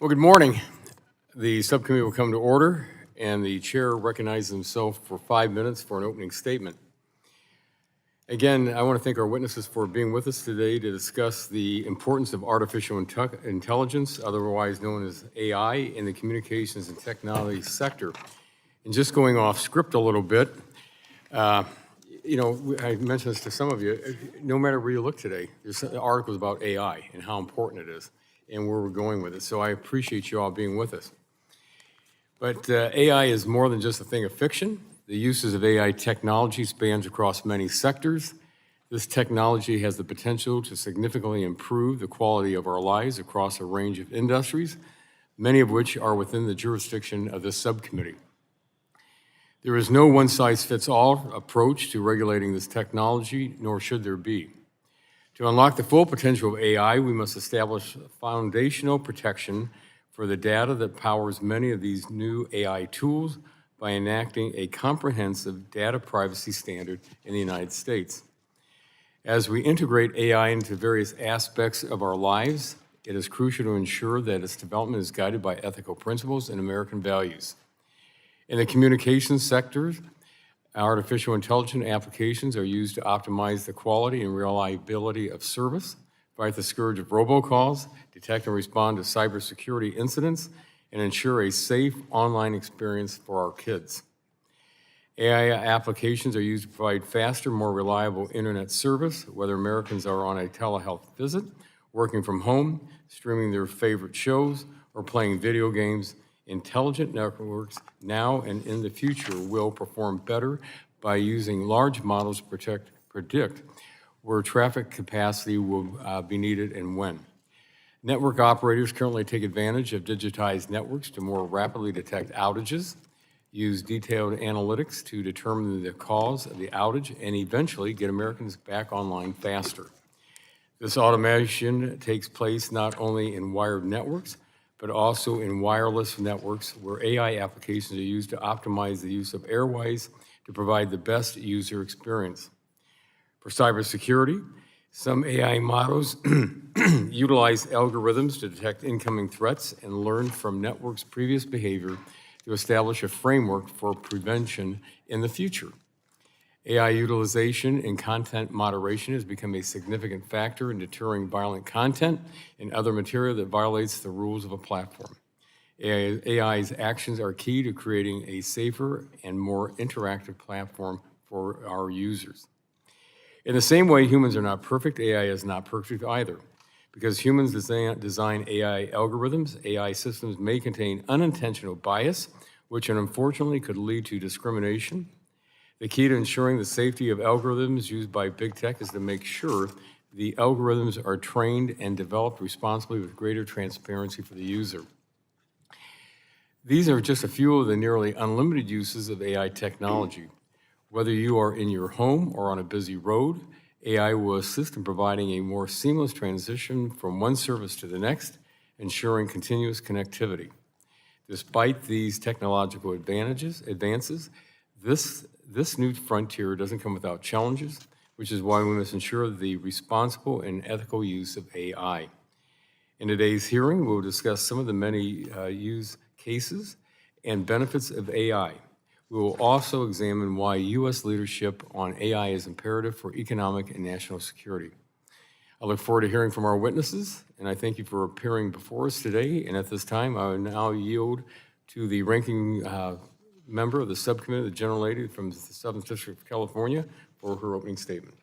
Well, good morning. The subcommittee will come to order, and the chair recognizes himself for 5 minutes for an opening statement. Again, I want to thank our witnesses for being with us today to discuss the importance of artificial intelligence, otherwise known as AI, in the communications and technology sector. And just going off script a little bit, I mentioned this to some of you, no matter where you look today, there's articles about AI and how important it is and where we're going with it. So I appreciate you all being with us. But AI is more than just a thing of fiction. The uses of AI technology spans across many sectors. This technology has the potential to significantly improve the quality of our lives across a range of industries, many of which are within the jurisdiction of this subcommittee. There is no one-size-fits-all approach to regulating this technology, nor should there be. To unlock the full potential of AI, we must establish foundational protection for the data that powers many of these new AI tools by enacting a comprehensive data privacy standard in the United States. As we integrate AI into various aspects of our lives, it is crucial to ensure that its development is guided by ethical principles and American values. In the communications sector, artificial intelligence applications are used to optimize the quality and reliability of service, fight the scourge of robocalls, detect and respond to cybersecurity incidents, and ensure a safe online experience for our kids. AI applications are used to provide faster, more reliable internet service, whether Americans are on a telehealth visit, working from home, streaming their favorite shows, or playing video games. Intelligent networks now and in the future will perform better by using large models to predict where traffic capacity will be needed and when. Network operators currently take advantage of digitized networks to more rapidly detect outages, use detailed analytics to determine the cause of the outage, and eventually get Americans back online faster. This automation takes place not only in wired networks, but also in wireless networks where AI applications are used to optimize the use of airways to provide the best user experience. For cybersecurity, some AI models utilize algorithms to detect incoming threats and learn from networks' previous behavior to establish a framework for prevention in the future. AI utilization in content moderation has become a significant factor in deterring violent content and other material that violates the rules of a platform. AI's actions are key to creating a safer and more interactive platform for our users. In the same way humans are not perfect, AI is not perfect either. Because humans design AI algorithms, AI systems may contain unintentional bias, which unfortunately could lead to discrimination. The key to ensuring the safety of algorithms used by big tech is to make sure the algorithms are trained and developed responsibly with greater transparency for the user. These are just a few of the nearly unlimited uses of AI technology. Whether you are in your home or on a busy road, AI will assist in providing a more seamless transition from one service to the next, ensuring continuous connectivity. Despite these technological advances, this new frontier doesn't come without challenges, which is why we must ensure the responsible and ethical use of AI. In today's hearing, we'll discuss some of the many use cases and benefits of AI. We will also examine why U.S. leadership on AI is imperative for economic and national security. I look forward to hearing from our witnesses, and I thank you for appearing before us today. And at this time, I will now yield to the ranking member of the subcommittee, the gentlelady from the 7th District of California, for her opening statement.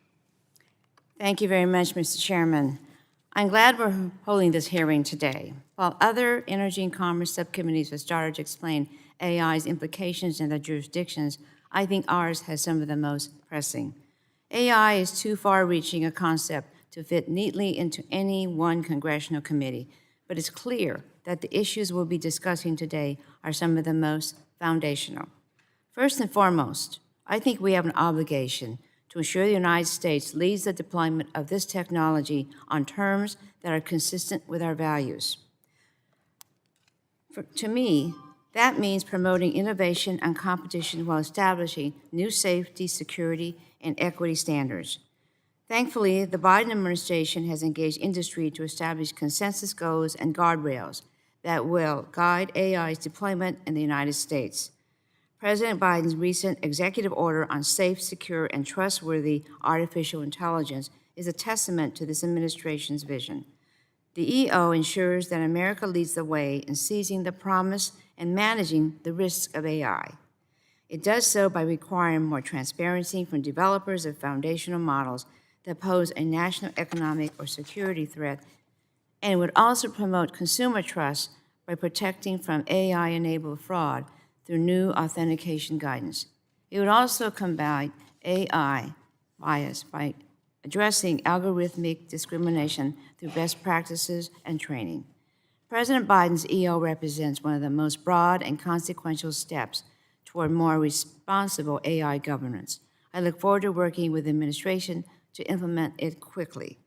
Thank you very much, Mr. Chairman. I'm glad we're holding this hearing today. While other Energy and Commerce subcommittees have started to explain AI's implications in their jurisdictions, I think ours has some of the most pressing. AI is too far-reaching a concept to fit neatly into any one congressional committee, but it's clear that the issues we'll be discussing today are some of the most foundational. First and foremost, I think we have an obligation to ensure the United States leads the deployment of this technology on terms that are consistent with our values. To me, that means promoting innovation and competition while establishing new safety, security, and equity standards. Thankfully, the Biden administration has engaged industry to establish consensus goals and guardrails that will guide AI's deployment in the United States. President Biden's recent executive order on safe, secure, and trustworthy artificial intelligence is a testament to this administration's vision. The EO ensures that America leads the way in seizing the promise and managing the risks of AI. It does so by requiring more transparency from developers of foundational models that pose a national economic or security threat, and it would also promote consumer trust by protecting from AI-enabled fraud through new authentication guidance. It would also combat AI bias by addressing algorithmic discrimination through best practices and training. President Biden's EO represents one of the most broad and consequential steps toward more responsible AI governance. I look forward to working with the administration to implement it quickly.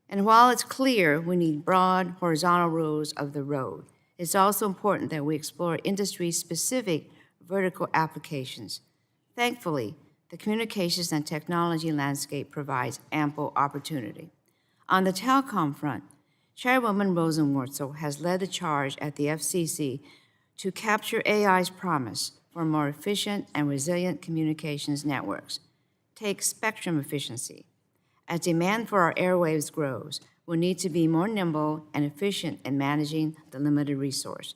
And while it's clear we need broad horizontal rules of the road, it's also important that we explore industry-specific vertical applications. Thankfully, the communications and technology landscape provides ample opportunity. On the telecom front, Chairwoman Rosenworcel has led the charge at the FCC to capture AI's promise for more efficient and resilient communications networks. Take spectrum efficiency. As demand for our airwaves grows, we'll need to be more nimble and efficient in managing the limited resource.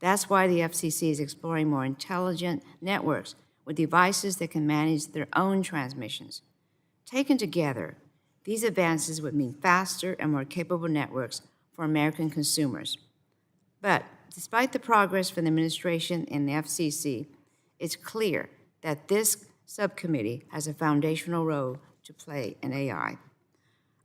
That's why the FCC is exploring more intelligent networks with devices that can manage their own transmissions. Taken together, these advances would mean faster and more capable networks for American consumers. But despite the progress from the administration and the FCC, it's clear that this subcommittee has a foundational role to play in AI.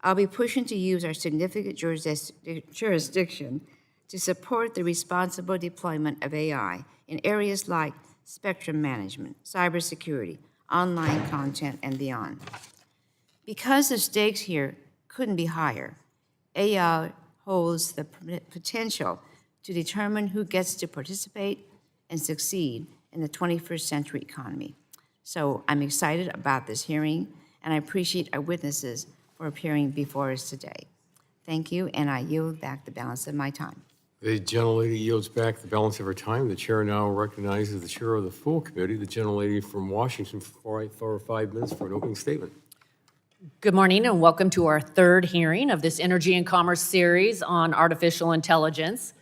I'll be pushing to use our significant jurisdiction to support the responsible deployment of AI in areas like spectrum management, cybersecurity, online content, and beyond. Because the stakes here couldn't be higher, AI holds the potential to determine who gets to participate and succeed in the 21st century economy. So I'm excited about this hearing, and I appreciate our witnesses for appearing before us today. Thank you, and I yield back the balance of my time. The gentlelady yields back the balance of her time. The chair now recognizes the chair of the full committee, the gentlelady from Washington, for 5 minutes for an opening statement. Good morning and welcome to our third hearing of this Energy and Commerce series on artificial intelligence.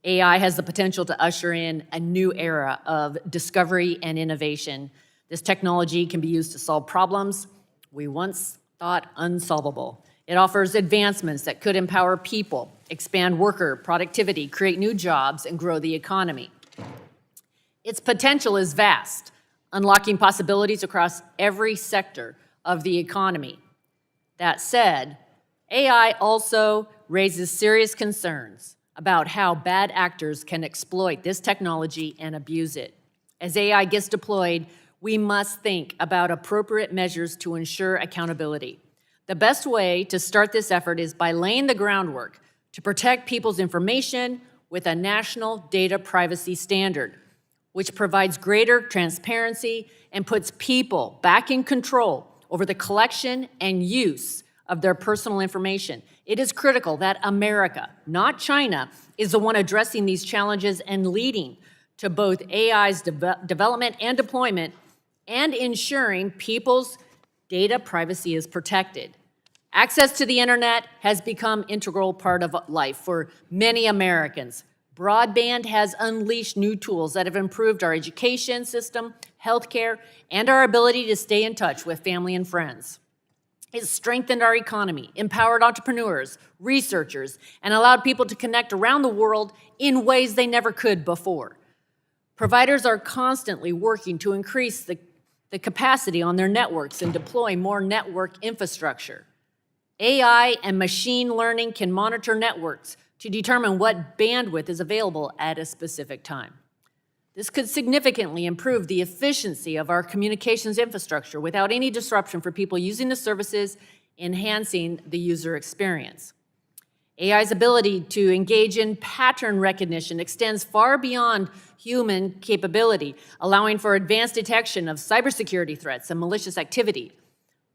AI has the potential to usher in a new era of discovery and innovation. This technology can be used to solve problems we once thought unsolvable. It offers advancements that could empower people, expand worker productivity, create new jobs, and grow the economy. Its potential is vast, unlocking possibilities across every sector of the economy. That said, AI also raises serious concerns about how bad actors can exploit this technology and abuse it. As AI gets deployed, we must think about appropriate measures to ensure accountability. The best way to start this effort is by laying the groundwork to protect people's information with a national data privacy standard, which provides greater transparency and puts people back in control over the collection and use of their personal information. It is critical that America, not China, is the one addressing these challenges and leading to both AI's development and deployment and ensuring people's data privacy is protected. Access to the internet has become an integral part of life for many Americans. Broadband has unleashed new tools that have improved our education system, healthcare, and our ability to stay in touch with family and friends. It's strengthened our economy, empowered entrepreneurs, researchers, and allowed people to connect around the world in ways they never could before. Providers are constantly working to increase the capacity on their networks and deploy more network infrastructure. AI and machine learning can monitor networks to determine what bandwidth is available at a specific time. This could significantly improve the efficiency of our communications infrastructure without any disruption for people using the services, enhancing the user experience. AI's ability to engage in pattern recognition extends far beyond human capability, allowing for advanced detection of cybersecurity threats and malicious activity.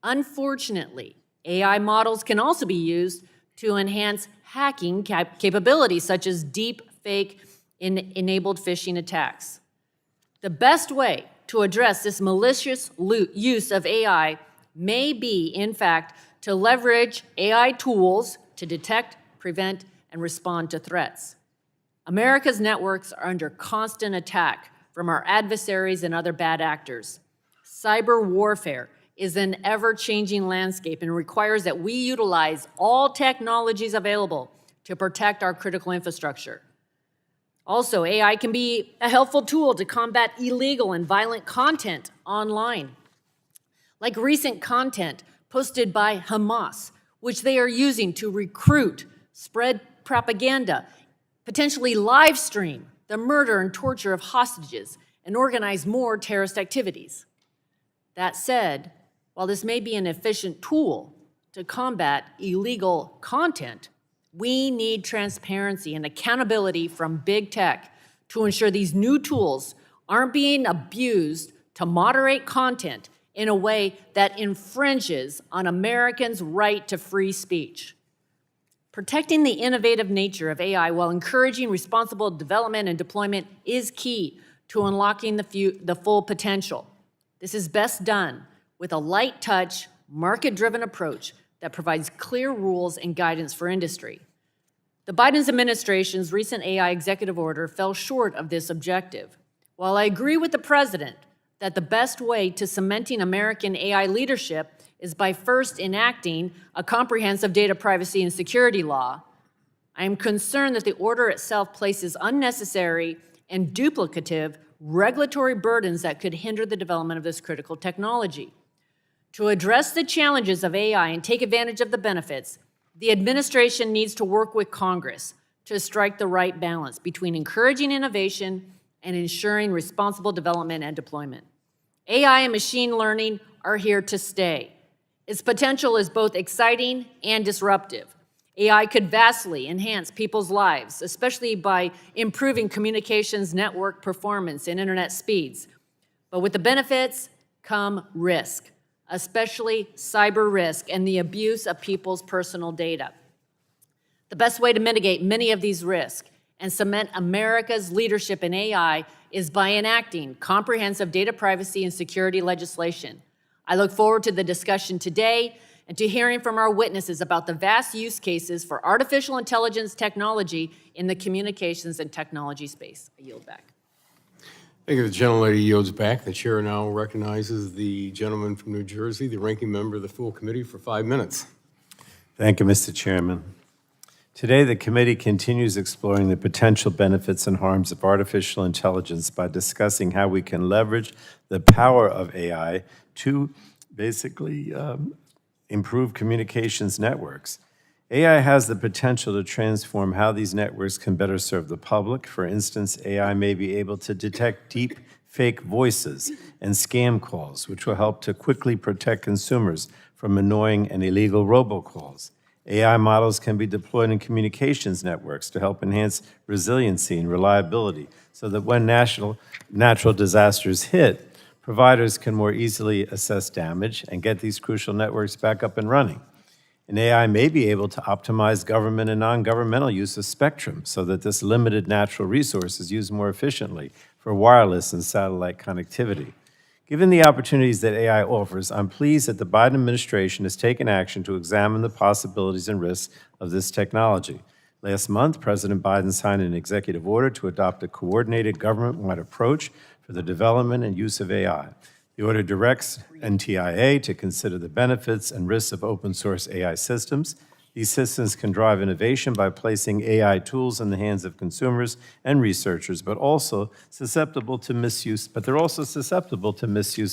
Unfortunately, AI models can also be used to enhance hacking capabilities such as deep fake enabled phishing attacks. The best way to address this malicious use of AI may be, in fact, to leverage AI tools to detect, prevent, and respond to threats. America's networks are under constant attack from our adversaries and other bad actors. Cyber warfare is an ever-changing landscape and requires that we utilize all technologies available to protect our critical infrastructure. Also, AI can be a helpful tool to combat illegal and violent content online, like recent content posted by Hamas, which they are using to recruit, spread propaganda, potentially live stream the murder and torture of hostages, and organize more terrorist activities. That said, while this may be an efficient tool to combat illegal content, we need transparency and accountability from big tech to ensure these new tools aren't being abused to moderate content in a way that infringes on Americans' right to free speech. Protecting the innovative nature of AI while encouraging responsible development and deployment is key to unlocking the full potential. This is best done with a light-touch, market-driven approach that provides clear rules and guidance for industry. The Biden administration's recent AI executive order fell short of this objective. While I agree with the president that the best way to cementing American AI leadership is by first enacting a comprehensive data privacy and security law, I am concerned that the order itself places unnecessary and duplicative regulatory burdens that could hinder the development of this critical technology. To address the challenges of AI and take advantage of the benefits, the administration needs to work with Congress to strike the right balance between encouraging innovation and ensuring responsible development and deployment. AI and machine learning are here to stay. Its potential is both exciting and disruptive. AI could vastly enhance people's lives, especially by improving communications network performance and internet speeds. But with the benefits come risk, especially cyber risk and the abuse of people's personal data. The best way to mitigate many of these risks and cement America's leadership in AI is by enacting comprehensive data privacy and security legislation. I look forward to the discussion today and to hearing from our witnesses about the vast use cases for artificial intelligence technology in the communications and technology space. I yield back. Thank you. The gentlelady yields back. The chair now recognizes the gentleman from New Jersey, the ranking member of the full committee, for 5 minutes. Thank you, Mr. Chairman. Today, the committee continues exploring the potential benefits and harms of artificial intelligence by discussing how we can leverage the power of AI to basically improve communications networks. AI has the potential to transform how these networks can better serve the public. For instance, AI may be able to detect deep fake voices and scam calls, which will help to quickly protect consumers from annoying and illegal robocalls. AI models can be deployed in communications networks to help enhance resiliency and reliability so that when natural disasters hit, providers can more easily assess damage and get these crucial networks back up and running. And AI may be able to optimize government and non-governmental use of spectrum so that this limited natural resource is used more efficiently for wireless and satellite connectivity. Given the opportunities that AI offers, I'm pleased that the Biden administration has taken action to examine the possibilities and risks of this technology. Last month, President Biden signed an executive order to adopt a coordinated government-wide approach for the development and use of AI. The order directs NTIA to consider the benefits and risks of open-source AI systems. These systems can drive innovation by placing AI tools in the hands of consumers and researchers, but they're also susceptible to misuse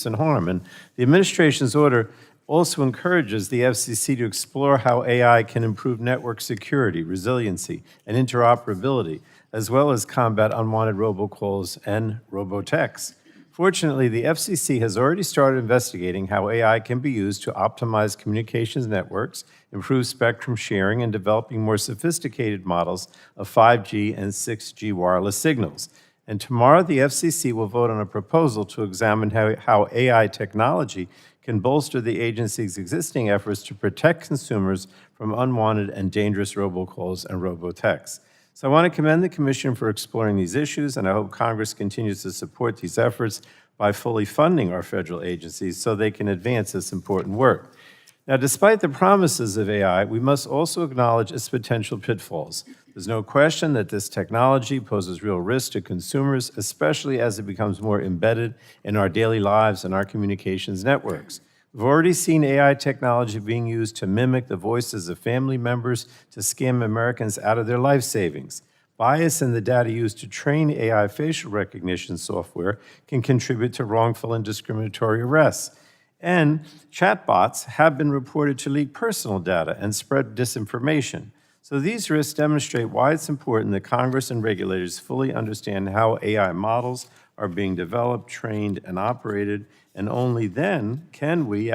and harm. And the administration's order also encourages the FCC to explore how AI can improve network security, resiliency, and interoperability, as well as combat unwanted robocalls and robotexts. Fortunately, the FCC has already started investigating how AI can be used to optimize communications networks, improve spectrum sharing, and developing more sophisticated models of 5G and 6G wireless signals. And tomorrow, the FCC will vote on a proposal to examine how AI technology can bolster the agency's existing efforts to protect consumers from unwanted and dangerous robocalls and robotexts. So I want to commend the Commission for exploring these issues, and I hope Congress continues to support these efforts by fully funding our federal agencies so they can advance this important work. Now, despite the promises of AI, we must also acknowledge its potential pitfalls. There's no question that this technology poses real risk to consumers, especially as it becomes more embedded in our daily lives and our communications networks. We've already seen AI technology being used to mimic the voices of family members to scam Americans out of their life savings. Bias in the data used to train AI facial recognition software can contribute to wrongful and discriminatory arrests. And chatbots have been reported to leak personal data and spread disinformation. So these risks demonstrate why it's important that Congress and regulators fully understand how AI models are being developed, trained, and operated, and only then can we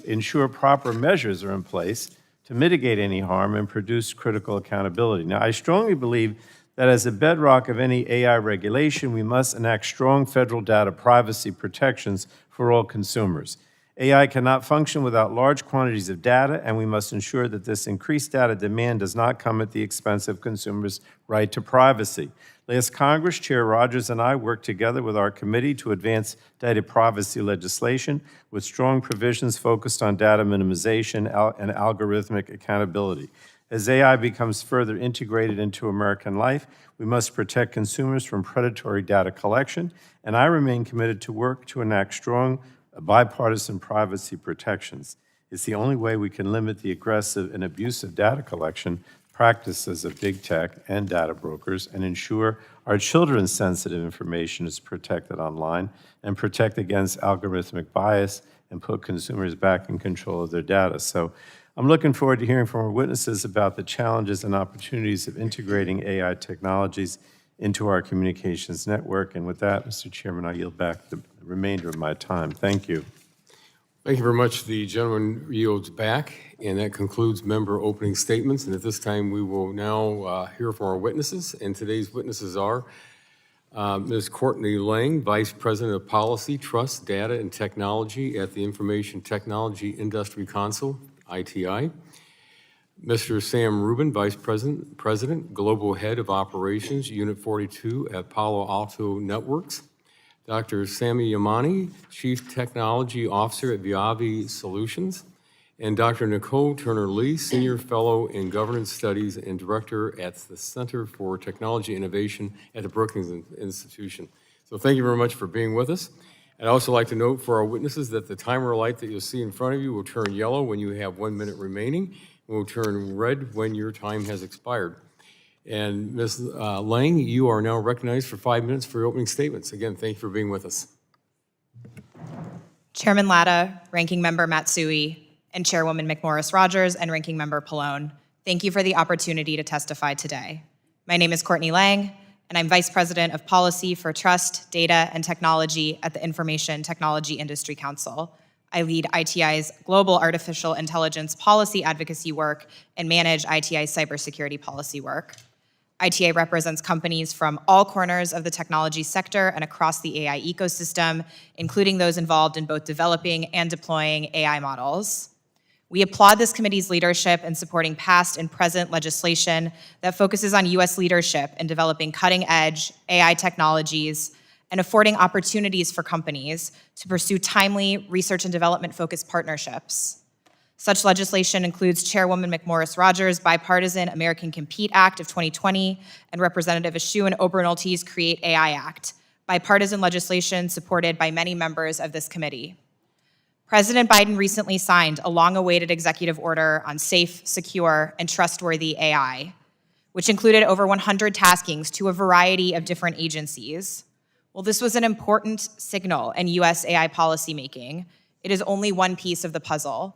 ensure proper measures are in place to mitigate any harm and produce critical accountability. Now, I strongly believe that as a bedrock of any AI regulation, we must enact strong federal data privacy protections for all consumers. AI cannot function without large quantities of data, and we must ensure that this increased data demand does not come at the expense of consumers' right to privacy. Last Congress, Chair Rogers and I worked together with our committee to advance data privacy legislation with strong provisions focused on data minimization and algorithmic accountability. As AI becomes further integrated into American life, we must protect consumers from predatory data collection, and I remain committed to work to enact strong bipartisan privacy protections. It's the only way we can limit the aggressive and abusive data collection practices of big tech and data brokers and ensure our children's sensitive information is protected online and protect against algorithmic bias and put consumers back in control of their data. So I'm looking forward to hearing from our witnesses about the challenges and opportunities of integrating AI technologies into our communications network. And with that, Mr. Chairman, I yield back the remainder of my time. Thank you. Thank you very much. The gentleman yields back, and that concludes member opening statements. And at this time, we will now hear from our witnesses. And today's witnesses are Ms. Courtney Lang, Vice President of Policy, Trust, Data, and Technology at the Information Technology Industry Council, ITI. Mr. Sam Rubin, Vice President, Global Head of Operations, Unit 42 at Palo Alto Networks. Dr. Sameh Yamany, Chief Technology Officer at VIAVI Solutions. And Dr. Nicol Turner Lee, Senior Fellow in Governance Studies and Director at the Center for Technology Innovation at the Brookings Institution. So thank you very much for being with us. I'd also like to note for our witnesses that the timer light that you'll see in front of you will turn yellow when you have 1 minute remaining, and will turn red when your time has expired. And Ms. Lang, you are now recognized for 5 minutes for your opening statements. Again, thank you for being with us. Chairman Latta, Ranking Member Matsui, and Chairwoman McMorris-Rogers and Ranking Member Pallone, thank you for the opportunity to testify today. My name is Courtney Lang, and I'm Vice President of Policy for Trust, Data, and Technology at the Information Technology Industry Council. I lead ITI's global artificial intelligence policy advocacy work and manage ITI's cybersecurity policy work. ITI represents companies from all corners of the technology sector and across the AI ecosystem, including those involved in both developing and deploying AI models. We applaud this committee's leadership in supporting past and present legislation that focuses on U.S. leadership in developing cutting-edge AI technologies and affording opportunities for companies to pursue timely research and development-focused partnerships. Such legislation includes Chairwoman McMorris-Rogers' bipartisan American Compete Act of 2020 and Representative Eshoo and Obernolte Create AI Act, bipartisan legislation supported by many members of this committee. President Biden recently signed a long-awaited executive order on safe, secure, and trustworthy AI, which included over 100 taskings to a variety of different agencies. Well, this was an important signal in U.S. AI policymaking. It is only one piece of the puzzle.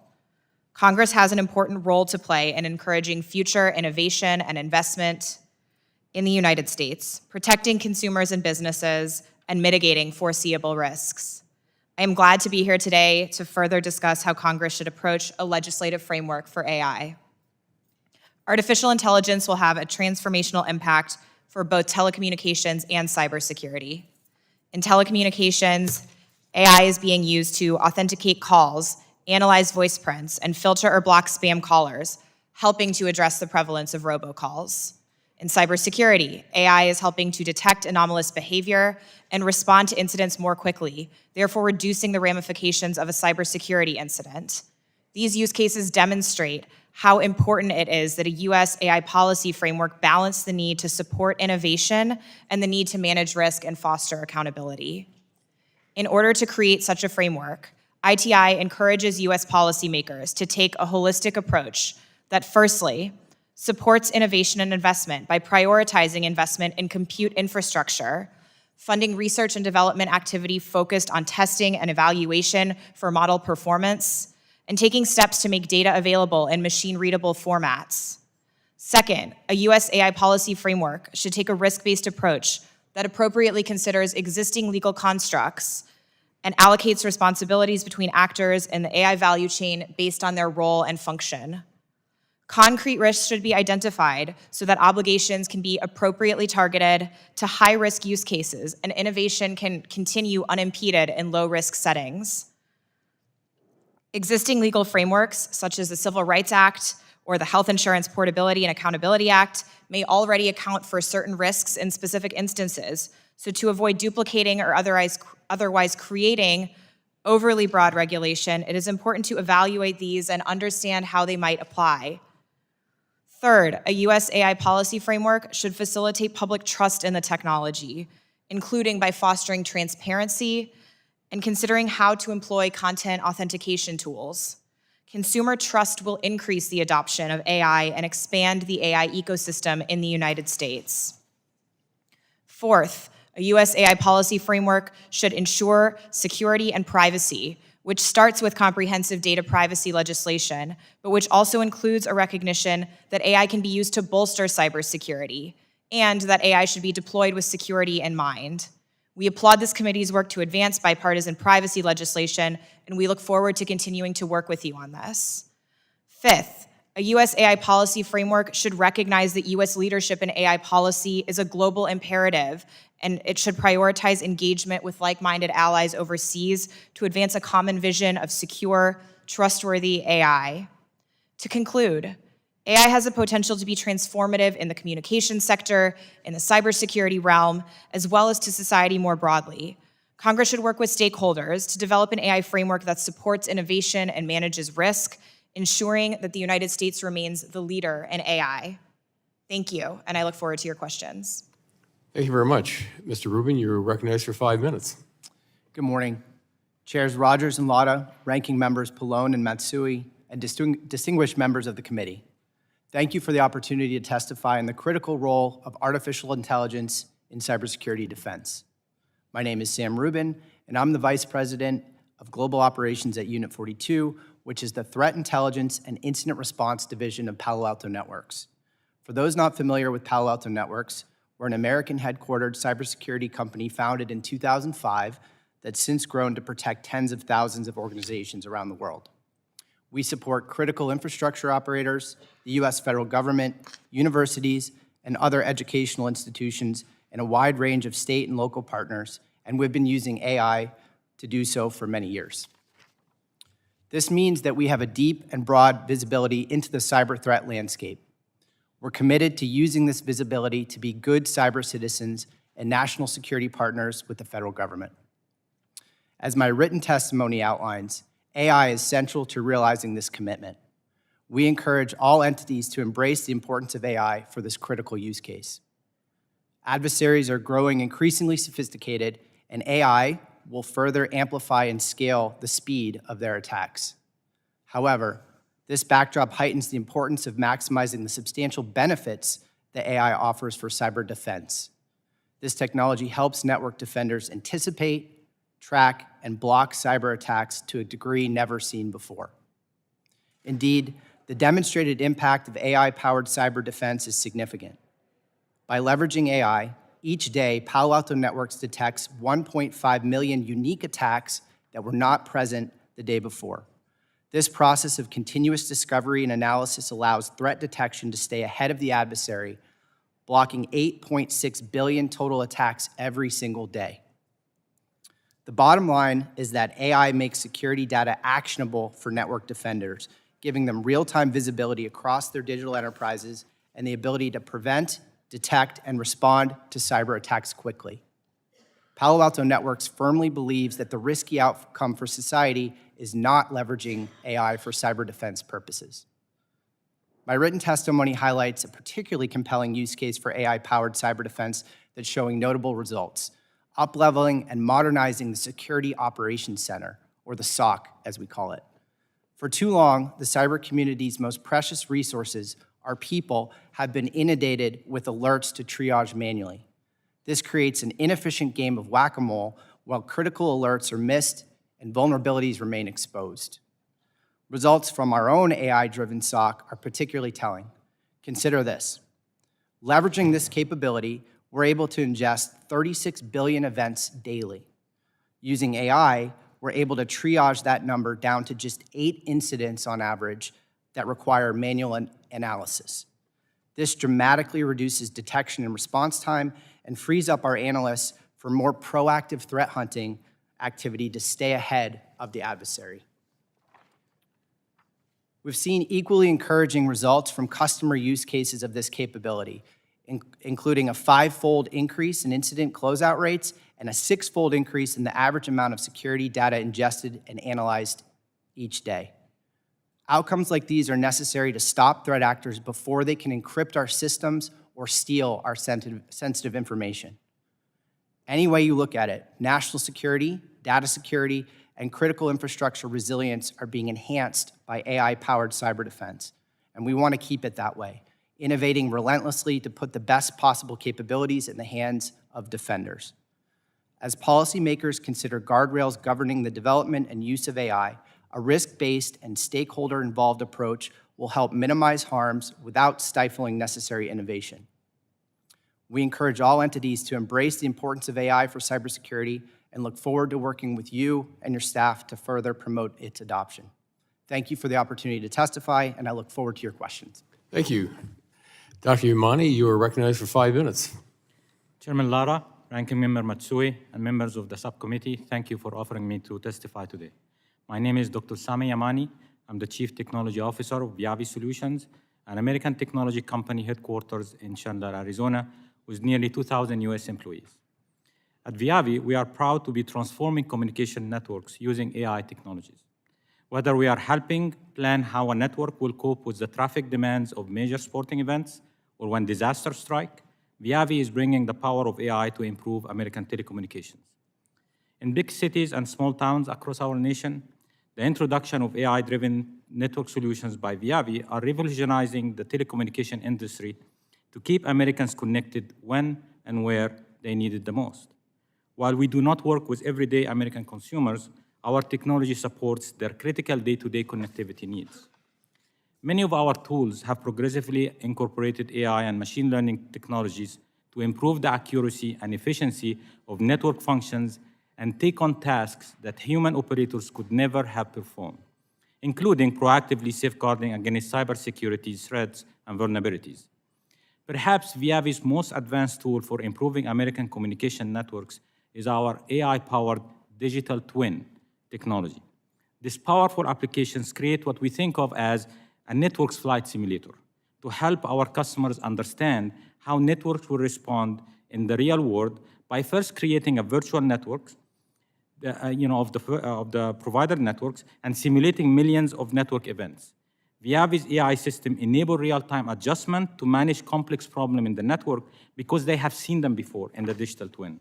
Congress has an important role to play in encouraging future innovation and investment in the United States, protecting consumers and businesses, and mitigating foreseeable risks. I am glad to be here today to further discuss how Congress should approach a legislative framework for AI. Artificial intelligence will have a transformational impact for both telecommunications and cybersecurity. In telecommunications, AI is being used to authenticate calls, analyze voice prints, and filter or block spam callers, helping to address the prevalence of robocalls. In cybersecurity, AI is helping to detect anomalous behavior and respond to incidents more quickly, therefore reducing the ramifications of a cybersecurity incident. These use cases demonstrate how important it is that a US AI policy framework balance the need to support innovation and the need to manage risk and foster accountability. In order to create such a framework, ITI encourages US policymakers to take a holistic approach that firstly, supports innovation and investment by prioritizing investment in compute infrastructure, funding research and development activity focused on testing and evaluation for model performance, and taking steps to make data available in machine-readable formats. Second, a US AI policy framework should take a risk-based approach that appropriately considers existing legal constructs and allocates responsibilities between actors in the AI value chain based on their role and function. Concrete risks should be identified so that obligations can be appropriately targeted to high-risk use cases and innovation can continue unimpeded in low-risk settings. Existing legal frameworks, such as the Civil Rights Act or the Health Insurance Portability and Accountability Act, may already account for certain risks in specific instances. So to avoid duplicating or otherwise creating overly broad regulation, it is important to evaluate these and understand how they might apply. Third, a US AI policy framework should facilitate public trust in the technology, including by fostering transparency and considering how to employ content authentication tools. Consumer trust will increase the adoption of AI and expand the AI ecosystem in the United States. Fourth, a US AI policy framework should ensure security and privacy, which starts with comprehensive data privacy legislation, but which also includes a recognition that AI can be used to bolster cybersecurity, and that AI should be deployed with security in mind. We applaud this committee's work to advance bipartisan privacy legislation, and we look forward to continuing to work with you on this. Fifth, a US AI policy framework should recognize that US leadership in AI policy is a global imperative, and it should prioritize engagement with like-minded allies overseas to advance a common vision of secure, trustworthy AI. To conclude, AI has the potential to be transformative in the communications sector, in the cybersecurity realm, as well as to society more broadly. Congress should work with stakeholders to develop an AI framework that supports innovation and manages risk, ensuring that the United States remains the leader in AI. Thank you, and I look forward to your questions. Thank you very much. Mr. Rubin, you're recognized for 5 minutes. Good morning. Chairs Rogers and Lauda, ranking members Pallone and Matsui, and distinguished members of the committee. Thank you for the opportunity to testify on the critical role of artificial intelligence in cybersecurity defense. My name is Sam Rubin, and I'm the Vice President of Global Operations at Unit 42, which is the Threat Intelligence and Incident Response Division of Palo Alto Networks. For those not familiar with Palo Alto Networks, we're an American-headquartered cybersecurity company founded in 2005 that's since grown to protect tens of thousands of organizations around the world. We support critical infrastructure operators, the US federal government, universities, and other educational institutions, and a wide range of state and local partners, and we've been using AI to do so for many years. This means that we have a deep and broad visibility into the cyber threat landscape. We're committed to using this visibility to be good cyber citizens and national security partners with the federal government. As my written testimony outlines, AI is central to realizing this commitment. We encourage all entities to embrace the importance of AI for this critical use case. Adversaries are growing increasingly sophisticated, and AI will further amplify and scale the speed of their attacks. However, this backdrop heightens the importance of maximizing the substantial benefits that AI offers for cyber defense. This technology helps network defenders anticipate, track, and block cyber attacks to a degree never seen before. Indeed, the demonstrated impact of AI-powered cyber defense is significant. By leveraging AI, each day, Palo Alto Networks detects 1.5 million unique attacks that were not present the day before. This process of continuous discovery and analysis allows threat detection to stay ahead of the adversary, blocking 8.6 billion total attacks every single day. The bottom line is that AI makes security data actionable for network defenders, giving them real-time visibility across their digital enterprises and the ability to prevent, detect, and respond to cyber attacks quickly. Palo Alto Networks firmly believes that the risky outcome for society is not leveraging AI for cyber defense purposes. My written testimony highlights a particularly compelling use case for AI-powered cyber defense that's showing notable results, up-leveling and modernizing the Security Operations Center, or the SOC, as we call it. For too long, the cyber community's most precious resources, our people, have been inundated with alerts to triage manually. This creates an inefficient game of whack-a-mole while critical alerts are missed and vulnerabilities remain exposed. Results from our own AI-driven SOC are particularly telling. Consider this. Leveraging this capability, we're able to ingest 36 billion events daily. Using AI, we're able to triage that number down to just 8 incidents on average that require manual analysis. This dramatically reduces detection and response time and frees up our analysts for more proactive threat hunting activity to stay ahead of the adversary. We've seen equally encouraging results from customer use cases of this capability, including a 5-fold increase in incident closeout rates and a 6-fold increase in the average amount of security data ingested and analyzed each day. Outcomes like these are necessary to stop threat actors before they can encrypt our systems or steal our sensitive information. Any way you look at it, national security, data security, and critical infrastructure resilience are being enhanced by AI-powered cyber defense, and we want to keep it that way, innovating relentlessly to put the best possible capabilities in the hands of defenders. As policymakers consider guardrails governing the development and use of AI, a risk-based and stakeholder-involved approach will help minimize harms without stifling necessary innovation. We encourage all entities to embrace the importance of AI for cybersecurity and look forward to working with you and your staff to further promote its adoption. Thank you for the opportunity to testify, and I look forward to your questions. Thank you. Dr. Yamany, you are recognized for 5 minutes. Chairman Lara, Ranking Member Matsui, and members of the subcommittee, thank you for offering me to testify today. My name is Dr. Sameh Yamany. I'm the Chief Technology Officer of VIAVI Solutions, an American technology company headquarters in Chandler, Arizona, with nearly 2,000 US employees. At VIAVI, we are proud to be transforming communication networks using AI technologies. Whether we are helping plan how a network will cope with the traffic demands of major sporting events or when disasters strike, VIAVI is bringing the power of AI to improve American telecommunications. In big cities and small towns across our nation, the introduction of AI-driven network solutions by VIAVI are revolutionizing the telecommunication industry to keep Americans connected when and where they need it the most. While we do not work with everyday American consumers, our technology supports their critical day-to-day connectivity needs. Many of our tools have progressively incorporated AI and machine learning technologies to improve the accuracy and efficiency of network functions and take on tasks that human operators could never have performed, including proactively safeguarding against cybersecurity threats and vulnerabilities. Perhaps VIAVI's most advanced tool for improving American communication networks is our AI-powered digital twin technology. These powerful applications create what we think of as a network's flight simulator to help our customers understand how networks will respond in the real world by first creating a virtual network of the provider networks and simulating millions of network events. VIAVI's AI system enable real-time adjustment to manage complex problems in the network because they have seen them before in the digital twin.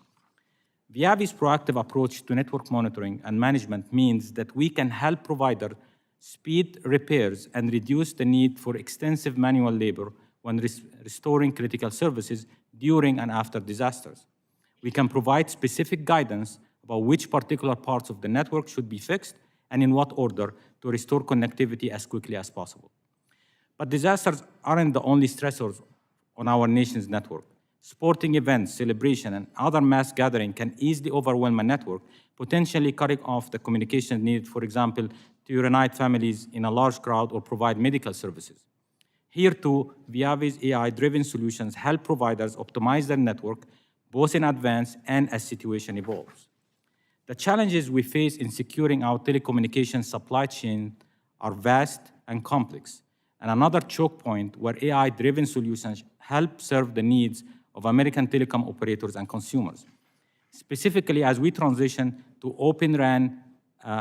VIAVI's proactive approach to network monitoring and management means that we can help providers speed repairs and reduce the need for extensive manual labor when restoring critical services during and after disasters. We can provide specific guidance about which particular parts of the network should be fixed and in what order to restore connectivity as quickly as possible. But disasters aren't the only stressors on our nation's network. Sporting events, celebration, and other mass gatherings can easily overwhelm a network, potentially cutting off the communication needed, for example, to reunite families in a large crowd or provide medical services. Here too, VIAVI's AI-driven solutions help providers optimize their network, both in advance and as situation evolves. The challenges we face in securing our telecommunications supply chain are vast and complex, and another choke point where AI-driven solutions help serve the needs of American telecom operators and consumers. Specifically, as we transition to Open RAN,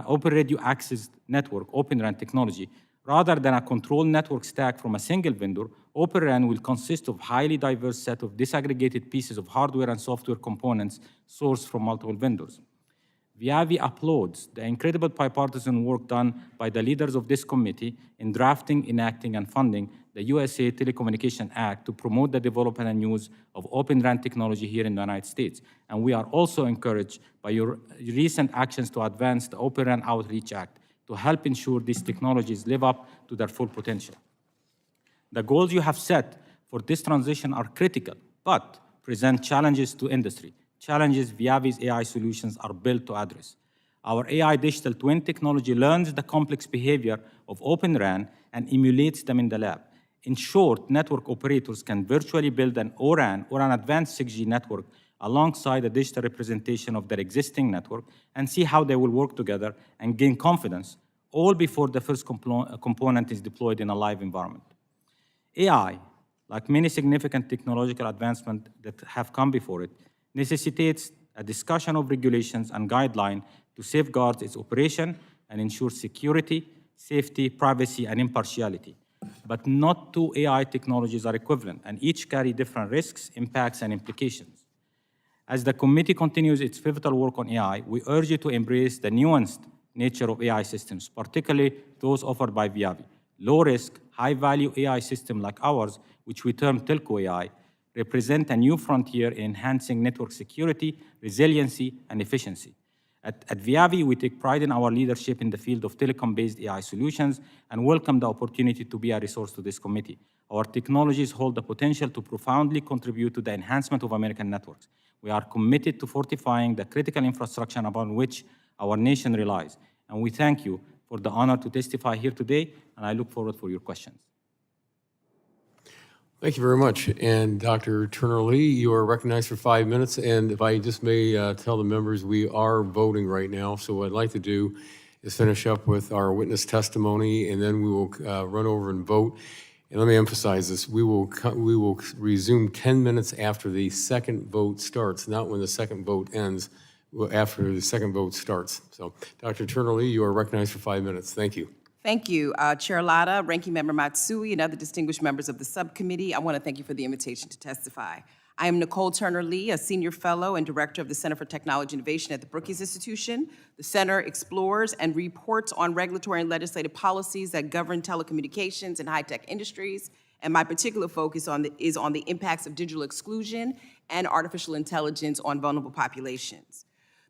Open Radio Access Network, Open RAN technology, rather than a controlled network stack from a single vendor, Open RAN will consist of highly diverse set of disaggregated pieces of hardware and software components sourced from multiple vendors. VIAVI applauds the incredible bipartisan work done by the leaders of this committee in drafting, enacting, and funding the USA Telecommunication Act to promote the development and use of Open RAN technology here in the United States. And we are also encouraged by your recent actions to advance the Open RAN Outreach Act to help ensure these technologies live up to their full potential. The goals you have set for this transition are critical, but present challenges to industry, challenges VIAVI's AI solutions are built to address. Our AI digital twin technology learns the complex behavior of Open RAN and emulates them in the lab. In short, network operators can virtually build an ORAN or an advanced 6G network alongside a digital representation of their existing network and see how they will work together and gain confidence, all before the first component is deployed in a live environment. AI, like many significant technological advancements that have come before it, necessitates a discussion of regulations and guidelines to safeguard its operation and ensure security, safety, privacy, and impartiality. But not two AI technologies are equivalent, and each carry different risks, impacts, and implications. As the committee continues its pivotal work on AI, we urge you to embrace the nuanced nature of AI systems, particularly those offered by VIAVI. Low-risk, high-value AI systems like ours, which we term telco AI, represent a new frontier in enhancing network security, resiliency, and efficiency. At VIAVI, we take pride in our leadership in the field of telecom-based AI solutions and welcome the opportunity to be a resource to this committee. Our technologies hold the potential to profoundly contribute to the enhancement of American networks. We are committed to fortifying the critical infrastructure upon which our nation relies. And we thank you for the honor to testify here today, and I look forward for your questions. Thank you very much. And Dr. Turner Lee, you are recognized for 5 minutes. And if I just may tell the members, we are voting right now. So what I'd like to do is finish up with our witness testimony, and then we will run over and vote. And let me emphasize this. We will resume 10 minutes after the second vote starts, not when the second vote ends, after the second vote starts. So Dr. Turner Lee, you are recognized for 5 minutes. Thank you. Thank you, Chair Latta, Ranking Member Matsui, and other distinguished members of the subcommittee. I want to thank you for the invitation to testify. I am Nicol Turner Lee, a senior fellow and director of the Center for Technology Innovation at the Brookings Institution. The center explores and reports on regulatory and legislative policies that govern telecommunications and high-tech industries, and my particular focus is on the impacts of digital exclusion and artificial intelligence on vulnerable populations.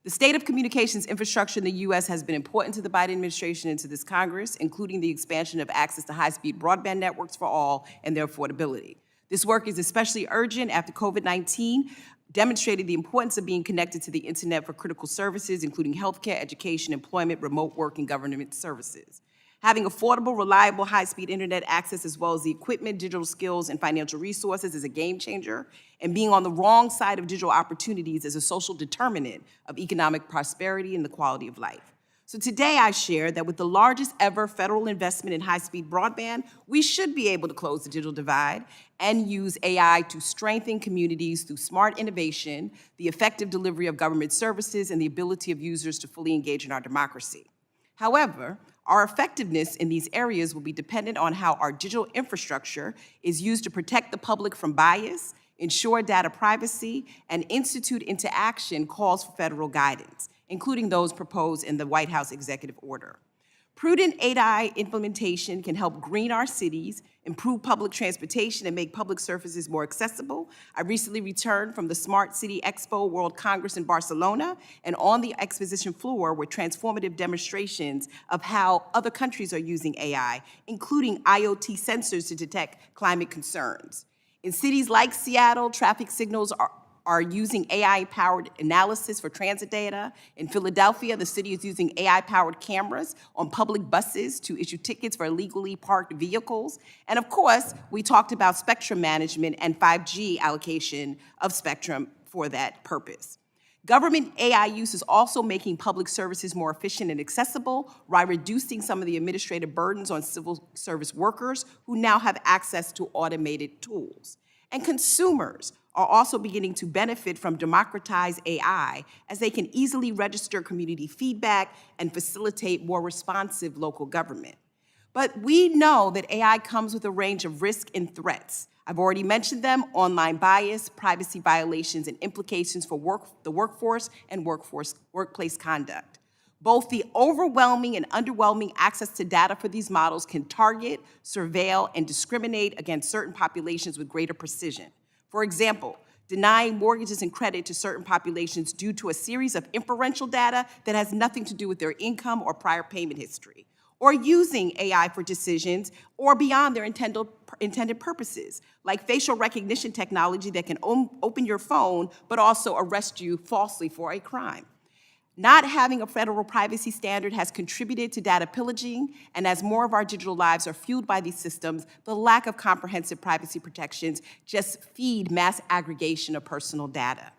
The state of communications infrastructure in the U.S. has been important to the Biden administration and to this Congress, including the expansion of access to high-speed broadband networks for all and their affordability. This work is especially urgent after COVID-19 demonstrated the importance of being connected to the internet for critical services, including healthcare, education, employment, remote work, and government services. Having affordable, reliable, high-speed internet access, as well as the equipment, digital skills, and financial resources, is a game changer, and being on the wrong side of digital opportunities is a social determinant of economic prosperity and the quality of life. So today I share that with the largest ever federal investment in high-speed broadband, we should be able to close the digital divide and use AI to strengthen communities through smart innovation, the effective delivery of government services, and the ability of users to fully engage in our democracy. However, our effectiveness in these areas will be dependent on how our digital infrastructure is used to protect the public from bias, ensure data privacy, and institute into action calls for federal guidance, including those proposed in the White House executive order. Prudent AI implementation can help green our cities, improve public transportation, and make public services more accessible. I recently returned from the Smart City Expo World Congress in Barcelona, and on the exposition floor were transformative demonstrations of how other countries are using AI, including IoT sensors to detect climate concerns. In cities like Seattle, traffic signals are using AI-powered analysis for transit data. In Philadelphia, the city is using AI-powered cameras on public buses to issue tickets for illegally parked vehicles. And of course, we talked about spectrum management and 5G allocation of spectrum for that purpose. Government AI use is also making public services more efficient and accessible while reducing some of the administrative burdens on civil service workers who now have access to automated tools. And consumers are also beginning to benefit from democratized AI as they can easily register community feedback and facilitate more responsive local government. But we know that AI comes with a range of risks and threats. I've already mentioned them: online bias, privacy violations, and implications for the workforce and workplace conduct. Both the overwhelming and underwhelming access to data for these models can target, surveil, and discriminate against certain populations with greater precision. For example, denying mortgages and credit to certain populations due to a series of inferential data that has nothing to do with their income or prior payment history, or using AI for decisions or beyond their intended purposes, like facial recognition technology that can open your phone but also arrest you falsely for a crime. Not having a federal privacy standard has contributed to data pillaging, and as more of our digital lives are fueled by these systems, the lack of comprehensive privacy protections just feed mass aggregation of personal data.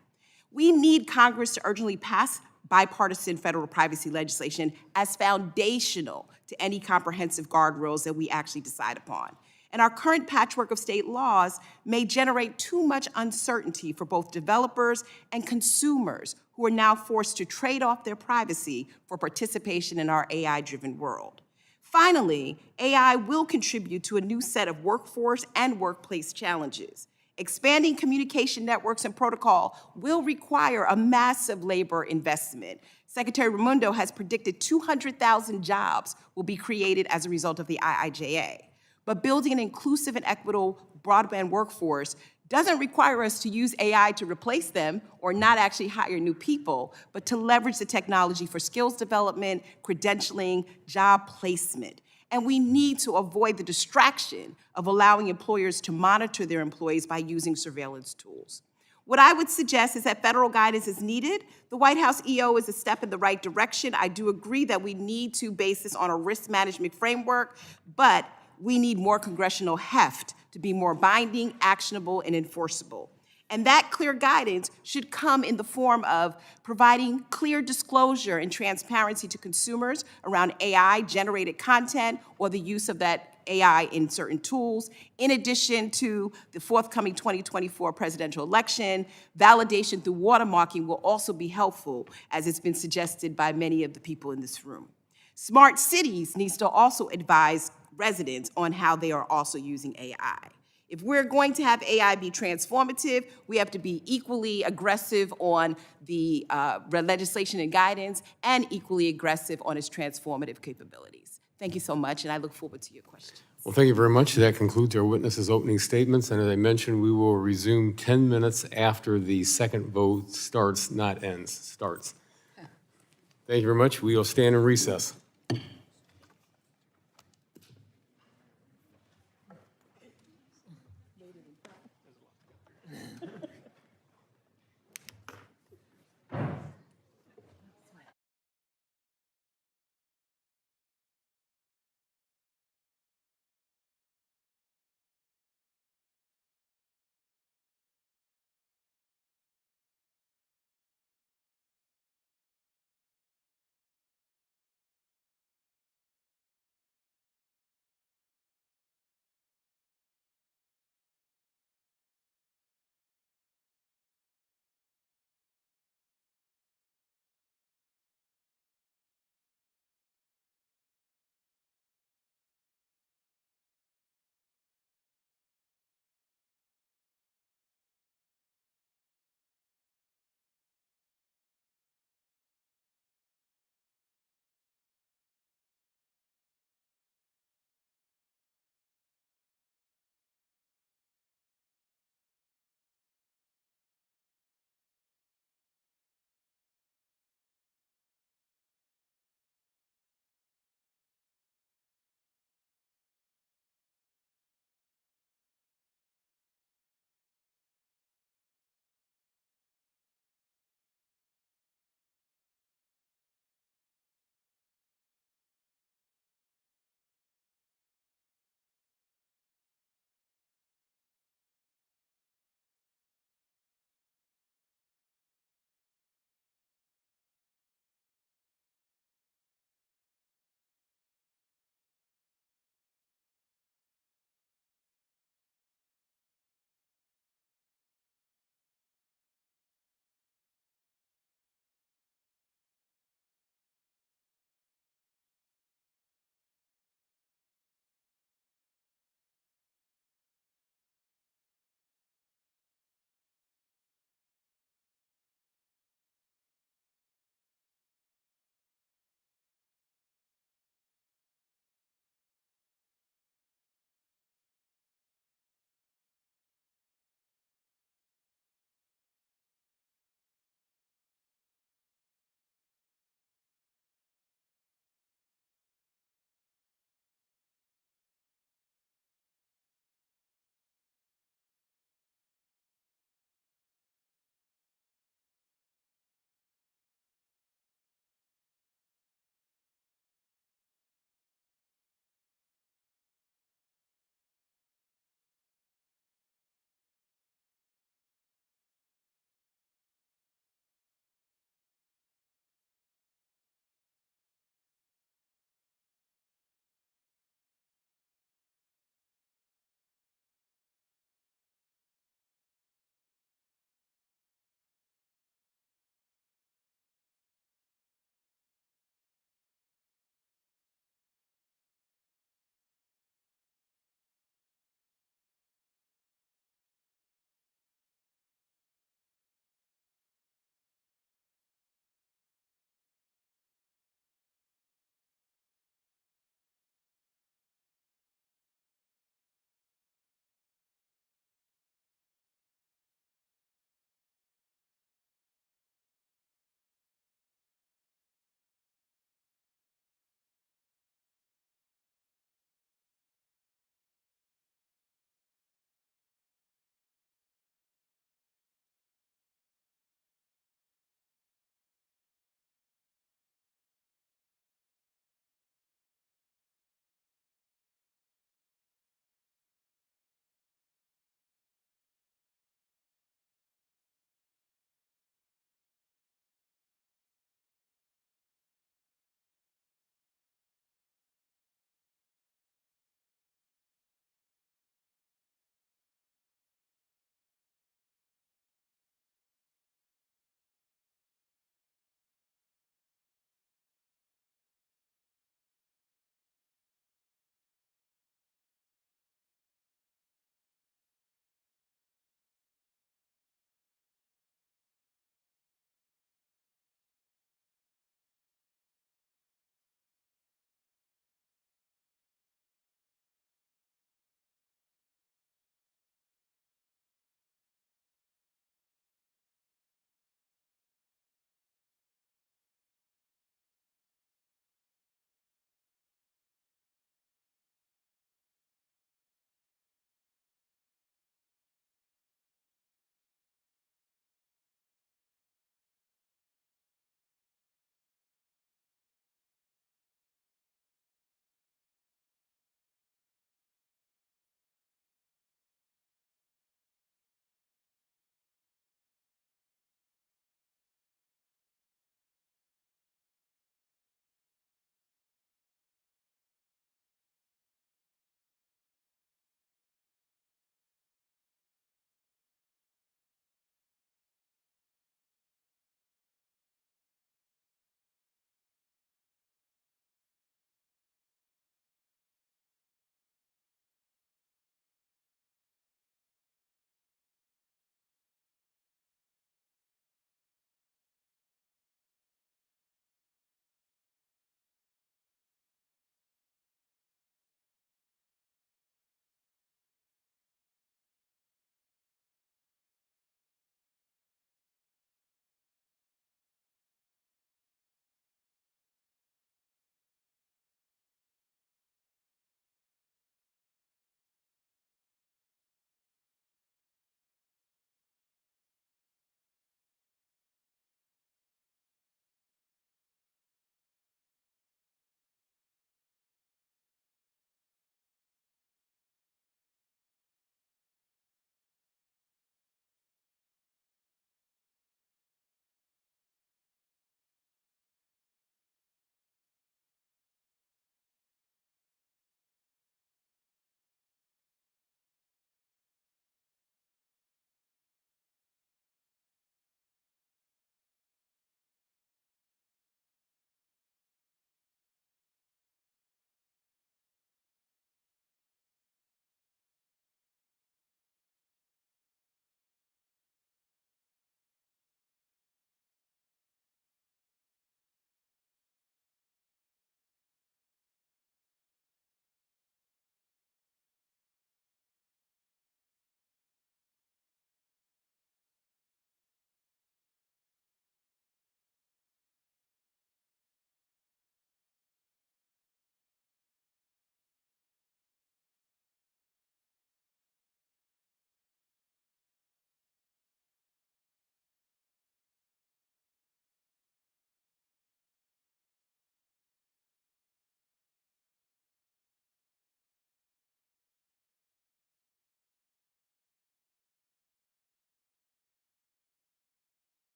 We need Congress to urgently pass bipartisan federal privacy legislation as foundational to any comprehensive guardrails that we actually decide upon. And our current patchwork of state laws may generate too much uncertainty for both developers and consumers who are now forced to trade off their privacy for participation in our AI-driven world. Finally, AI will contribute to a new set of workforce and workplace challenges. Expanding communication networks and protocol will require a massive labor investment. Secretary Raimondo has predicted 200,000 jobs will be created as a result of the IIJA. But building an inclusive and equitable broadband workforce doesn't require us to use AI to replace them or not actually hire new people, but to leverage the technology for skills development, credentialing, job placement. And we need to avoid the distraction of allowing employers to monitor their employees by using surveillance tools. What I would suggest is that federal guidance is needed. The White House EO is a step in the right direction. I do agree that we need to base this on a risk management framework, but we need more congressional heft to be more binding, actionable, and enforceable. And that clear guidance should come in the form of providing clear disclosure and transparency to consumers around AI-generated content or the use of that AI in certain tools. In addition to the forthcoming 2024 presidential election, validation through watermarking will also be helpful, as it's been suggested by many of the people in this room. Smart cities needs to also advise residents on how they are also using AI. If we're going to have AI be transformative, we have to be equally aggressive on the legislation and guidance and equally aggressive on its transformative capabilities. Thank you so much, and I look forward to your questions. Well, thank you very much. That concludes our witnesses' opening statements, and as I mentioned, we will resume 10 minutes after the second vote starts, not ends, starts. Thank you very much. We will stand in recess.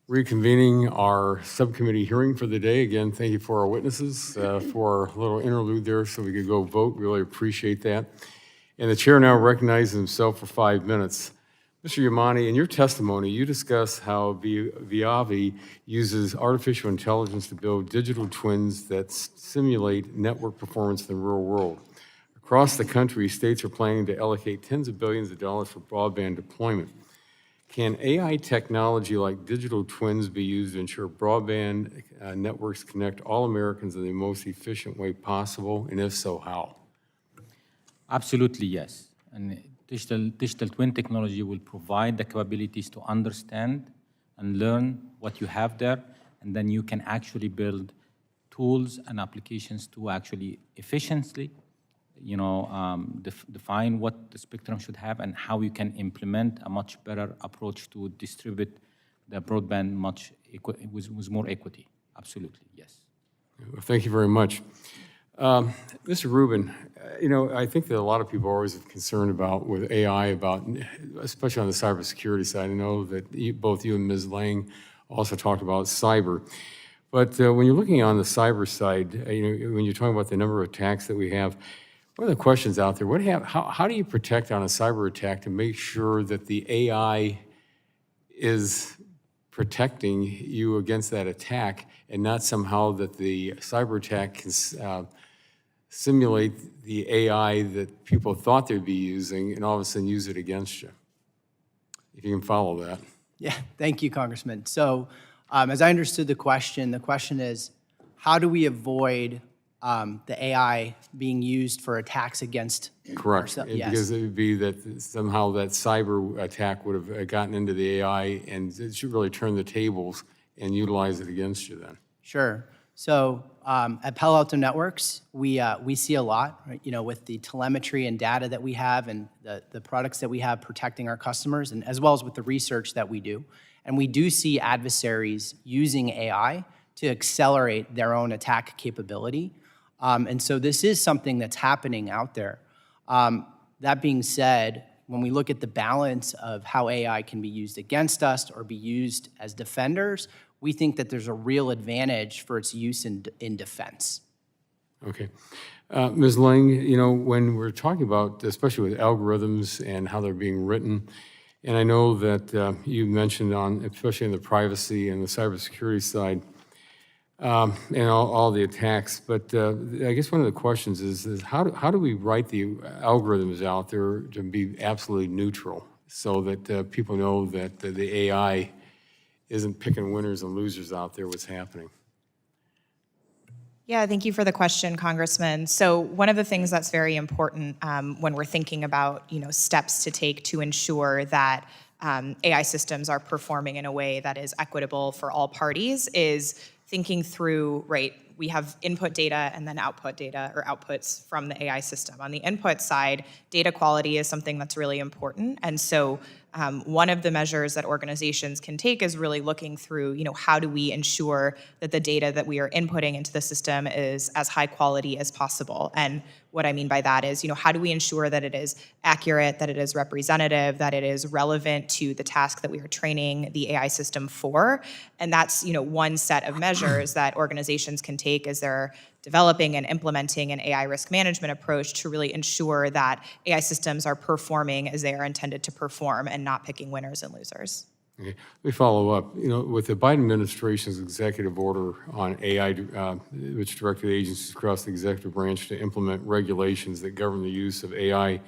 Reconvening our subcommittee hearing for the day. Again, thank you for our witnesses for our little interlude there so we could go vote. Really appreciate that. And the chair now recognizes himself for 5 minutes. Mr. Yamany, in your testimony, you discuss how VIAVI uses artificial intelligence to build digital twins that simulate network performance in the real world. Across the country, states are planning to allocate tens of billions of dollars for broadband deployment. Can AI technology like digital twins be used to ensure broadband networks connect all Americans in the most efficient way possible, and if so, how? Absolutely, yes. And digital twin technology will provide the capabilities to understand and learn what you have there, and then you can actually build tools and applications to actually efficiently, define what the spectrum should have and how you can implement a much better approach to distribute the broadband with more equity. Absolutely, yes. Well, thank you very much. Mr. Rubin, I think that a lot of people are always concerned about with AI, especially on the cybersecurity side. I know that both you and Ms. Lang also talked about cyber. But when you're looking on the cyber side, when you're talking about the number of attacks that we have, one of the questions out there, how do you protect on a cyber attack to make sure that the AI is protecting you against that attack and not somehow that the cyber attack can simulate the AI that people thought they'd be using and all of a sudden use it against you? If you can follow that. Yeah, thank you, Congressman. So as I understood the question is, how do we avoid the AI being used for attacks against Correct. ourselves? Yes. Because it would be that somehow that cyber attack would have gotten into the AI and it should really turn the tables and utilize it against you then. Sure. So at Palo Alto Networks, we see a lot, right, with the telemetry and data that we have and the products that we have protecting our customers, and as well as with the research that we do. And we do see adversaries using AI to accelerate their own attack capability. And so this is something that's happening out there. That being said, when we look at the balance of how AI can be used against us or be used as defenders, we think that there's a real advantage for its use in defense. Okay. Ms. Lang, when we're talking about, especially with algorithms and how they're being written, and I know that you mentioned especially in the privacy and the cybersecurity side, and all the attacks, but I guess one of the questions is how do we write the algorithms out there to be absolutely neutral so that people know that the AI isn't picking winners and losers out there, what's happening? Yeah, thank you for the question, Congressman. So one of the things that's very important when we're thinking about steps to take to ensure that AI systems are performing in a way that is equitable for all parties is thinking through, right, we have input data and then output data or outputs from the AI system. On the input side, data quality is something that's really important. And so one of the measures that organizations can take is really looking through, how do we ensure that the data that we are inputting into the system is as high quality as possible? And what I mean by that is, how do we ensure that it is accurate, that it is representative, that it is relevant to the task that we are training the AI system for? And that's, one set of measures that organizations can take as they're developing and implementing an AI risk management approach to really ensure that AI systems are performing as they are intended to perform and not picking winners and losers. Okay. Let me follow up. With the Biden administration's executive order on AI, which directed agencies across the executive branch to implement regulations that govern the use of AI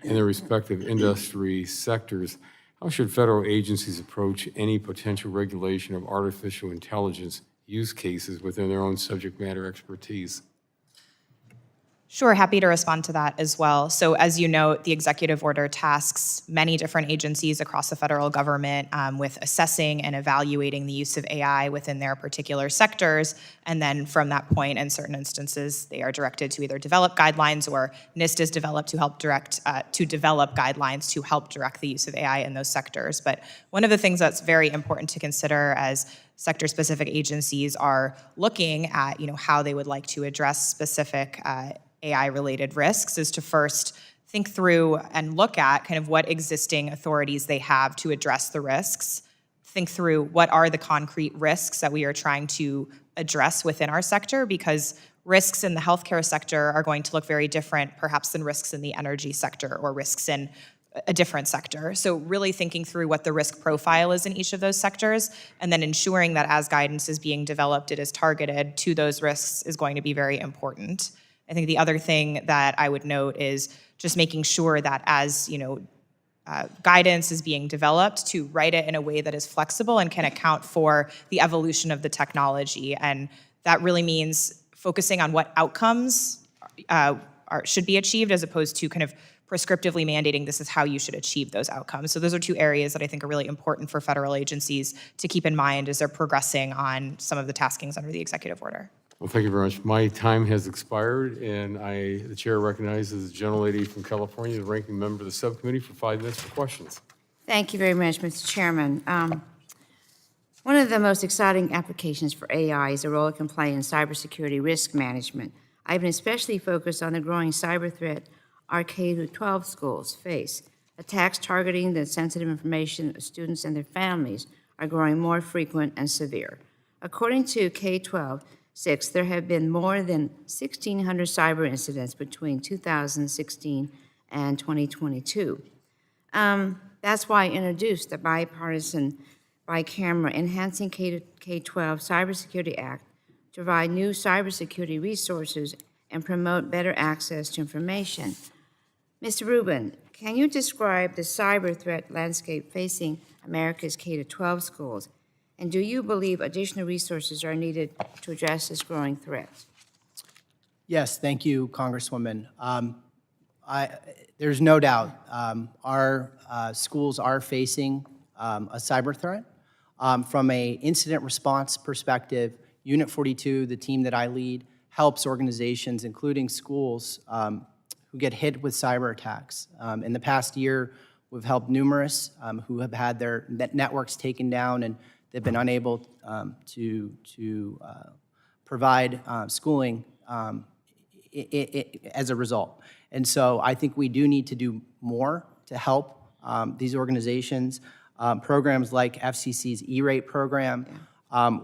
in their respective industry sectors, how should federal agencies approach any potential regulation of artificial intelligence use cases within their own subject matter expertise? Sure, happy to respond to that as well. So as you know, the executive order tasks many different agencies across the federal government with assessing and evaluating the use of AI within their particular sectors. And then from that point, in certain instances, they are directed to either develop guidelines, or NIST is developed to help develop guidelines to help direct the use of AI in those sectors. But one of the things that's very important to consider as sector-specific agencies are looking at, how they would like to address specific AI-related risks is to first think through and look at kind of what existing authorities they have to address the risks, think through what are the concrete risks that we are trying to address within our sector, because risks in the healthcare sector are going to look very different perhaps than risks in the energy sector or risks in a different sector. So really thinking through what the risk profile is in each of those sectors, and then ensuring that as guidance is being developed, it is targeted to those risks is going to be very important. I think the other thing that I would note is just making sure that as guidance is being developed, to write it in a way that is flexible and can account for the evolution of the technology. And that really means focusing on what outcomes should be achieved, as opposed to kind of prescriptively mandating this is how you should achieve those outcomes. So those are two areas that I think are really important for federal agencies to keep in mind as they're progressing on some of the taskings under the executive order. Well, thank you very much. My time has expired, and the chair recognizes the gentlelady from California, the ranking member of the subcommittee, for 5 minutes for questions. Thank you very much, Mr. Chairman. One of the most exciting applications for AI is the role it can play in cybersecurity risk management. I've been especially focused on the growing cyber threat our K-12 schools face. Attacks targeting the sensitive information of students and their families are growing more frequent and severe. According to K-12, there have been more than 1,600 cyber incidents between 2016 and 2022. That's why I introduced the bipartisan, bicameral Enhancing K-12 Cybersecurity Act to provide new cybersecurity resources and promote better access to information. Mr. Rubin, can you describe the cyber threat landscape facing America's K-12 schools? And do you believe additional resources are needed to address this growing threat? Yes, thank you, Congresswoman. There's no doubt our schools are facing a cyber threat. From an incident response perspective, Unit 42, the team that I lead, helps organizations, including schools, who get hit with cyber attacks. In the past year, we've helped numerous who have had their networks taken down, and they've been unable to provide schooling as a result. And so I think we do need to do more to help these organizations. Programs like FCC's E-rate program,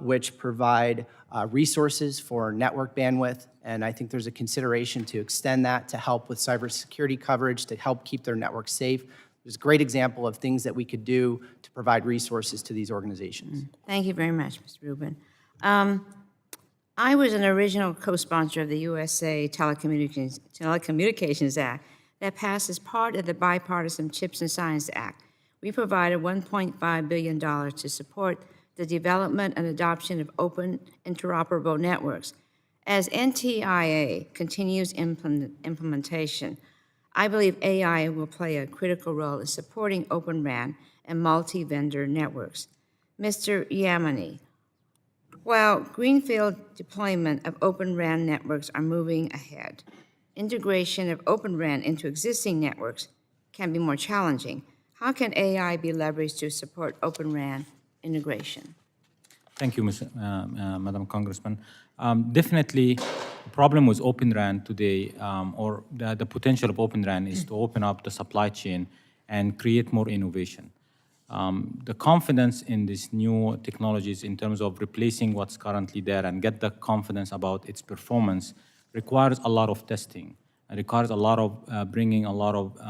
which provide resources for network bandwidth, and I think there's a consideration to extend that to help with cybersecurity coverage, to help keep their networks safe. There's a great example of things that we could do to provide resources to these organizations. Thank you very much, Mr. Rubin. I was an original co-sponsor of the USA Telecommunications Act that passed as part of the Bipartisan Chips and Science Act. We provided $1.5 billion to support the development and adoption of open interoperable networks. As NTIA continues implementation, I believe AI will play a critical role in supporting Open RAN and multi-vendor networks. Mr. Yamany, while greenfield deployment of Open RAN networks are moving ahead, integration of Open RAN into existing networks can be more challenging. How can AI be leveraged to support Open RAN integration? Thank you, Madam Congressman. Definitely, the problem with Open RAN today, or the potential of Open RAN, is to open up the supply chain and create more innovation. The confidence in these new technologies in terms of replacing what's currently there and get the confidence about its performance requires a lot of testing. It requires a lot of bringing a lot of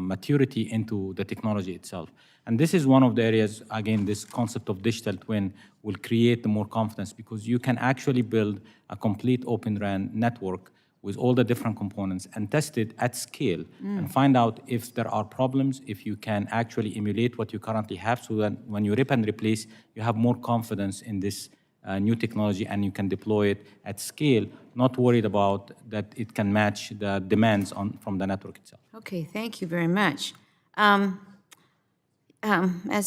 maturity into the technology itself. And this is one of the areas, again, this concept of digital twin will create the more confidence, because you can actually build a complete Open RAN network with all the different components and test it at scale and find out if there are problems, if you can actually emulate what you currently have, so that when you rip and replace, you have more confidence in this new technology and you can deploy it at scale, not worried about that it can match the demands from the network itself. Okay, thank you very much. As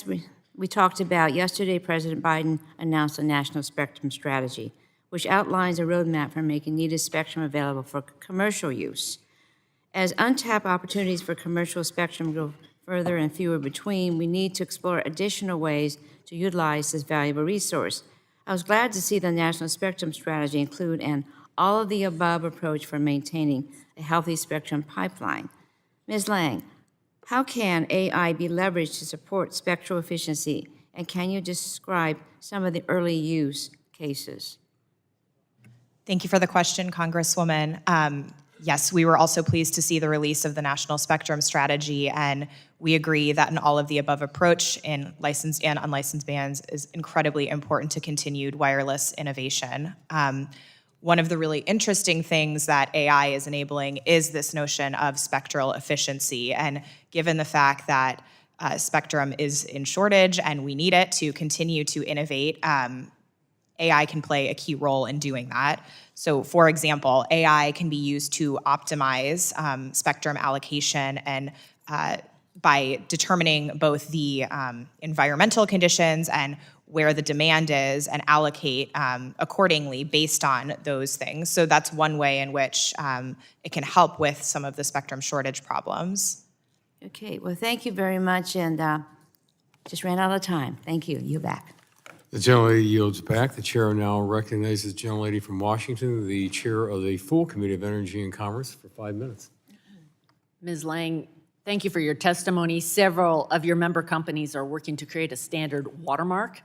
we talked about, yesterday President Biden announced a national spectrum strategy, which outlines a roadmap for making needed spectrum available for commercial use. As untapped opportunities for commercial spectrum grow further and fewer between, we need to explore additional ways to utilize this valuable resource. I was glad to see the National Spectrum Strategy include an all-of-the-above approach for maintaining a healthy spectrum pipeline. Ms. Lang, how can AI be leveraged to support spectral efficiency, and can you describe some of the early use cases? Thank you for the question, Congresswoman. Yes, we were also pleased to see the release of the National Spectrum Strategy, and we agree that an all-of-the-above approach in licensed and unlicensed bands is incredibly important to continued wireless innovation. One of the really interesting things that AI is enabling is this notion of spectral efficiency, and given the fact that spectrum is in shortage and we need it to continue to innovate, AI can play a key role in doing that. So, for example, AI can be used to optimize spectrum allocation and by determining both the environmental conditions and where the demand is and allocate accordingly based on those things. So that's one way in which it can help with some of the spectrum shortage problems. Okay, well, thank you very much, and just ran out of time. Thank you. You're back. The gentlelady yields back. The chair now recognizes the gentlelady from Washington, the chair of the full Committee of Energy and Commerce, for 5 minutes. Ms. Lang, thank you for your testimony. Several of your member companies are working to create a standard watermark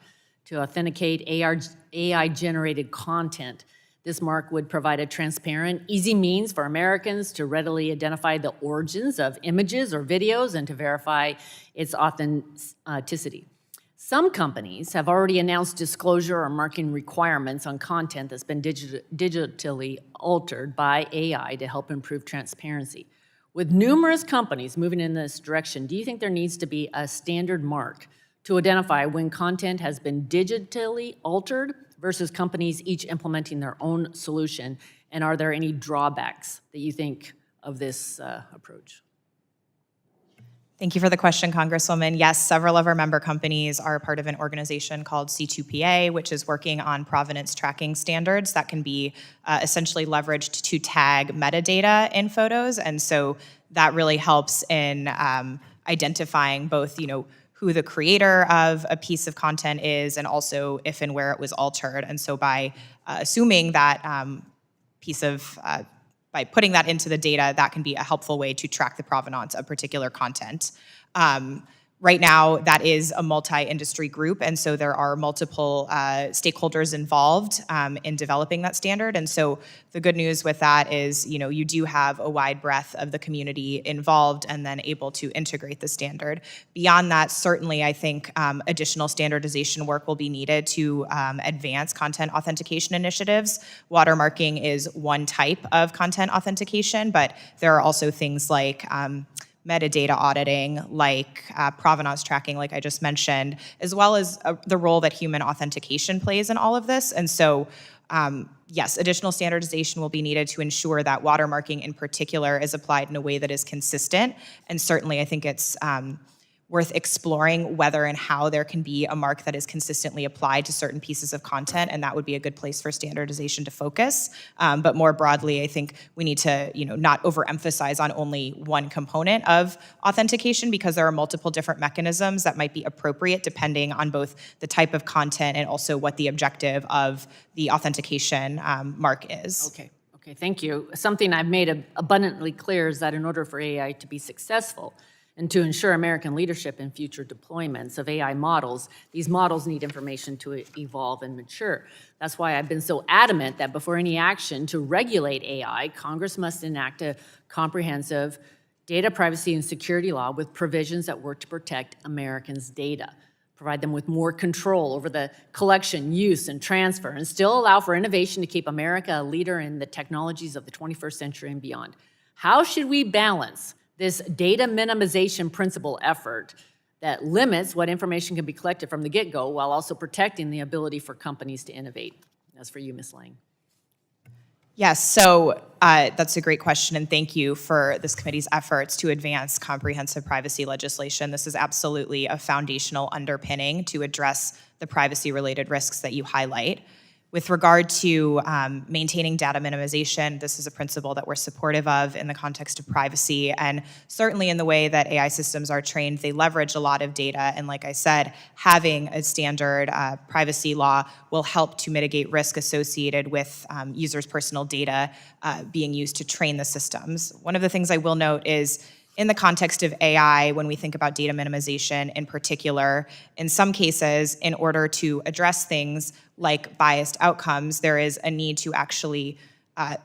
to authenticate AI-generated content. This mark would provide a transparent, easy means for Americans to readily identify the origins of images or videos and to verify its authenticity. Some companies have already announced disclosure or marking requirements on content that's been digitally altered by AI to help improve transparency. With numerous companies moving in this direction, do you think there needs to be a standard mark to identify when content has been digitally altered versus companies each implementing their own solution? And are there any drawbacks that you think of this approach? Thank you for the question, Congresswoman. Yes, several of our member companies are part of an organization called C2PA, which is working on provenance tracking standards that can be essentially leveraged to tag metadata in photos. And so that really helps in identifying both, who the creator of a piece of content is and also if and where it was altered. And so by assuming that by putting that into the data, that can be a helpful way to track the provenance of particular content. Right now, that is a multi-industry group, and so there are multiple stakeholders involved in developing that standard. And so the good news with that is, you do have a wide breadth of the community involved and then able to integrate the standard. Beyond that, certainly, I think additional standardization work will be needed to advance content authentication initiatives. Watermarking is one type of content authentication, but there are also things like metadata auditing, like provenance tracking, like I just mentioned, as well as the role that human authentication plays in all of this. And so, yes, additional standardization will be needed to ensure that watermarking in particular is applied in a way that is consistent. And certainly, I think it's worth exploring whether and how there can be a mark that is consistently applied to certain pieces of content, and that would be a good place for standardization to focus. But more broadly, I think we need to, not overemphasize on only one component of authentication because there are multiple different mechanisms that might be appropriate depending on both the type of content and also what the objective of the authentication mark is. Okay, thank you. Something I've made abundantly clear is that in order for AI to be successful, and to ensure American leadership in future deployments of AI models, these models need information to evolve and mature. That's why I've been so adamant that before any action to regulate AI, Congress must enact a comprehensive data privacy and security law with provisions that work to protect Americans' data, provide them with more control over the collection, use, and transfer, and still allow for innovation to keep America a leader in the technologies of the 21st century and beyond. How should we balance this data minimization principle effort that limits what information can be collected from the get-go while also protecting the ability for companies to innovate? That's for you, Ms. Lang. Yes, so that's a great question, and thank you for this committee's efforts to advance comprehensive privacy legislation. This is absolutely a foundational underpinning to address the privacy-related risks that you highlight. With regard to maintaining data minimization, this is a principle that we're supportive of in the context of privacy, and certainly in the way that AI systems are trained, they leverage a lot of data, and like I said, having a standard privacy law will help to mitigate risk associated with users' personal data being used to train the systems. One of the things I will note is in the context of AI, when we think about data minimization in particular, in some cases, in order to address things like biased outcomes, there is a need to actually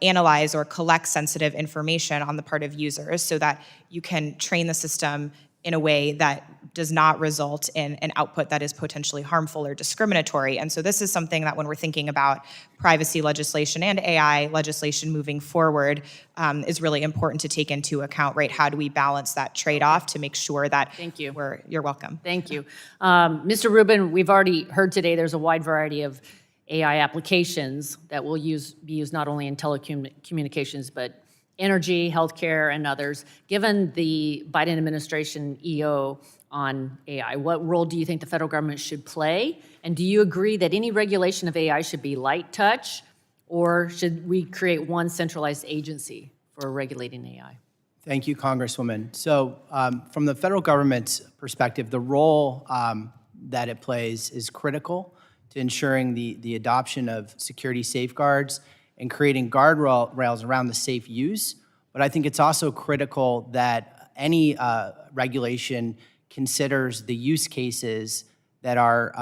analyze or collect sensitive information on the part of users so that you can train the system in a way that does not result in an output that is potentially harmful or discriminatory. And so this is something that when we're thinking about privacy legislation and AI legislation moving forward is really important to take into account, right? How do we balance that trade-off to make sure that Thank you. you're welcome. Thank you. Mr. Rubin, we've already heard today there's a wide variety of AI applications that will be used not only in telecommunications, but energy, healthcare, and others. Given the Biden administration EO on AI, what role do you think the federal government should play? And do you agree that any regulation of AI should be light touch, or should we create one centralized agency for regulating AI? Thank you, Congresswoman. So from the federal government's perspective, the role that it plays is critical to ensuring the adoption of security safeguards and creating guardrails around the safe use. But I think it's also critical that any regulation considers the use cases that are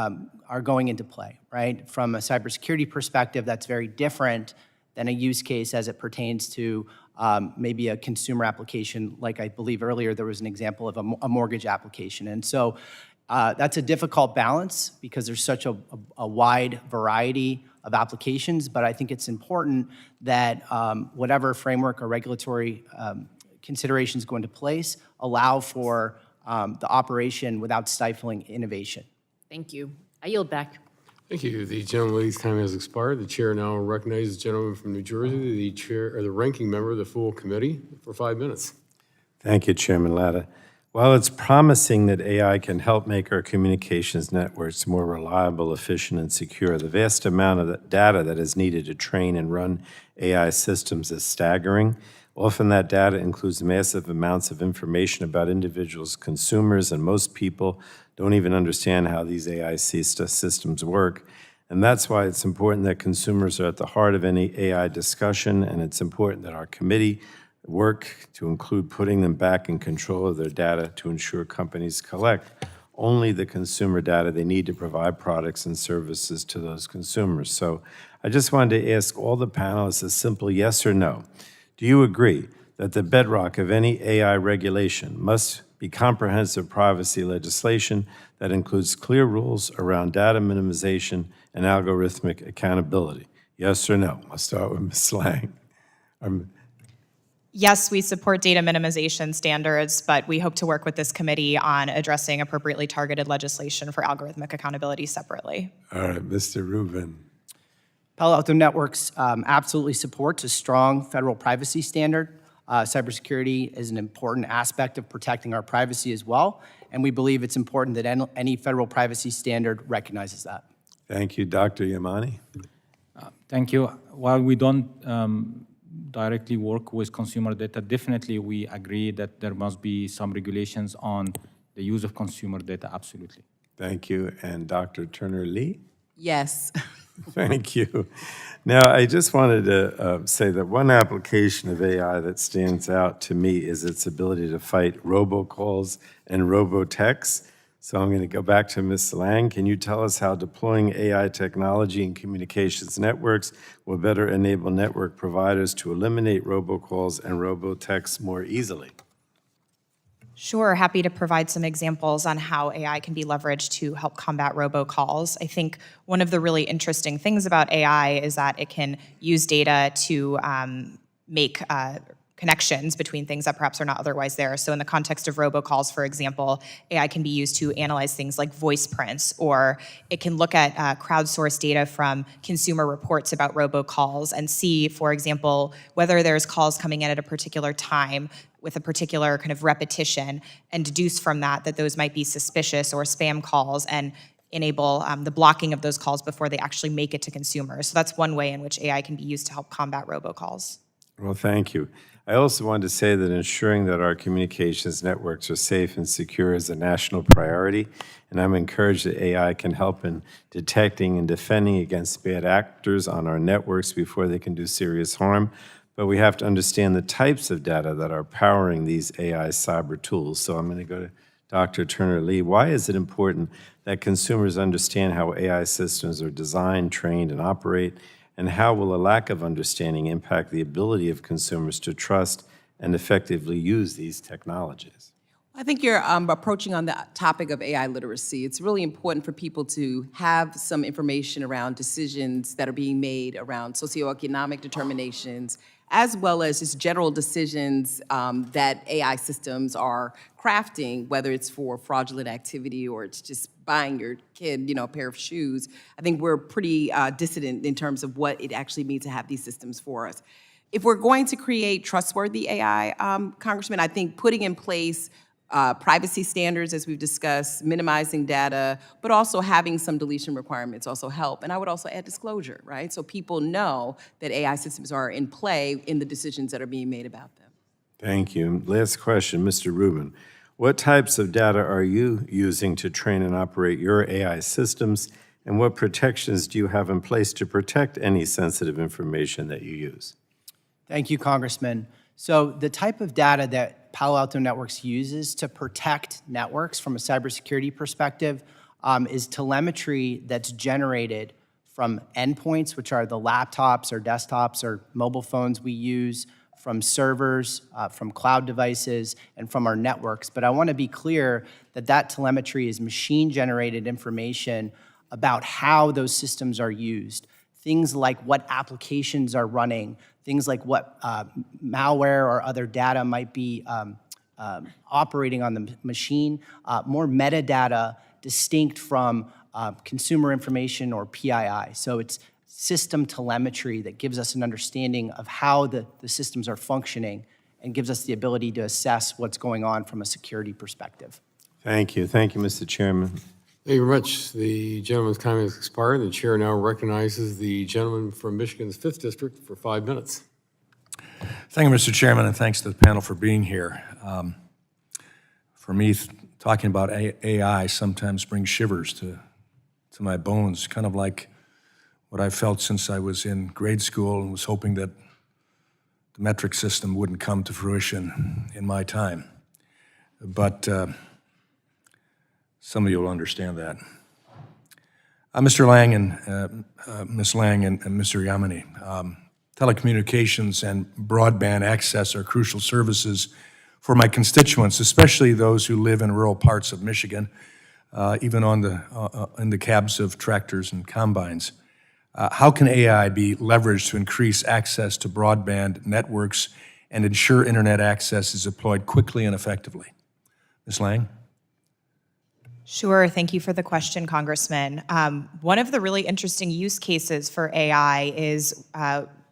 going into play, right? From a cybersecurity perspective, that's very different than a use case as it pertains to maybe a consumer application, like I believe earlier there was an example of a mortgage application. And so that's a difficult balance because there's such a wide variety of applications, but I think it's important that whatever framework or regulatory considerations go into place allow for the operation without stifling innovation. Thank you. I yield back. Thank you. The gentlelady's time has expired. The chair now recognizes the gentleman from New Jersey, the chair or the ranking member of the full committee, for 5 minutes. Thank you, Chairman Latta. While it's promising that AI can help make our communications networks more reliable, efficient, and secure, the vast amount of the data that is needed to train and run AI systems is staggering. Often that data includes massive amounts of information about individuals, consumers, and most people don't even understand how these AI systems work. And that's why it's important that consumers are at the heart of any AI discussion, and it's important that our committee work to include putting them back in control of their data to ensure companies collect only the consumer data they need to provide products and services to those consumers. So I just wanted to ask all the panelists a simple yes or no. Do you agree that the bedrock of any AI regulation must be comprehensive privacy legislation that includes clear rules around data minimization and algorithmic accountability? Yes or no? I'll start with Ms. Lang. Yes, we support data minimization standards, but we hope to work with this committee on addressing appropriately targeted legislation for algorithmic accountability separately. All right, Mr. Rubin. Palo Alto Networks absolutely supports a strong federal privacy standard. Cybersecurity is an important aspect of protecting our privacy as well, and we believe it's important that any federal privacy standard recognizes that. Thank you, Dr. Yamany. Thank you. While we don't directly work with consumer data, definitely we agree that there must be some regulations on the use of consumer data, absolutely. Thank you. And Dr. Turner Lee? Yes. Thank you. Now, I just wanted to say that one application of AI that stands out to me is its ability to fight robocalls and robotexts. So I'm going to go back to Ms. Lang. Can you tell us how deploying AI technology in communications networks will better enable network providers to eliminate robocalls and robotexts more easily? Sure, happy to provide some examples on how AI can be leveraged to help combat robocalls. I think one of the really interesting things about AI is that it can use data to make connections between things that perhaps are not otherwise there. So in the context of robocalls, for example, AI can be used to analyze things like voice prints, or it can look at crowdsourced data from consumer reports about robocalls and see, for example, whether there's calls coming in at a particular time with a particular kind of repetition, and deduce from that that those might be suspicious or spam calls, and enable the blocking of those calls before they actually make it to consumers. So that's one way in which AI can be used to help combat robocalls. Well, thank you. I also wanted to say that ensuring that our communications networks are safe and secure is a national priority, and I'm encouraged that AI can help in detecting and defending against bad actors on our networks before they can do serious harm. But we have to understand the types of data that are powering these AI cyber tools. So I'm going to go to Dr. Turner Lee. Why is it important that consumers understand how AI systems are designed, trained, and operate? And how will a lack of understanding impact the ability of consumers to trust and effectively use these technologies? I think you're approaching on the topic of AI literacy. It's really important for people to have some information around decisions that are being made around socioeconomic determinations, as well as just general decisions that AI systems are crafting, whether it's for fraudulent activity or it's just buying your kid, a pair of shoes. I think we're pretty dissident in terms of what it actually means to have these systems for us. If we're going to create trustworthy AI, Congressman, I think putting in place privacy standards, as we've discussed, minimizing data, but also having some deletion requirements also help. And I would also add disclosure, right? So people know that AI systems are in play in the decisions that are being made about them. Thank you. Last question, Mr. Rubin. What types of data are you using to train and operate your AI systems, and what protections do you have in place to protect any sensitive information that you use? Thank you, Congressman. So the type of data that Palo Alto Networks uses to protect networks from a cybersecurity perspective is telemetry that's generated from endpoints, which are the laptops or desktops or mobile phones we use, from servers, from cloud devices, and from our networks. But I want to be clear that that telemetry is machine-generated information about how those systems are used. Things like what applications are running, things like what malware or other data might be operating on the machine, more metadata distinct from consumer information or PII. So it's system telemetry that gives us an understanding of how the systems are functioning and gives us the ability to assess what's going on from a security perspective. Thank you. Thank you, Mr. Chairman. Thank you very much. The gentleman's time has expired. The chair now recognizes the gentleman from Michigan's 5th District for 5 minutes. Thank you, Mr. Chairman, and thanks to the panel for being here. For me, talking about AI sometimes brings shivers to my bones, kind of like what I felt since I was in grade school and was hoping that the metric system wouldn't come to fruition in my time. But some of you will understand that. Mr. Lang and Ms. Lang and Mr. Yamany, telecommunications and broadband access are crucial services for my constituents, especially those who live in rural parts of Michigan, even in the cabs of tractors and combines. How can AI be leveraged to increase access to broadband networks and ensure internet access is deployed quickly and effectively? Ms. Lang? Sure, thank you for the question, Congressman. One of the really interesting use cases for AI is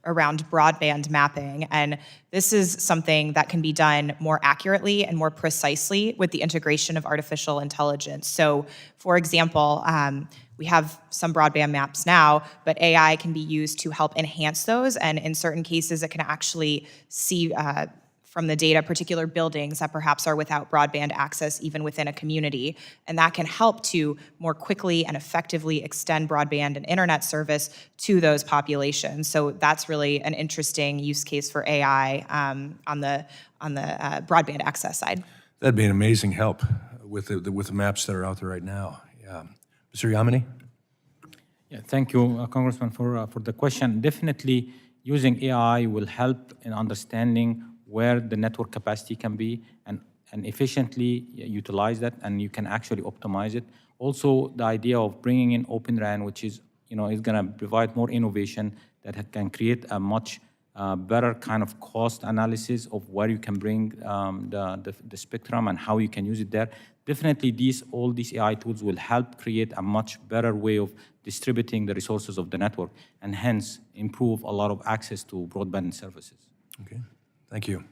around broadband mapping, and this is something that can be done more accurately and more precisely with the integration of artificial intelligence. So, for example, we have some broadband maps now, but AI can be used to help enhance those, and in certain cases, it can actually see from the data particular buildings that perhaps are without broadband access even within a community. And that can help to more quickly and effectively extend broadband and internet service to those populations. So that's really an interesting use case for AI on the broadband access side. That'd be an amazing help with the maps that are out there right now. Yeah. Mr. Yamany? Yeah, thank you, Congressman, for the question. Definitely using AI will help in understanding where the network capacity can be and efficiently utilize that, and you can actually optimize it. Also, the idea of bringing in Open RAN, which is, is going to provide more innovation that can create a much better kind of cost analysis of where you can bring the spectrum and how you can use it there. Definitely all these AI tools will help create a much better way of distributing the resources of the network and hence improve a lot of access to broadband services. Okay, thank you.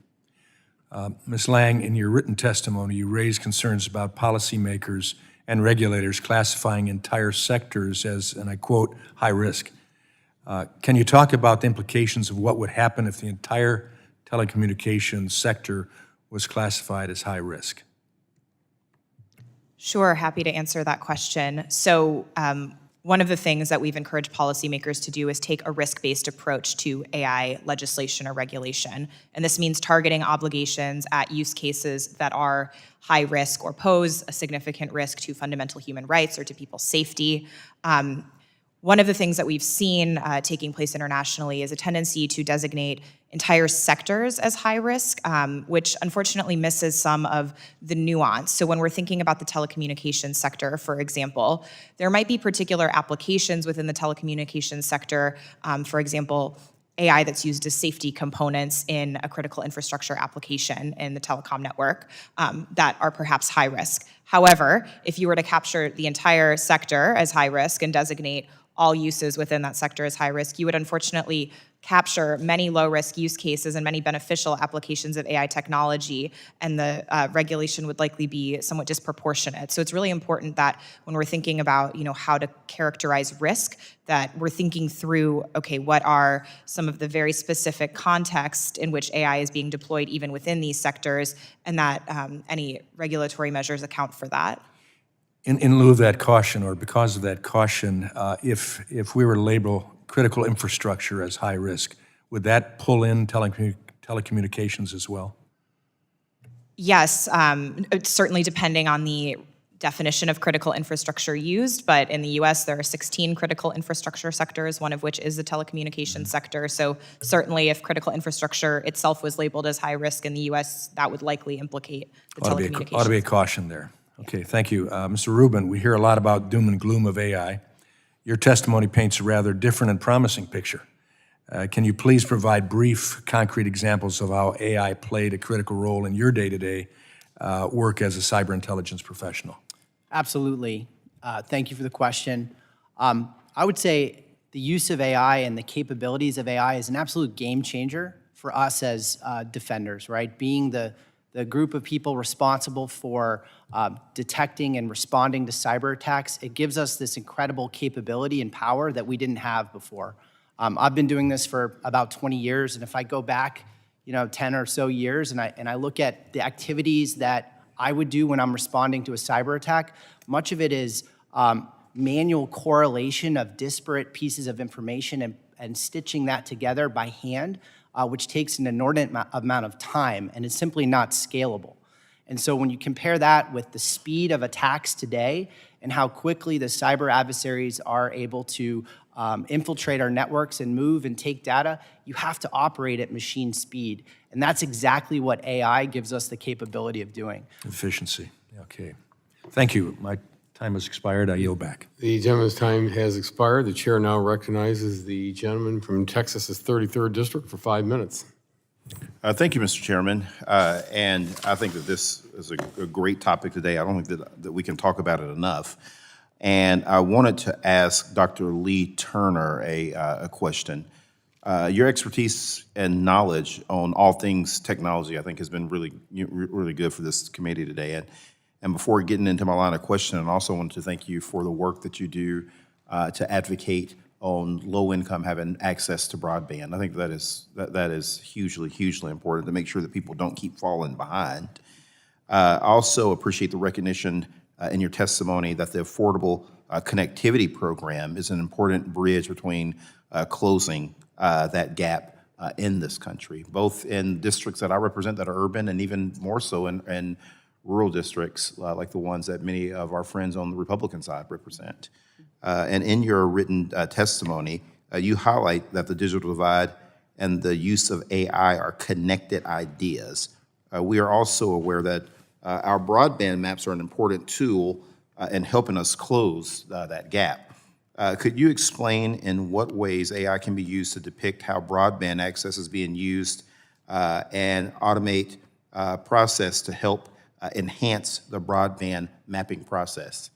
Ms. Lang, in your written testimony, you raised concerns about policymakers and regulators classifying entire sectors as, and I quote, high risk. Can you talk about the implications of what would happen if the entire telecommunications sector was classified as high risk? Sure, happy to answer that question. So one of the things that we've encouraged policymakers to do is take a risk-based approach to AI legislation or regulation. And this means targeting obligations at use cases that are high risk or pose a significant risk to fundamental human rights or to people's safety. One of the things that we've seen taking place internationally is a tendency to designate entire sectors as high risk, which unfortunately misses some of the nuance. So when we're thinking about the telecommunications sector, for example, there might be particular applications within the telecommunications sector, for example, AI that's used as safety components in a critical infrastructure application in the telecom network that are perhaps high risk. However, if you were to capture the entire sector as high risk and designate all uses within that sector as high risk, you would unfortunately capture many low-risk use cases and many beneficial applications of AI technology, and the regulation would likely be somewhat disproportionate. So it's really important that when we're thinking about, how to characterize risk, that we're thinking through, okay, what are some of the very specific context in which AI is being deployed even within these sectors, and that any regulatory measures account for that. In lieu of that caution, or because of that caution, if we were to label critical infrastructure as high risk, would that pull in telecommunications as well? Yes, certainly depending on the definition of critical infrastructure used, but in the US there are 16 critical infrastructure sectors, one of which is the telecommunications sector. So certainly if critical infrastructure itself was labeled as high risk in the US, that would likely implicate the telecommunications. Ought to be a caution there. Okay, thank you. Mr. Rubin, we hear a lot about doom and gloom of AI. Your testimony paints a rather different and promising picture. Can you please provide brief, concrete examples of how AI played a critical role in your day-to-day work as a cyber intelligence professional? Absolutely. Thank you for the question. I would say the use of AI and the capabilities of AI is an absolute game changer for us as defenders, right? Being the group of people responsible for detecting and responding to cyber attacks, it gives us this incredible capability and power that we didn't have before. I've been doing this for about 20 years, and if I go back, 10 or so years, and I look at the activities that I would do when I'm responding to a cyber attack, much of it is manual correlation of disparate pieces of information and stitching that together by hand, which takes an inordinate amount of time and is simply not scalable. And so when you compare that with the speed of attacks today and how quickly the cyber adversaries are able to infiltrate our networks and move and take data, you have to operate at machine speed. And that's exactly what AI gives us the capability of doing. Efficiency, okay. Thank you. My time has expired. I yield back. The gentleman's time has expired. The chair now recognizes the gentleman from Texas's 33rd District for 5 minutes. Thank you, Mr. Chairman. And I think that this is a great topic today. I don't think that we can talk about it enough. And I wanted to ask Dr. Lee Turner a question. Your expertise and knowledge on all things technology, I think, has been really good for this committee today. And before getting into my line of questioning, I also wanted to thank you for the work that you do to advocate on low income having access to broadband. I think that is hugely important to make sure that people don't keep falling behind. I also appreciate the recognition in your testimony that the Affordable Connectivity Program is an important bridge between closing that gap in this country, both in districts that I represent that are urban and even more so in rural districts like the ones that many of our friends on the Republican side represent. And in your written testimony, you highlight that the digital divide and the use of AI are connected ideas. We are also aware that our broadband maps are an important tool in helping us close that gap. Could you explain in what ways AI can be used to depict how broadband access is being used and automate process to help enhance the broadband mapping process?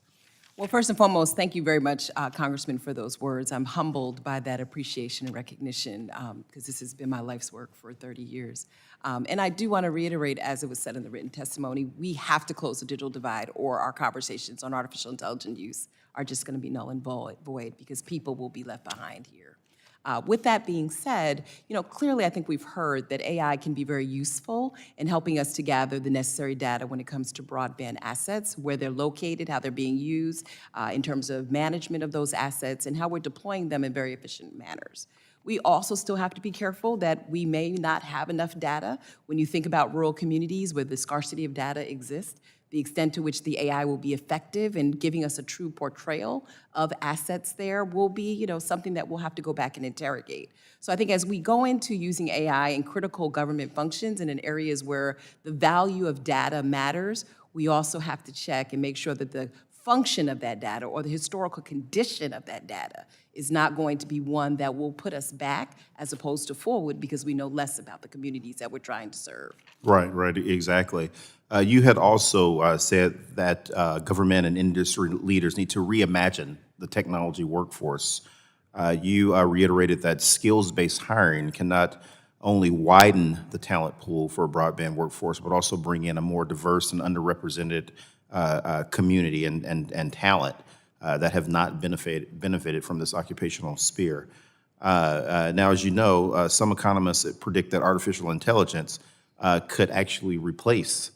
Well, first and foremost, thank you very much, Congressman, for those words. I'm humbled by that appreciation and recognition because this has been my life's work for 30 years. And I do want to reiterate, as it was said in the written testimony, we have to close the digital divide or our conversations on artificial intelligence use are just going to be null and void because people will be left behind here. With that being said, clearly I think we've heard that AI can be very useful in helping us to gather the necessary data when it comes to broadband assets, where they're located, how they're being used, in terms of management of those assets, and how we're deploying them in very efficient manners. We also still have to be careful that we may not have enough data. When you think about rural communities where the scarcity of data exists, the extent to which the AI will be effective in giving us a true portrayal of assets there will be, something that we'll have to go back and interrogate. So I think as we go into using AI in critical government functions and in areas where the value of data matters, we also have to check and make sure that the function of that data or the historical condition of that data is not going to be one that will put us back as opposed to forward because we know less about the communities that we're trying to serve. Right, exactly. You had also said that government and industry leaders need to reimagine the technology workforce. You reiterated that skills-based hiring cannot only widen the talent pool for a broadband workforce, but also bring in a more diverse and underrepresented community and talent that have not benefited from this occupational sphere. Now, as you know, some economists predict that artificial intelligence could actually replace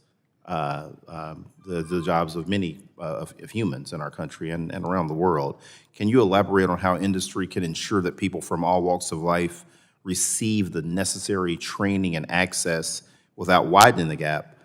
the jobs of many of humans in our country and around the world. Can you elaborate on how industry can ensure that people from all walks of life receive the necessary training and access without widening the gap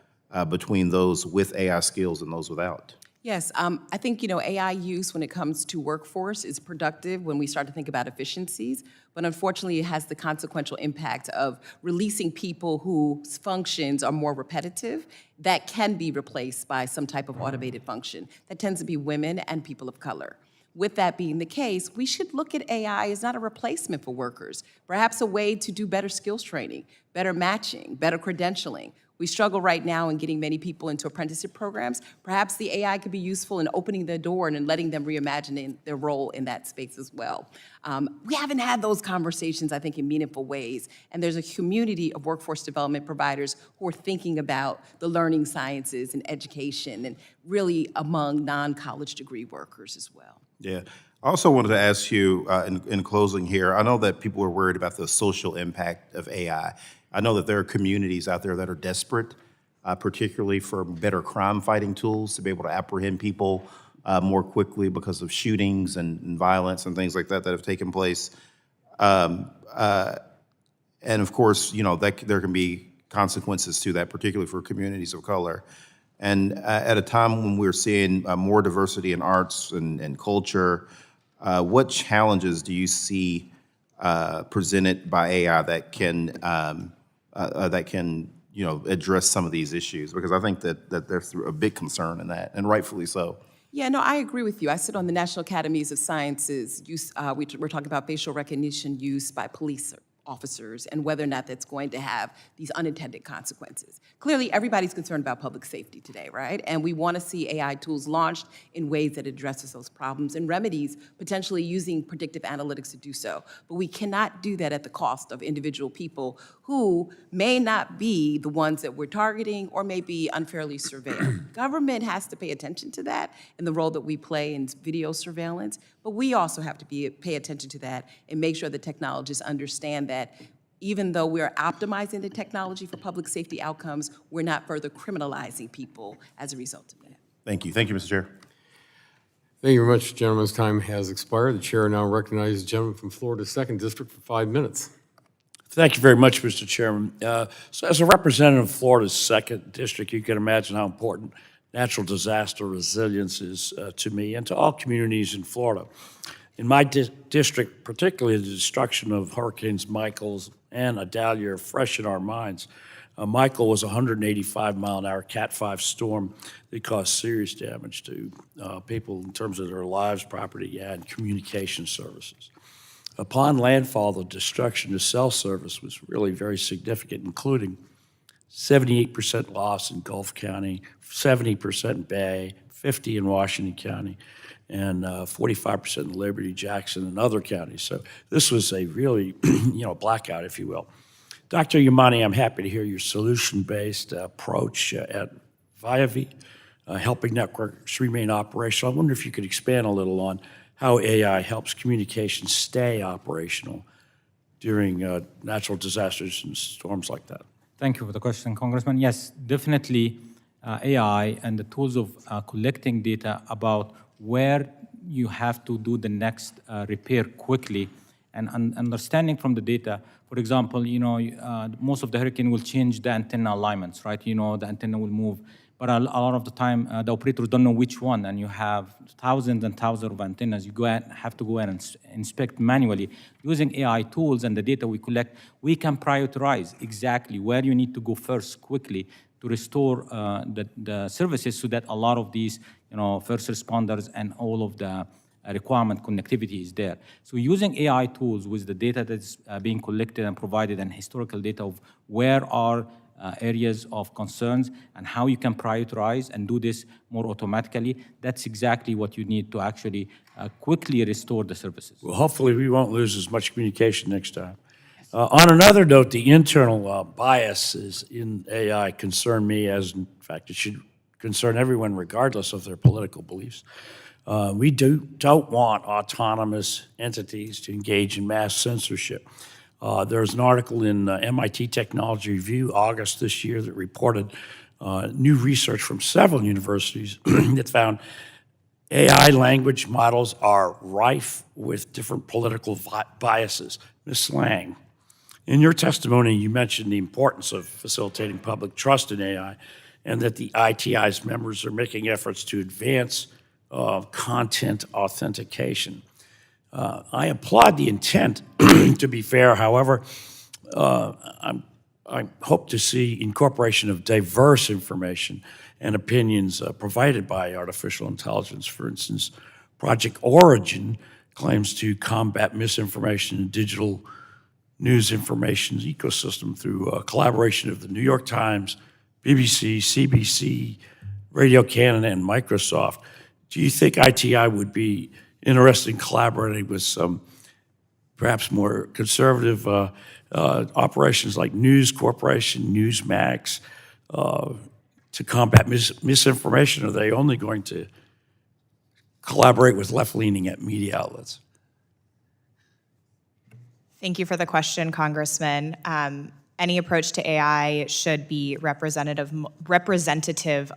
between those with AI skills and those without? Yes, I think, AI use when it comes to workforce is productive when we start to think about efficiencies, but unfortunately it has the consequential impact of releasing people whose functions are more repetitive that can be replaced by some type of automated function. That tends to be women and people of color. With that being the case, we should look at AI as not a replacement for workers, perhaps a way to do better skills training, better matching, better credentialing. We struggle right now in getting many people into apprenticeship programs. Perhaps the AI could be useful in opening the door and letting them reimagine their role in that space as well. We haven't had those conversations, I think, in meaningful ways. And there's a community of workforce development providers who are thinking about the learning sciences and education and really among non-college degree workers as well. Yeah. I also wanted to ask you in closing here, I know that people are worried about the social impact of AI. I know that there are communities out there that are desperate, particularly for better crime-fighting tools to be able to apprehend people more quickly because of shootings and violence and things like that have taken place. And of course, there can be consequences to that, particularly for communities of color. And at a time when we're seeing more diversity in arts and culture, what challenges do you see presented by AI that can address some of these issues? Because I think that there's a big concern in that, and rightfully so. Yeah, no, I agree with you. I sit on the National Academies of Sciences. We're talking about facial recognition use by police officers and whether or not that's going to have these unintended consequences. Clearly, everybody's concerned about public safety today, right? And we want to see AI tools launched in ways that addresses those problems and remedies, potentially using predictive analytics to do so. But we cannot do that at the cost of individual people who may not be the ones that we're targeting or may be unfairly surveilled. Government has to pay attention to that and the role that we play in video surveillance, but we also have to pay attention to that and make sure that technologists understand that even though we're optimizing the technology for public safety outcomes, we're not further criminalizing people as a result of that. Thank you. Thank you, Mr. Chair. Thank you very much. Gentleman's time has expired. The chair now recognizes the gentleman from Florida's 2nd District for 5 minutes. Thank you very much, Mr. Chairman. So as a representative of Florida's 2nd District, you can imagine how important natural disaster resilience is to me and to all communities in Florida. In my district, particularly the destruction of Hurricanes Michael and Idalia are fresh in our minds. Michael was a 185-mile-an-hour Cat 5 storm that caused serious damage to people in terms of their lives, property, and communication services. Upon landfall, the destruction to cell service was really very significant, including 78% loss in Gulf County, 70% in Bay, 50% in Washington County, and 45% in Liberty, Jackson, and other counties. So this was a really, blackout, if you will. Dr. Yamany, I'm happy to hear your solution-based approach at VIAVI, helping networks remain operational. I wonder if you could expand a little on how AI helps communications stay operational during natural disasters and storms like that. Thank you for the question, Congressman. Yes, definitely AI and the tools of collecting data about where you have to do the next repair quickly and understanding from the data. For example, most of the hurricane will change the antenna alignments, right? The antenna will move. But a lot of the time, the operators don't know which one, and you have thousands and thousands of antennas. You have to go in and inspect manually. Using AI tools and the data we collect, we can prioritize exactly where you need to go first quickly to restore the services so that a lot of these, first responders and all of the requirement connectivity is there. So using AI tools with the data that's being collected and provided and historical data of where are areas of concerns and how you can prioritize and do this more automatically, that's exactly what you need to actually quickly restore the services. Well, hopefully we won't lose as much communication next time. On another note, the internal biases in AI concern me, as in fact it should concern everyone regardless of their political beliefs. We don't want autonomous entities to engage in mass censorship. There's an article in MIT Technology Review, August this year, that reported new research from several universities that found AI language models are rife with different political biases. Ms. Lang, in your testimony, you mentioned the importance of facilitating public trust in AI and that the ITI's members are making efforts to advance content authentication. I applaud the intent, to be fair. However, I hope to see incorporation of diverse information and opinions provided by artificial intelligence. For instance, Project Origin claims to combat misinformation in digital news information ecosystem through collaboration of the New York Times, BBC, CBC, Radio Canada, and Microsoft. Do you think ITI would be interested in collaborating with some perhaps more conservative operations like News Corporation, Newsmax, to combat misinformation? Or are they only going to collaborate with left-leaning media outlets? Thank you for the question, Congressman. Any approach to AI should be representative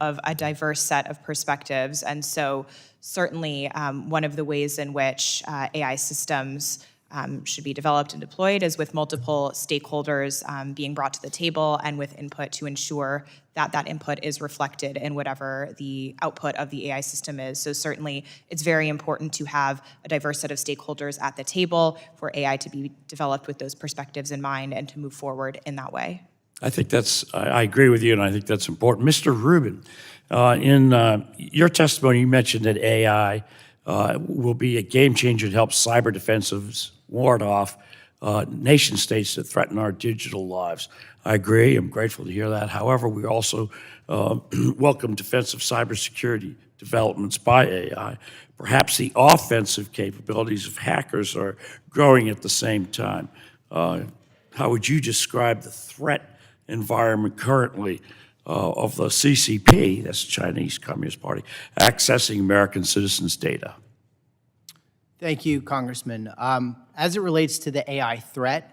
of a diverse set of perspectives. And so certainly one of the ways in which AI systems should be developed and deployed is with multiple stakeholders being brought to the table and with input to ensure that that input is reflected in whatever the output of the AI system is. So certainly it's very important to have a diverse set of stakeholders at the table for AI to be developed with those perspectives in mind and to move forward in that way. I think I agree with you, and I think that's important. Mr. Rubin, in your testimony, you mentioned that AI will be a game changer to help cyber defensives ward off nation states that threaten our digital lives. I agree. I'm grateful to hear that. However, we also welcome defensive cybersecurity developments by AI. Perhaps the offensive capabilities of hackers are growing at the same time. How would you describe the threat environment currently of the CCP, that's the Chinese Communist Party, accessing American citizens' data? Thank you, Congressman. As it relates to the AI threat,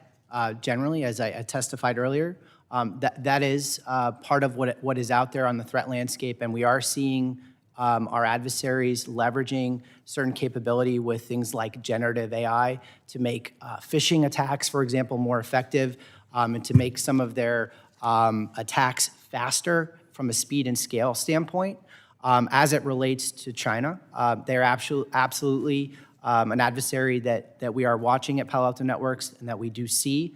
generally, as I testified earlier, that is part of what is out there on the threat landscape, and we are seeing our adversaries leveraging certain capability with things like generative AI to make phishing attacks, for example, more effective, and to make some of their attacks faster from a speed and scale standpoint. As it relates to China, they're absolutely an adversary that we are watching at Palo Alto Networks and that we do see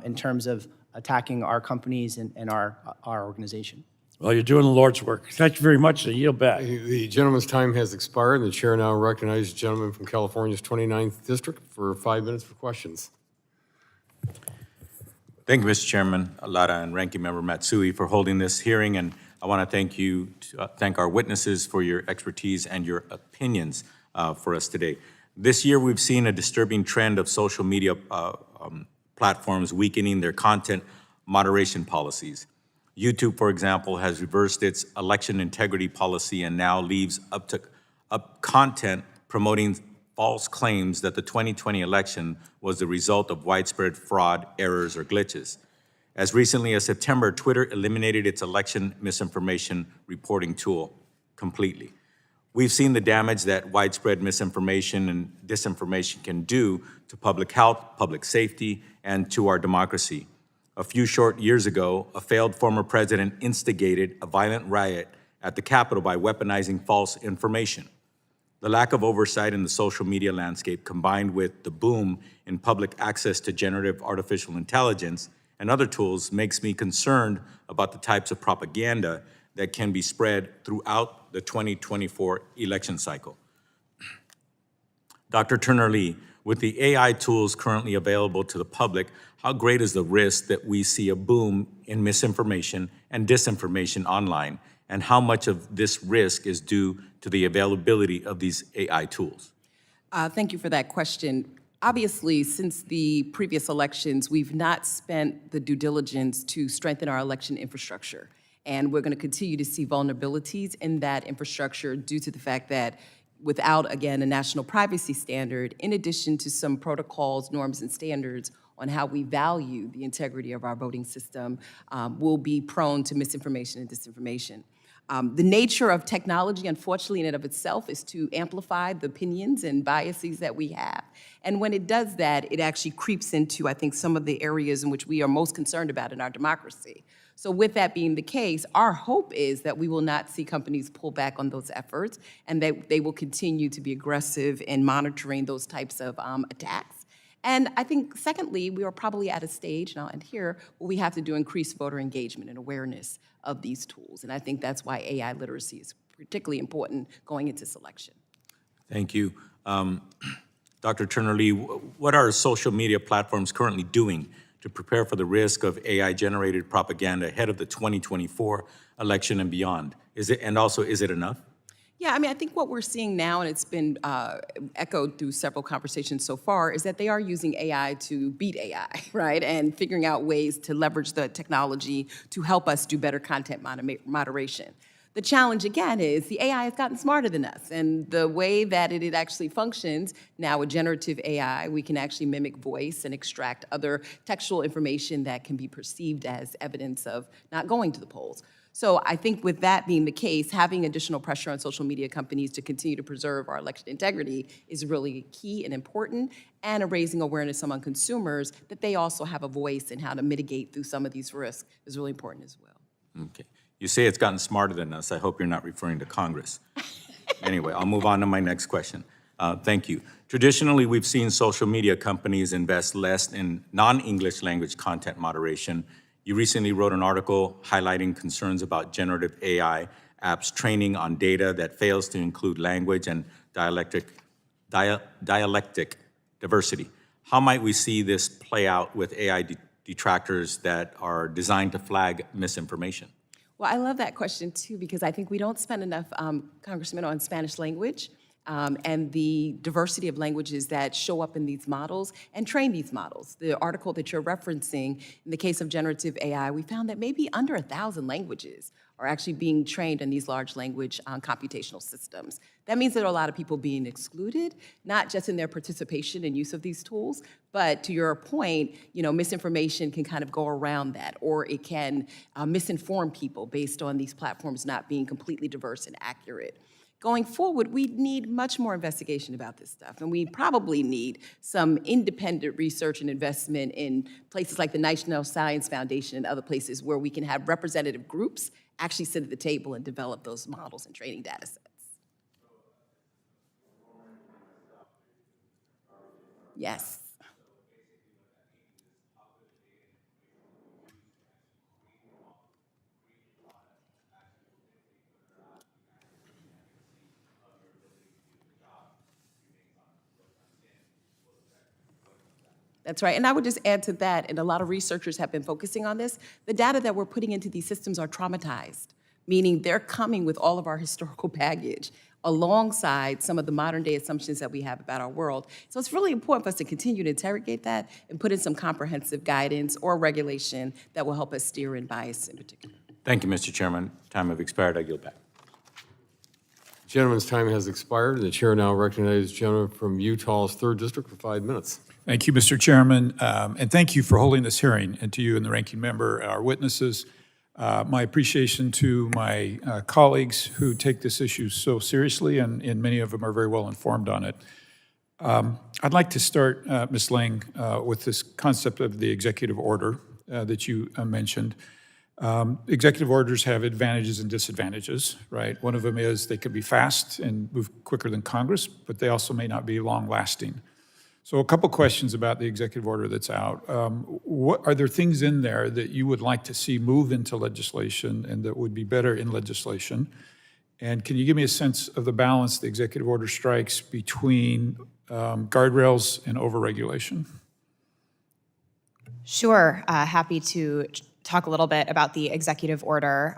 in terms of attacking our companies and our organization. Well, you're doing the Lord's work. Thank you very much, and yield back. The gentleman's time has expired, and the chair now recognizes the gentleman from California's 29th District for 5 minutes for questions. Thank you, Mr. Chairman, Lara, and Ranking Member Matsui for holding this hearing, and I want to thank our witnesses for your expertise and your opinions for us today. This year, we've seen a disturbing trend of social media platforms weakening their content moderation policies. YouTube, for example, has reversed its election integrity policy and now leaves up content promoting false claims that the 2020 election was the result of widespread fraud, errors, or glitches. As recently as September, Twitter eliminated its election misinformation reporting tool completely. We've seen the damage that widespread misinformation and disinformation can do to public health, public safety, and to our democracy. A few short years ago, a failed former president instigated a violent riot at the Capitol by weaponizing false information. The lack of oversight in the social media landscape, combined with the boom in public access to generative artificial intelligence and other tools, makes me concerned about the types of propaganda that can be spread throughout the 2024 election cycle. Dr. Turner Lee, with the AI tools currently available to the public, how great is the risk that we see a boom in misinformation and disinformation online, and how much of this risk is due to the availability of these AI tools? Thank you for that question. Obviously, since the previous elections, we've not spent the due diligence to strengthen our election infrastructure. And we're going to continue to see vulnerabilities in that infrastructure due to the fact that without, again, a national privacy standard, in addition to some protocols, norms, and standards on how we value the integrity of our voting system, we'll be prone to misinformation and disinformation. The nature of technology, unfortunately, in and of itself, is to amplify the opinions and biases that we have. And when it does that, it actually creeps into, I think, some of the areas in which we are most concerned about in our democracy. So with that being the case, our hope is that we will not see companies pull back on those efforts and that they will continue to be aggressive in monitoring those types of attacks. And I think, secondly, we are probably at a stage, and I'll end here, where we have to do increased voter engagement and awareness of these tools. And I think that's why AI literacy is particularly important going into this election. Thank you. Dr. Turner Lee, what are social media platforms currently doing to prepare for the risk of AI-generated propaganda ahead of the 2024 election and beyond? Is it enough? Yeah, I mean, I think what we're seeing now, and it's been echoed through several conversations so far, is that they are using AI to beat AI, right? And figuring out ways to leverage the technology to help us do better content moderation. The challenge, again, is the AI has gotten smarter than us. And the way that it actually functions now with generative AI, we can actually mimic voice and extract other textual information that can be perceived as evidence of not going to the polls. So I think with that being the case, having additional pressure on social media companies to continue to preserve our election integrity is really key and important, and raising awareness among consumers that they also have a voice in how to mitigate through some of these risks is really important as well. Okay. You say it's gotten smarter than us. I hope you're not referring to Congress. Anyway, I'll move on to my next question. Thank you. Traditionally, we've seen social media companies invest less in non-English language content moderation. You recently wrote an article highlighting concerns about generative AI apps training on data that fails to include language and dialectic diversity. How might we see this play out with AI detractors that are designed to flag misinformation? Well, I love that question, too, because I think we don't spend enough, Congressman, on Spanish language and the diversity of languages that show up in these models and train these models. The article that you're referencing, in the case of generative AI, we found that maybe under 1,000 languages are actually being trained in these large language computational systems. That means there are a lot of people being excluded, not just in their participation and use of these tools, but to your point, misinformation can kind of go around that, or it can misinform people based on these platforms not being completely diverse and accurate. Going forward, we need much more investigation about this stuff, and we probably need some independent research and investment in places like the National Science Foundation and other places where we can have representative groups actually sit at the table and develop those models and training data sets. Yes. That's right. And I would just add to that, and a lot of researchers have been focusing on this, the data that we're putting into these systems are traumatized, meaning they're coming with all of our historical baggage alongside some of the modern day assumptions that we have about our world. So it's really important for us to continue to interrogate that and put in some comprehensive guidance or regulation that will help us steer in bias in particular. Thank you, Mr. Chairman. Time have expired. I yield back. Gentleman's time has expired, and the chair now recognizes the gentleman from Utah's 3rd District for 5 minutes. Thank you, Mr. Chairman, and thank you for holding this hearing, and to you and the ranking member, our witnesses. My appreciation to my colleagues who take this issue so seriously, and many of them are very well informed on it. I'd like to start, Ms. Lang, with this concept of the executive order that you mentioned. Executive orders have advantages and disadvantages, right? One of them is they can be fast and move quicker than Congress, but they also may not be long-lasting. So a couple questions about the executive order that's out. What are there things in there that you would like to see move into legislation and that would be better in legislation? And can you give me a sense of the balance the executive order strikes between guardrails and overregulation? Sure, happy to talk a little bit about the executive order.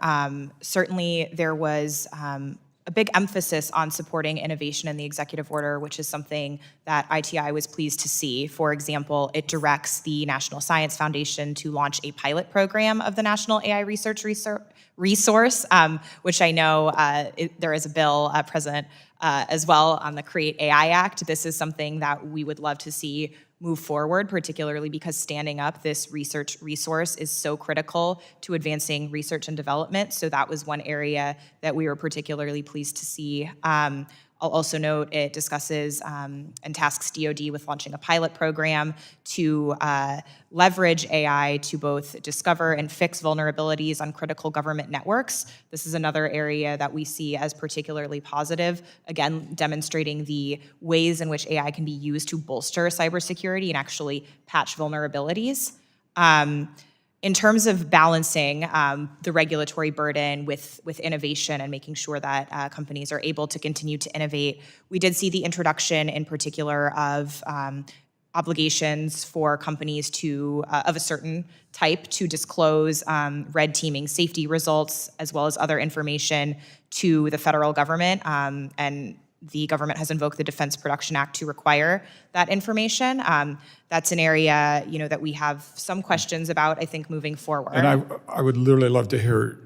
Certainly there was a big emphasis on supporting innovation in the executive order, which is something that ITI was pleased to see. For example, it directs the National Science Foundation to launch a pilot program of the National AI Research Resource, which I know there is a bill present as well on the Create AI Act. This is something that we would love to see move forward, particularly because standing up this research resource is so critical to advancing research and development. So that was one area that we were particularly pleased to see. I'll also note it discusses and tasks DoD with launching a pilot program to leverage AI to both discover and fix vulnerabilities on critical government networks. This is another area that we see as particularly positive, again, demonstrating the ways in which AI can be used to bolster cybersecurity and actually patch vulnerabilities. In terms of balancing the regulatory burden with innovation and making sure that companies are able to continue to innovate, we did see the introduction in particular of obligations for companies to, of a certain type, to disclose red teaming safety results as well as other information to the federal government, and the government has invoked the Defense Production Act to require that information. That's an area, that we have some questions about, I think, moving forward. And I would literally love to hear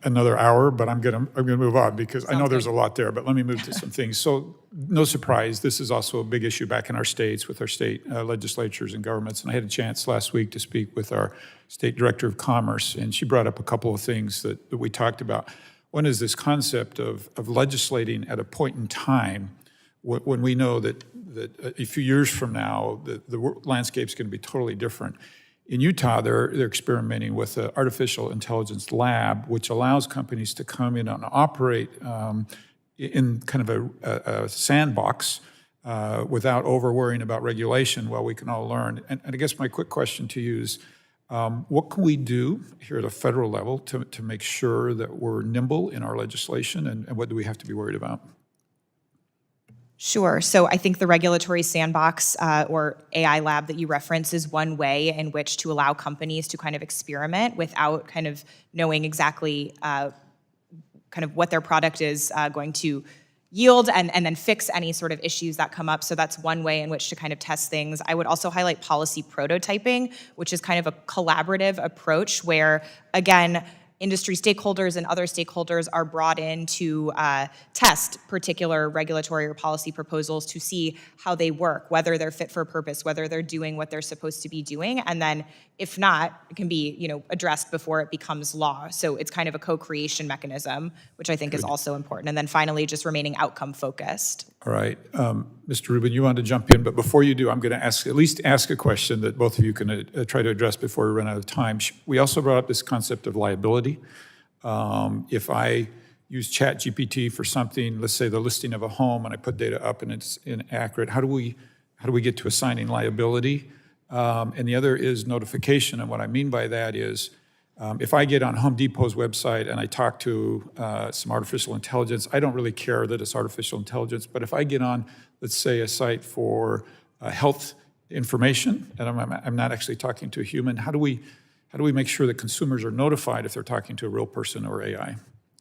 another hour, but I'm gonna move on because I know there's a lot there, but let me move to some things. So no surprise, this is also a big issue back in our states with our state legislatures and governments. And I had a chance last week to speak with our State Director of Commerce, and she brought up a couple of things that we talked about. One is this concept of legislating at a point in time when we know that a few years from now, the landscape's going to be totally different. In Utah, they're experimenting with an artificial intelligence lab, which allows companies to come in and operate in kind of a sandbox without over-worrying about regulation while we can all learn. And I guess my quick question to you is, what can we do here at a federal level to make sure that we're nimble in our legislation, and what do we have to be worried about? Sure. So I think the regulatory sandbox or AI lab that you reference is one way in which to allow companies to kind of experiment without kind of knowing exactly kind of what their product is going to yield and then fix any sort of issues that come up. So that's one way in which to kind of test things. I would also highlight policy prototyping, which is kind of a collaborative approach where, again, industry stakeholders and other stakeholders are brought in to test particular regulatory or policy proposals to see how they work, whether they're fit for purpose, whether they're doing what they're supposed to be doing, and then if not, it can be addressed before it becomes law. So it's kind of a co-creation mechanism, which I think is also important. And then finally, just remaining outcome focused. All right, Mr. Rubin, you wanted to jump in, but before you do, I'm going to at least ask a question that both of you can try to address before we run out of time. We also brought up this concept of liability. If I use ChatGPT for something, let's say the listing of a home, and I put data up and it's inaccurate, how do we get to assigning liability? And the other is notification, and what I mean by that is if I get on Home Depot's website and I talk to some artificial intelligence, I don't really care that it's artificial intelligence, but if I get on, let's say, a site for health information, and I'm not actually talking to a human, how do we make sure that consumers are notified if they're talking to a real person or AI?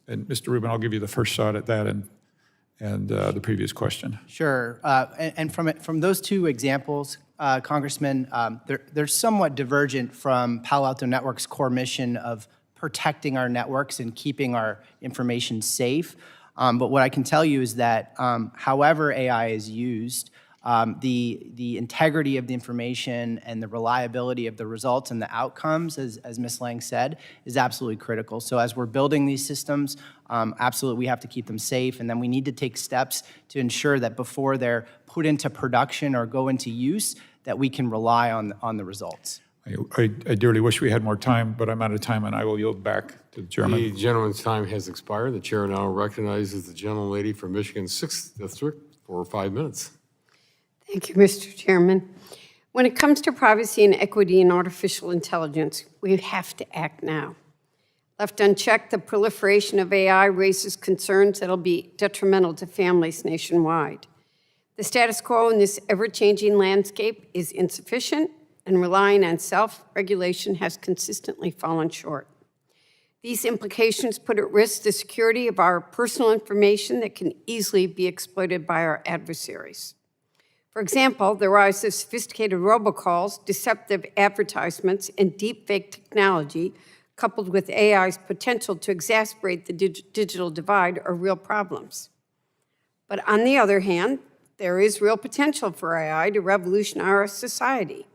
And Mr. Rubin, I'll give you the first shot at that and the previous question. Sure. And from those two examples, Congressman, they're somewhat divergent from Palo Alto Network's core mission of protecting our networks and keeping our information safe. But what I can tell you is that however AI is used, the integrity of the information and the reliability of the results and the outcomes, as Ms. Lang said, is absolutely critical. So as we're building these systems, absolutely we have to keep them safe, and then we need to take steps to ensure that before they're put into production or go into use, that we can rely on the results. I dearly wish we had more time, but I'm out of time, and I will yield back to the chairman. The gentleman's time has expired. The chair now recognizes the gentlelady from Michigan's 6th District for 5 minutes. Thank you, Mr. Chairman. When it comes to privacy and equity in artificial intelligence, we have to act now. Left unchecked, the proliferation of AI raises concerns that will be detrimental to families nationwide. The status quo in this ever-changing landscape is insufficient, and relying on self-regulation has consistently fallen short. These implications put at risk the security of our personal information that can easily be exploited by our adversaries. For example, the rise of sophisticated robocalls, deceptive advertisements, and deepfake technology, coupled with AI's potential to exacerbate the digital divide, are real problems. But on the other hand, there is real potential for AI to revolutionize our society.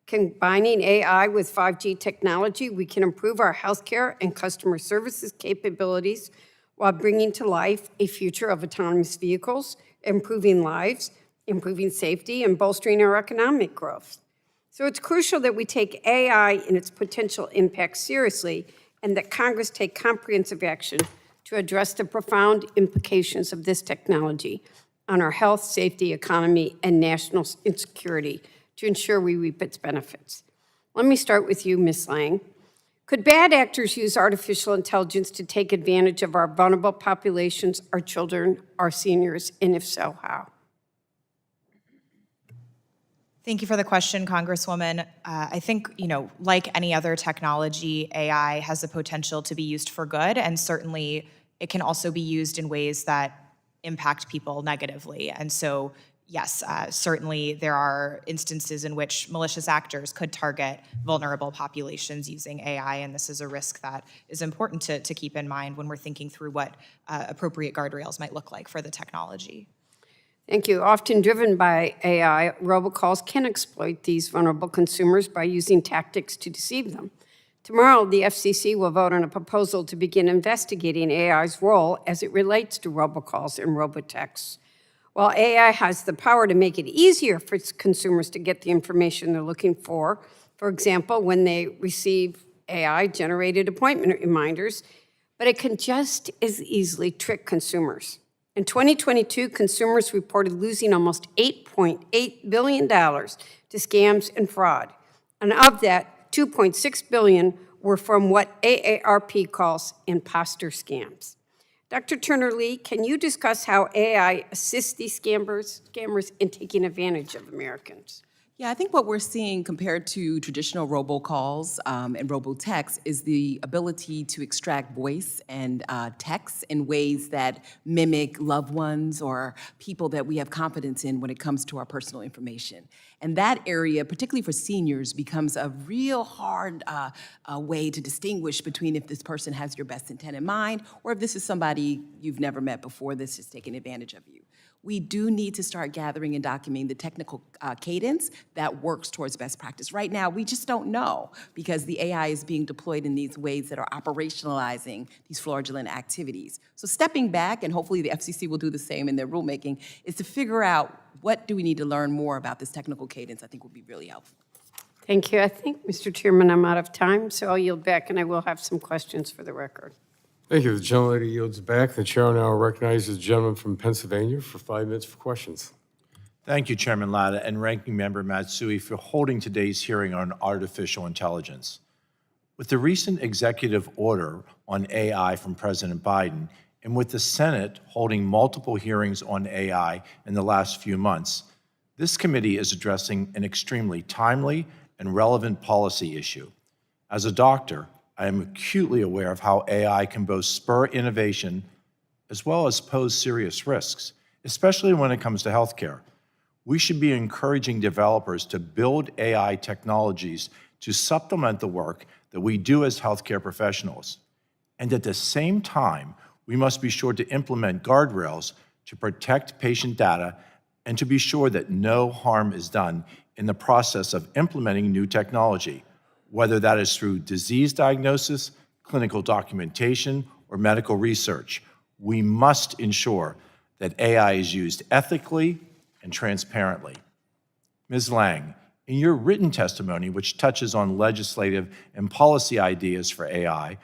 Combining AI with 5G technology, we can improve our healthcare and customer services capabilities while bringing to life a future of autonomous vehicles, improving lives, improving safety, and bolstering our economic growth. So it's crucial that we take AI and its potential impact seriously, and that Congress take comprehensive action to address the profound implications of this technology on our health, safety, economy, and national security to ensure we reap its benefits. Let me start with you, Ms. Lang. Could bad actors use artificial intelligence to take advantage of our vulnerable populations, our children, our seniors, and if so, how? Thank you for the question, Congresswoman. I think, like any other technology, AI has the potential to be used for good, and certainly it can also be used in ways that impact people negatively. And so, yes, certainly there are instances in which malicious actors could target vulnerable populations using AI, and this is a risk that is important to keep in mind when we're thinking through what appropriate guardrails might look like for the technology. Thank you. Often driven by AI, robocalls can exploit these vulnerable consumers by using tactics to deceive them. Tomorrow, the FCC will vote on a proposal to begin investigating AI's role as it relates to robocalls and robotexts. While AI has the power to make it easier for consumers to get the information they're looking for example, when they receive AI-generated appointment reminders, but it can just as easily trick consumers. In 2022, consumers reported losing almost $8.8 billion to scams and fraud. And of that, $2.6 billion were from what AARP calls imposter scams. Dr. Turner Lee, can you discuss how AI assists these scammers in taking advantage of Americans? Yeah, I think what we're seeing compared to traditional robocalls and robotexts is the ability to extract voice and text in ways that mimic loved ones or people that we have confidence in when it comes to our personal information. And that area, particularly for seniors, becomes a real hard way to distinguish between if this person has your best intent in mind or if this is somebody you've never met before that's just taking advantage of you. We do need to start gathering and documenting the technical cadence that works towards best practice. Right now, we just don't know because the AI is being deployed in these ways that are operationalizing these fraudulent activities. So stepping back, and hopefully the FCC will do the same in their rulemaking, is to figure out what do we need to learn more about this technical cadence, I think would be really helpful. Thank you. I think, Mr. Chairman, I'm out of time, so I'll yield back, and I will have some questions for the record. Thank you. The gentlelady yields back. The chair now recognizes the gentleman from Pennsylvania for 5 minutes for questions. Thank you, Chairman Latta and Ranking Member Matsui, for holding today's hearing on artificial intelligence. With the recent executive order on AI from President Biden, and with the Senate holding multiple hearings on AI in the last few months, This committee is addressing an extremely timely and relevant policy issue. As a doctor, I am acutely aware of how AI can both spur innovation as well as pose serious risks, especially when it comes to healthcare. We should be encouraging developers to build AI technologies to supplement the work that we do as healthcare professionals. And at the same time, we must be sure to implement guardrails to protect patient data and to be sure that no harm is done in the process of implementing new technology, whether that is through disease diagnosis, clinical documentation, or medical research. We must ensure that AI is used ethically and transparently. Ms. Lang, in your written testimony, which touches on legislative and policy ideas for AI,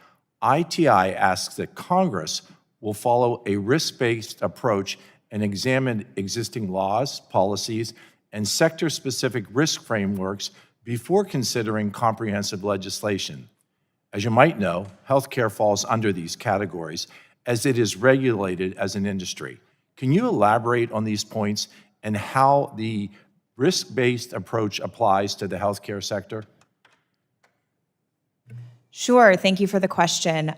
ITI asks that Congress will follow a risk-based approach and examine existing laws, policies, and sector-specific risk frameworks before considering comprehensive legislation. As you might know, healthcare falls under these categories as it is regulated as an industry. Can you elaborate on these points and how the risk-based approach applies to the healthcare sector? Sure, thank you for the question.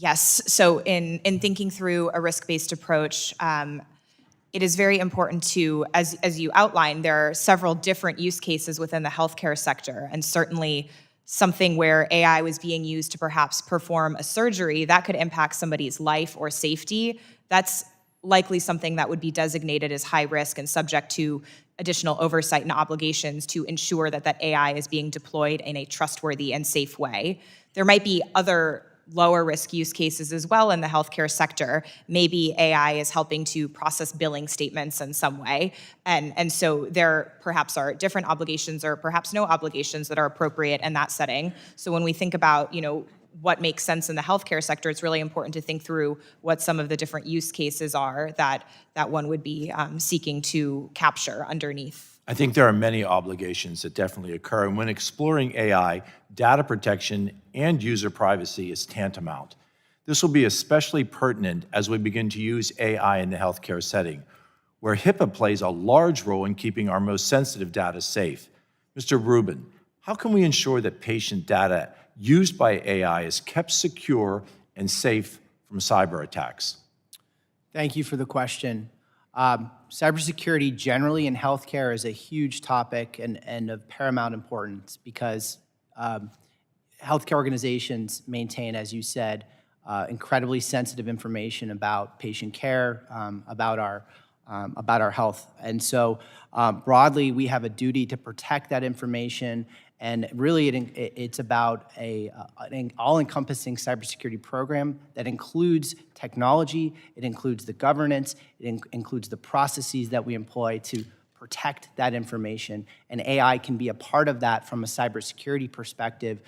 Yes, so in thinking through a risk-based approach, it is very important to, as you outlined, there are several different use cases within the healthcare sector, and certainly something where AI was being used to perhaps perform a surgery that could impact somebody's life or safety. That's likely something that would be designated as high risk and subject to additional oversight and obligations to ensure that that AI is being deployed in a trustworthy and safe way. There might be other lower risk use cases as well in the healthcare sector. Maybe AI is helping to process billing statements in some way. And so there perhaps are different obligations or perhaps no obligations that are appropriate in that setting. So when we think about, what makes sense in the healthcare sector, it's really important to think through what some of the different use cases are that one would be seeking to capture underneath. I think there are many obligations that definitely occur, and when exploring AI, data protection and user privacy is tantamount. This will be especially pertinent as we begin to use AI in the healthcare setting, where HIPAA plays a large role in keeping our most sensitive data safe. Mr. Rubin, how can we ensure that patient data used by AI is kept secure and safe from cyber attacks? Thank you for the question. Cybersecurity generally in healthcare is a huge topic and of paramount importance because healthcare organizations maintain, as you said, incredibly sensitive information about patient care, about our health. And so broadly, we have a duty to protect that information. And really, it's about an all-encompassing cybersecurity program that includes technology, it includes the governance, it includes the processes that we employ to protect that information. And AI can be a part of that from a cybersecurity perspective,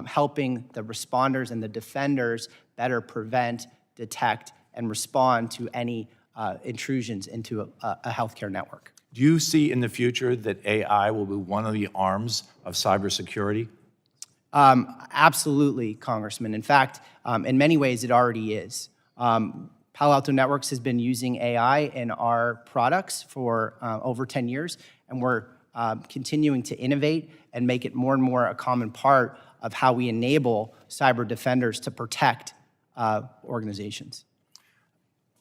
helping the responders and the defenders better prevent, detect, and respond to any intrusions into a healthcare network. Do you see in the future that AI will be one of the arms of cybersecurity? Absolutely, Congressman. In fact, in many ways, it already is. Palo Alto Networks has been using AI in our products for over 10 years, and we're continuing to innovate and make it more and more a common part of how we enable cyber defenders to protect organizations.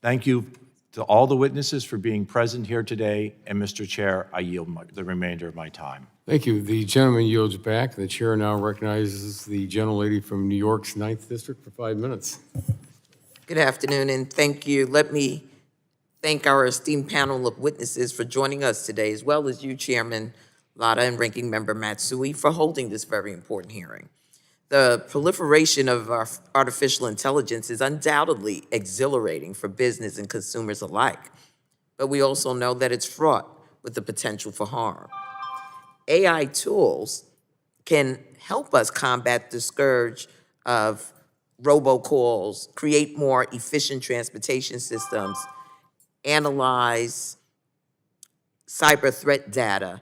Thank you to all the witnesses for being present here today, and Mr. Chair, I yield the remainder of my time. Thank you. The gentleman yields back. The chair now recognizes the gentlelady from New York's 9th District for 5 minutes. Good afternoon, and thank you. Let me thank our esteemed panel of witnesses for joining us today, as well as you, Chairman Lada and Ranking Member Matsui, for holding this very important hearing. The proliferation of our artificial intelligence is undoubtedly exhilarating for business and consumers alike, but we also know that it's fraught with the potential for harm. AI tools can help us combat the scourge of robocalls, create more efficient transportation systems, analyze cyber threat data,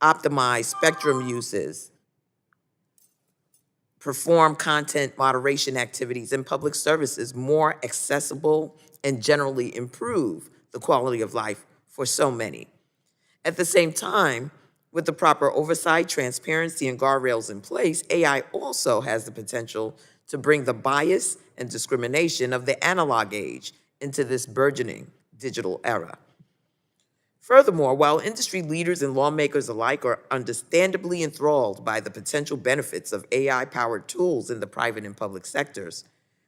optimize spectrum uses, perform content moderation activities and public services more accessible and generally improve the quality of life for so many. At the same time, with the proper oversight, transparency, and guardrails in place, AI also has the potential to bring the bias and discrimination of the analog age into this burgeoning digital era. Furthermore, while industry leaders and lawmakers alike are understandably enthralled by the potential benefits of AI-powered tools in the private and public sectors,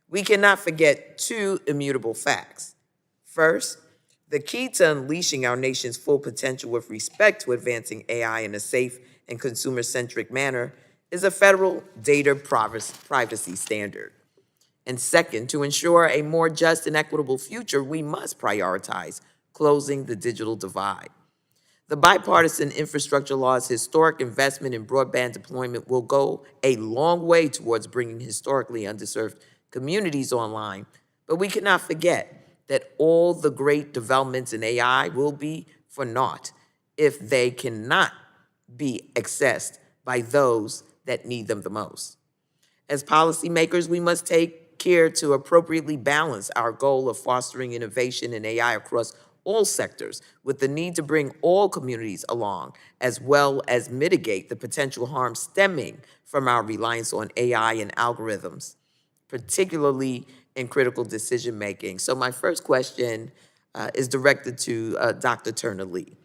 we cannot forget two immutable facts. First, the key to unleashing our nation's full potential with respect to advancing AI in a safe and consumer-centric manner is a federal data privacy standard. And second, to ensure a more just and equitable future, we must prioritize closing the digital divide. The bipartisan infrastructure law's historic investment in broadband deployment will go a long way towards bringing historically underserved communities online, but we cannot forget that all the great developments in AI will be for naught if they cannot be accessed by those that need them the most. As policymakers, we must take care to appropriately balance our goal of fostering innovation in AI across all sectors with the need to bring all communities along, as well as mitigate the potential harm stemming from our reliance on AI and algorithms, particularly in critical decision-making. So my first question is directed to Dr. Turner Lee.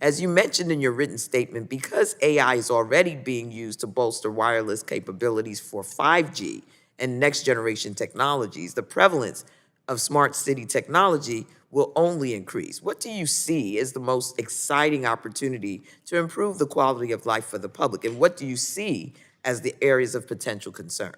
As you mentioned in your written statement, because AI is already being used to bolster wireless capabilities for 5G and next-generation technologies, the prevalence of smart city technology will only increase. What do you see as the most exciting opportunity to improve the quality of life for the public? And what do you see as the areas of potential concern?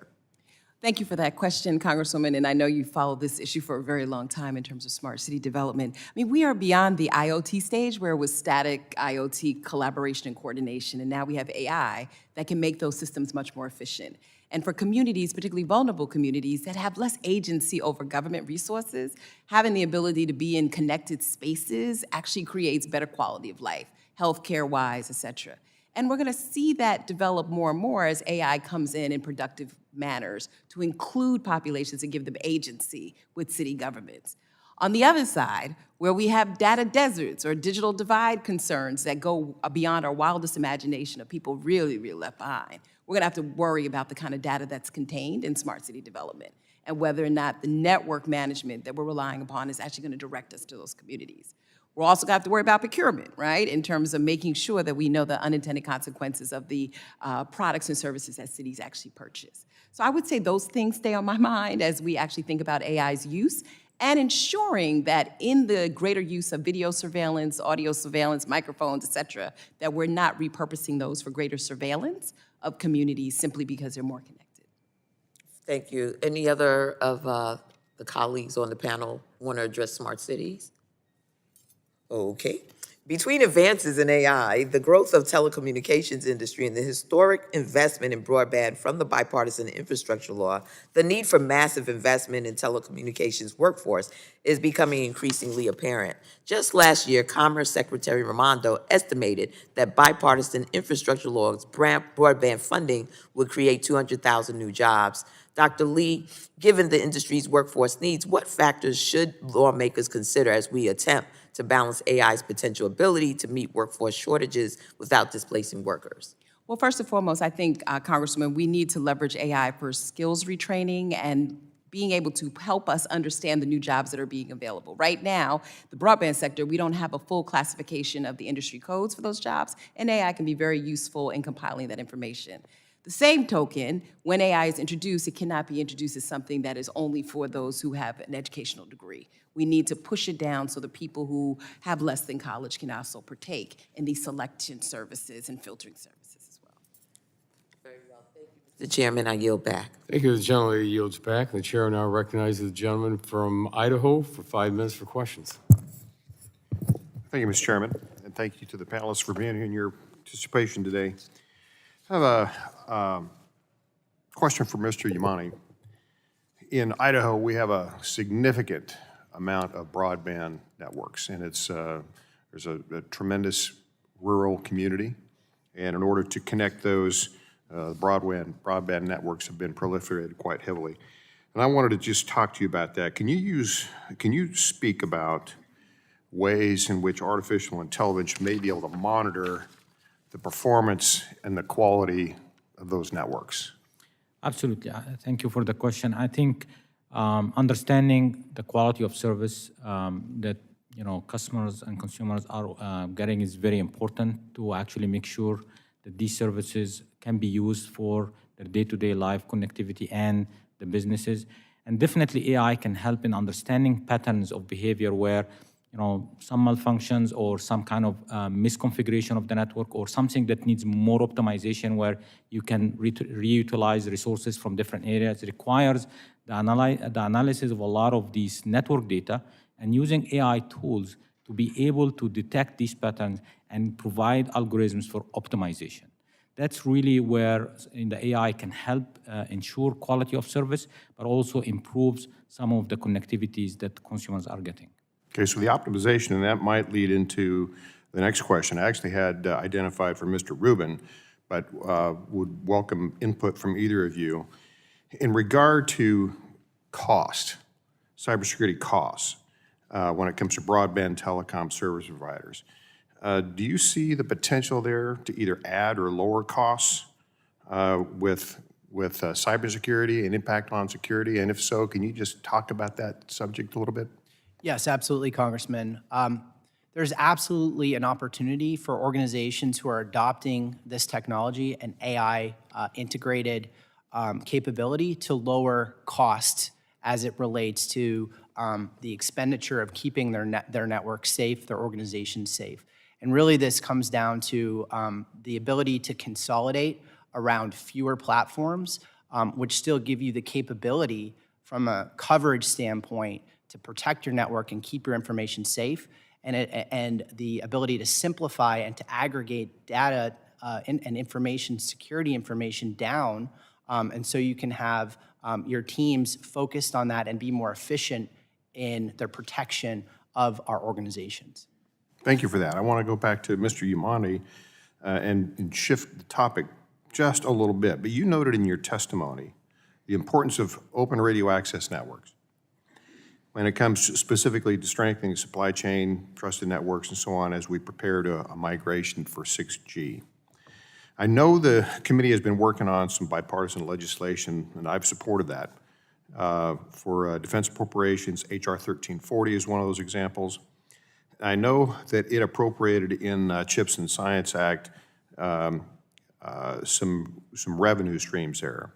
Thank you for that question, Congresswoman, and I know you followed this issue for a very long time in terms of smart city development. I mean, we are beyond the IoT stage where it was static IoT collaboration and coordination, and now we have AI that can make those systems much more efficient. And for communities, particularly vulnerable communities that have less agency over government resources, having the ability to be in connected spaces actually creates better quality of life, healthcare-wise, et cetera. And we're gonna see that develop more and more as AI comes in productive manners to include populations and give them agency with city governments. On the other side, where we have data deserts or digital divide concerns that go beyond our wildest imagination of people really left behind, we're gonna have to worry about the kind of data that's contained in smart city development and whether or not the network management that we're relying upon is actually gonna direct us to those communities. We're also gonna have to worry about procurement, right? In terms of making sure that we know the unintended consequences of the products and services that cities actually purchase. So I would say those things stay on my mind as we actually think about AI's use and ensuring that in the greater use of video surveillance, audio surveillance, microphones, et cetera, that we're not repurposing those for greater surveillance of communities simply because they're more connected. Thank you. Any other of the colleagues on the panel want to address smart cities? Okay. Between advances in AI, the growth of telecommunications industry, and the historic investment in broadband from the bipartisan infrastructure law, the need for massive investment in telecommunications workforce is becoming increasingly apparent. Just last year, Commerce Secretary Raimondo estimated that bipartisan infrastructure law's broadband funding would create 200,000 new jobs. Dr. Lee, given the industry's workforce needs, what factors should lawmakers consider as we attempt to balance AI's potential ability to meet workforce shortages without displacing workers? Well, first and foremost, I think, Congresswoman, we need to leverage AI for skills retraining and being able to help us understand the new jobs that are being available. Right now, the broadband sector, we don't have a full classification of the industry codes for those jobs, and AI can be very useful in compiling that information. The same token, when AI is introduced, it cannot be introduced as something that is only for those who have an educational degree. We need to push it down so the people who have less than college can also partake in these selection services and filtering services as well. Very well, thank you, Mr. Chairman. I yield back. Thank you. The gentleman yields back. The chair now recognizes the gentleman from Idaho for 5 minutes for questions. Thank you, Mr. Chairman, and thank you to the panelists for being here and your participation today. I have a question for Mr. Yamany. In Idaho, we have a significant amount of broadband networks, and it's there's a tremendous rural community, and in order to connect those, broadband networks have been proliferated quite heavily. And I wanted to just talk to you about that. Can you speak about ways in which artificial intelligence may be able to monitor the performance and the quality of those networks? Absolutely. Thank you for the question. I think understanding the quality of service that customers and consumers are getting is very important to actually make sure that these services can be used for their day-to-day life connectivity and the businesses. And definitely AI can help in understanding patterns of behavior where some malfunctions or some kind of misconfiguration of the network or something that needs more optimization where you can reutilize resources from different areas. It requires the analysis of a lot of these network data and using AI tools to be able to detect these patterns and provide algorithms for optimization. That's really where the AI can help ensure quality of service, but also improves some of the connectivities that consumers are getting. Okay, so the optimization, and that might lead into the next question. I actually had identified for Mr. Rubin, but would welcome input from either of you. In regard to cost, cybersecurity costs, when it comes to broadband telecom service providers, do you see the potential there to either add or lower costs with cybersecurity and impact on security? And if so, can you just talk about that subject a little bit? Yes, absolutely, Congressman. There's absolutely an opportunity for organizations who are adopting this technology and AI integrated capability to lower costs as it relates to the expenditure of keeping their network safe, their organization safe. And really this comes down to the ability to consolidate around fewer platforms, which still give you the capability from a coverage standpoint to protect your network and keep your information safe, and the ability to simplify and to aggregate data and information, security information down, and so you can have your teams focused on that and be more efficient in their protection of our organizations. Thank you for that. I want to go back to Mr. Yamany and shift the topic just a little bit. But you noted in your testimony the importance of open radio access networks when it comes specifically to strengthening supply chain, trusted networks, and so on as we prepare to a migration for 6G. I know the committee has been working on some bipartisan legislation, and I've supported that, for defense appropriations. H.R. 1340 is one of those examples. I know that it appropriated in CHIPS and Science Act some revenue streams there.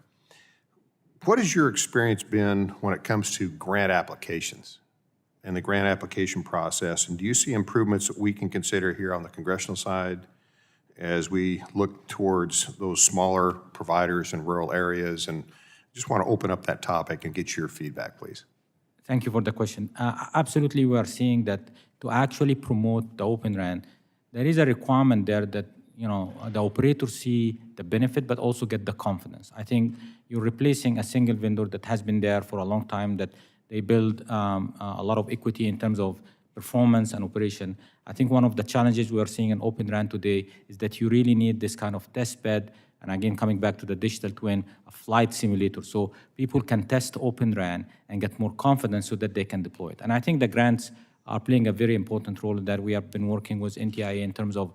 What has your experience been when it comes to grant applications and the grant application process? And do you see improvements that we can consider here on the congressional side as we look towards those smaller providers in rural areas? And just want to open up that topic and get your feedback, please. Thank you for the question. Absolutely, we are seeing that to actually promote the Open RAN, there is a requirement there that the operators see the benefit, but also get the confidence. I think you're replacing a single vendor that has been there for a long time, that they build a lot of equity in terms of performance and operation. I think one of the challenges we are seeing in Open RAN today is that you really need this kind of test bed, and again, coming back to the digital twin, a flight simulator, so people can test Open RAN and get more confidence so that they can deploy it. And I think the grants are playing a very important role that we have been working with NTIA in terms of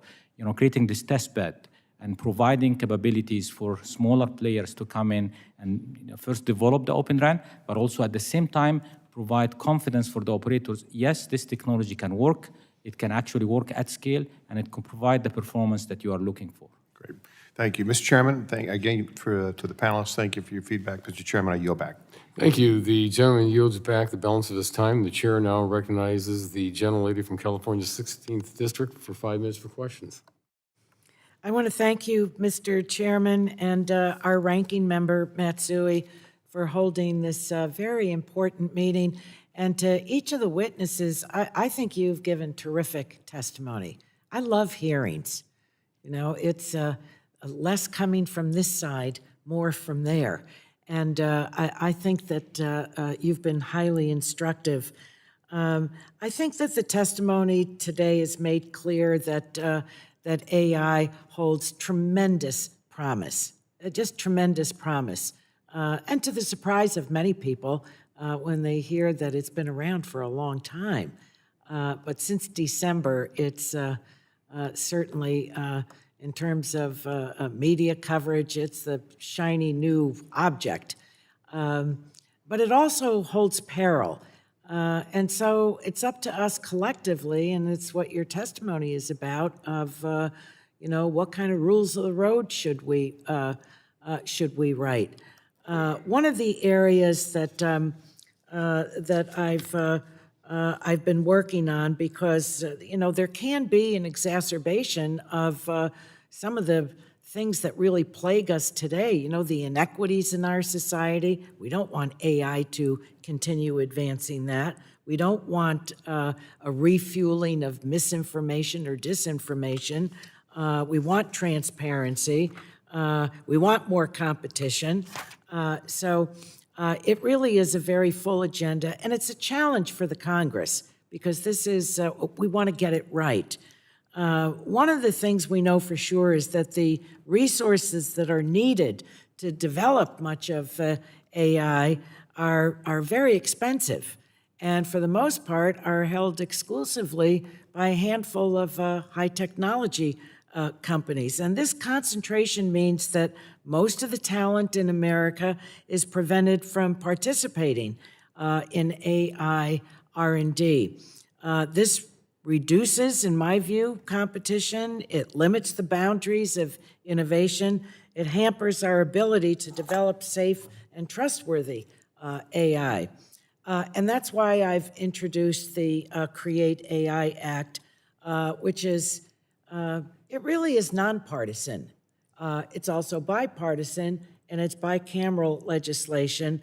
creating this test bed and providing capabilities for smaller players to come in and first develop the Open RAN, but also at the same time provide confidence for the operators. Yes, this technology can work, it can actually work at scale, and it can provide the performance that you are looking for. Great. Thank you. Mr. Chairman, again, to the panelists, thank you for your feedback. Mr. Chairman, I yield back. Thank you. The gentleman yields back the balance of his time. The chair now recognizes the gentlelady from California's 16th District for 5 minutes for questions. I want to thank you, Mr. Chairman, and our ranking member, Matsui, for holding this very important meeting. And to each of the witnesses, I think you've given terrific testimony. I love hearings. It's less coming from this side, more from there. And I think that you've been highly instructive. I think that the testimony today has made clear that that AI holds tremendous promise, just tremendous promise. And to the surprise of many people, when they hear that it's been around for a long time, But since December, it's certainly, in terms of media coverage, it's the shiny new object. But it also holds peril. And so it's up to us collectively, and it's what your testimony is about, of, what kind of rules of the road should we write. One of the areas that I've been working on, because there can be an exacerbation of some of the things that really plague us today. The inequities in our society. We don't want AI to continue advancing that. We don't want a refueling of misinformation or disinformation. We want transparency. We want more competition. So it really is a very full agenda, and it's a challenge for the Congress, because this is, we want to get it right. One of the things we know for sure is that the resources that are needed to develop much of AI are very expensive, and for the most part are held exclusively by a handful of high technology companies. And this concentration means that most of the talent in America is prevented from participating in AI R&D. This reduces, in my view, competition. It limits the boundaries of innovation. It hampers our ability to develop safe and trustworthy AI. And that's why I've introduced the Create AI Act, which is, it really is nonpartisan. It's also bipartisan, and it's bicameral legislation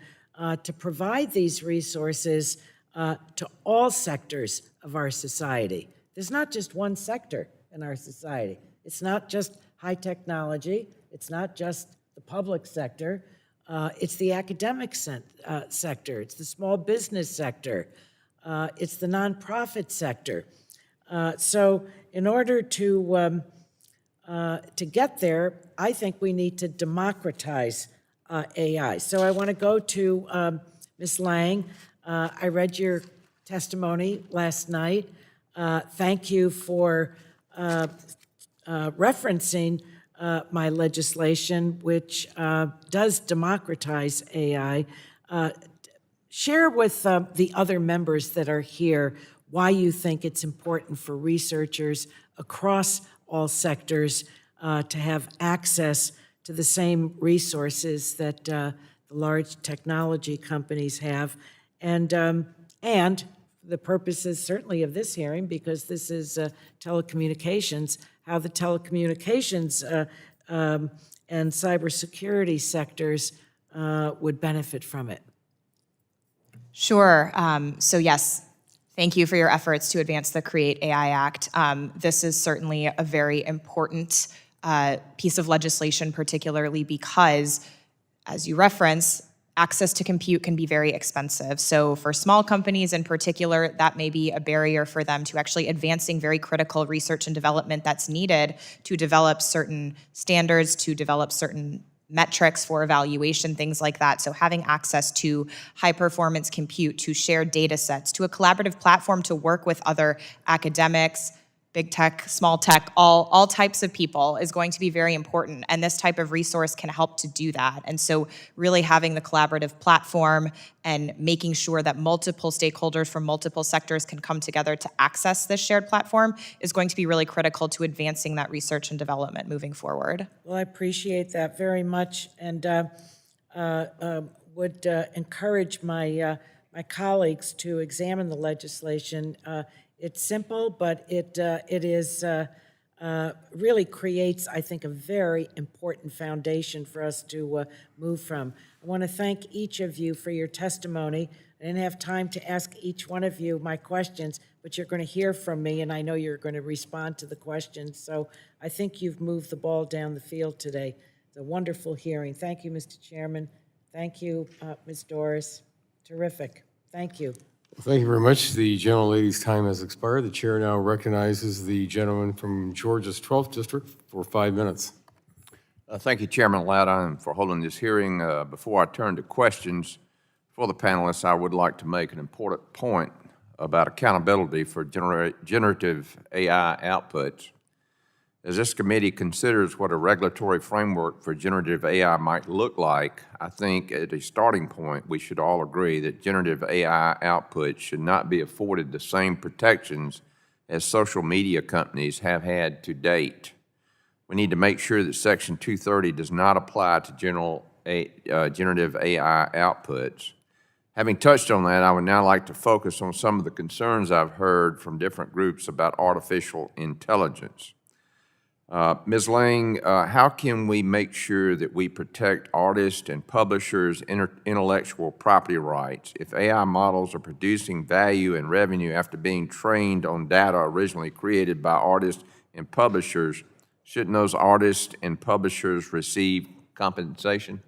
to provide these resources to all sectors of our society. There's not just one sector in our society. It's not just high technology. It's not just the public sector. It's the academic sector. It's the small business sector. It's the nonprofit sector. So in order to get there, I think we need to democratize AI. So I want to go to Ms. Lang. I read your testimony last night. Thank you for referencing my legislation, which does democratize AI. Share with the other members that are here why you think it's important for researchers across all sectors to have access to the same resources that the large technology companies have. And the purposes certainly of this hearing, because this is telecommunications, how the telecommunications and cybersecurity sectors would benefit from it. Sure. So yes, thank you for your efforts to advance the Create AI Act. This is certainly a very important piece of legislation, particularly because, as you reference, access to compute can be very expensive. So for small companies in particular, that may be a barrier for them to actually advancing very critical research and development that's needed to develop certain standards, to develop certain metrics for evaluation, things like that. So having access to high performance compute, to shared data sets, to a collaborative platform to work with other academics, big tech, small tech, all types of people is going to be very important. And this type of resource can help to do that. And so really having the collaborative platform and making sure that multiple stakeholders from multiple sectors can come together to access this shared platform is going to be really critical to advancing that research and development moving forward. Well, I appreciate that very much, and would encourage my colleagues to examine the legislation. It's simple, but it really creates, I think, a very important foundation for us to move from. I want to thank each of you for your testimony. I didn't have time to ask each one of you my questions, but you're going to hear from me, and I know you're going to respond to the questions. So I think you've moved the ball down the field today. It's a wonderful hearing. Thank you, Mr. Chairman. Thank you, Ms. Doris. Terrific. Thank you. Thank you very much. The gentlelady's time has expired. The chair now recognizes the gentleman from Georgia's 12th District for 5 minutes. Thank you, Chairman Latta, for holding this hearing. Before I turn to questions for the panelists, I would like to make an important point. about accountability for generative AI outputs. As this committee considers what a regulatory framework for generative AI might look like, I think at a starting point, we should all agree that generative AI outputs should not be afforded the same protections as social media companies have had to date. We need to make sure that Section 230 does not apply to generative AI outputs. Having touched on that, I would now like to focus on some of the concerns I've heard from different groups about artificial intelligence. Ms. Lang, how can we make sure that we protect artists and publishers' intellectual property rights? If AI models are producing value and revenue after being trained on data originally created by artists and publishers, shouldn't those artists and publishers receive compensation?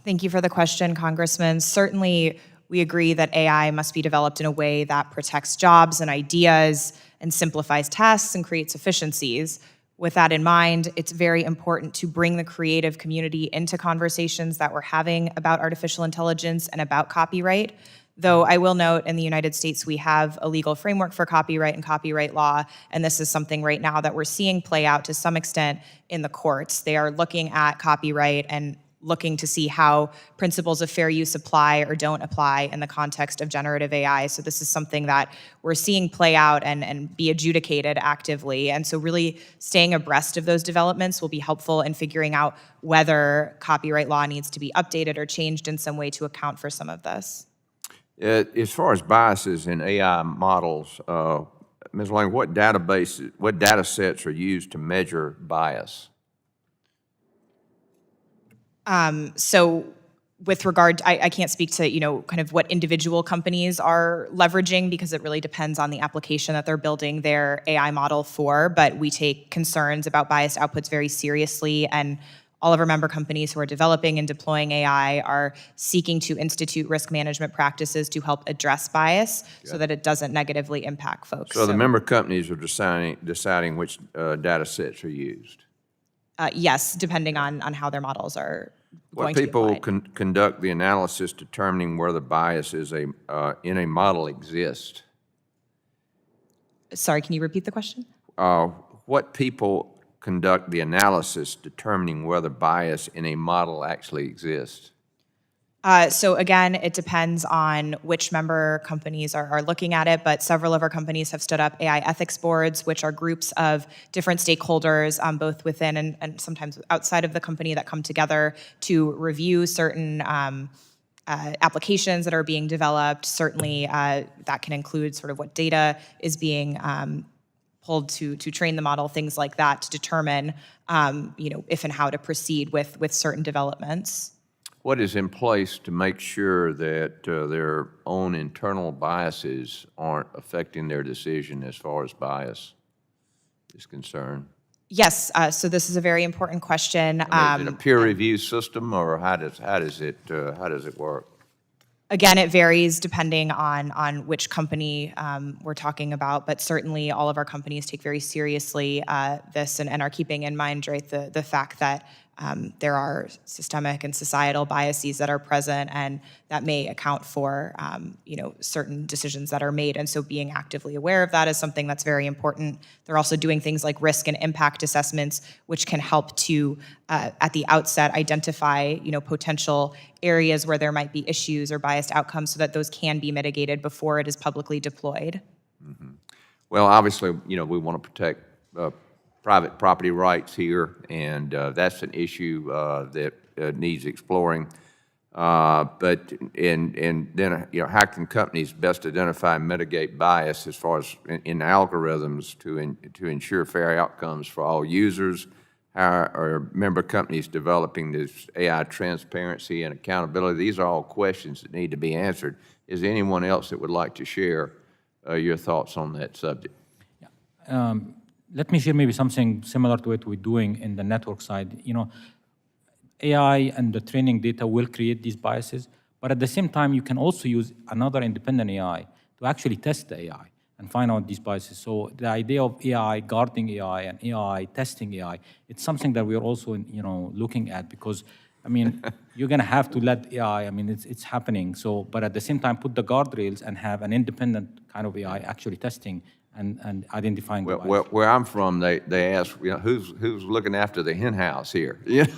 Thank you for the question, Congressman. Certainly, we agree that AI must be developed in a way that protects jobs and ideas and simplifies tasks and creates efficiencies. With that in mind, it's very important to bring the creative community into conversations that we're having about artificial intelligence and about copyright. Though I will note in the United States, we have a legal framework for copyright and copyright law, and this is something right now that we're seeing play out to some extent in the courts. They are looking at copyright and looking to see how principles of fair use apply or don't apply in the context of generative AI. So this is something that we're seeing play out and be adjudicated actively. And so really staying abreast of those developments will be helpful in figuring out whether copyright law needs to be updated or changed in some way to account for some of this. As far as biases in AI models, Ms. Lang, what data sets are used to measure bias? So with regard, I can't speak to, kind of what individual companies are leveraging because it really depends on the application that they're building their AI model for, but we take concerns about biased outputs very seriously, and all of our member companies who are developing and deploying AI are seeking to institute risk management practices to help address bias so that it doesn't negatively impact folks. So the member companies are deciding which data sets are used? Yes, depending on how their models are going to be What applied. people conduct the analysis determining whether bias is in a model exists? Sorry, can you repeat the question? What people conduct the analysis determining whether bias in a model actually exists? So again, it depends on which member companies are looking at it, but several of our companies have stood up AI ethics boards, which are groups of different stakeholders, both within and sometimes outside of the company, that come together to review certain applications that are being developed. Certainly, that can include sort of what data is being pulled to train the model, things like that, to determine if and how to proceed with certain developments. What is in place to make sure that their own internal biases aren't affecting their decision as far as bias is concerned? Yes, so this is a very important question. Is it a peer review system, or how does it work? Again, it varies depending on which company we're talking about, but certainly all of our companies take very seriously this and are keeping in mind, right, the fact that there are systemic and societal biases that are present, and that may account for certain decisions that are made. And so being actively aware of that is something that's very important. They're also doing things like risk and impact assessments, which can help to, at the outset, identify potential areas where there might be issues or biased outcomes so that those can be mitigated before it is publicly deployed. Mm-hmm. Well, obviously, we want to protect private property rights here, and that's an issue that needs exploring. But then how can companies best identify and mitigate bias as far as in algorithms to ensure fair outcomes for all users? How are member companies developing this AI transparency and accountability? These are all questions that need to be answered. Is there anyone else that would like to share your thoughts on that subject? Yeah. Let me share maybe something similar to what we're doing in the network side. AI and the training data will create these biases, but at the same time, you can also use another independent AI to actually test the AI and find out these biases. So the idea of AI guarding AI and AI testing AI, it's something that we're also looking at, because I mean, you're going to have to let AI, I mean, it's happening. So, but at the same time, put the guardrails and have an independent kind of AI actually testing and identifying the bias. Where I'm from, they ask, who's looking after the hen house here? You know?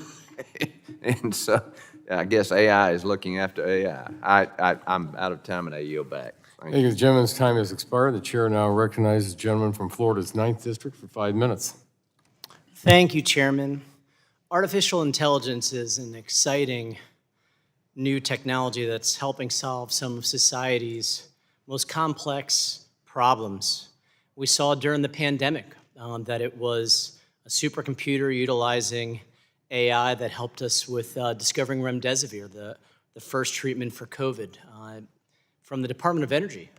And so I guess AI is looking after AI. I'm out of time and I yield back. Thank you. The gentleman's time has expired. The chair now recognizes the gentleman from Florida's 9th District for 5 minutes. Thank you, Chairman. Artificial intelligence is an exciting new technology that's helping solve some of society's most complex problems. We saw during the pandemic that it was a supercomputer utilizing AI that helped us with discovering remdesivir, the first treatment for COVID, from the Department of Energy,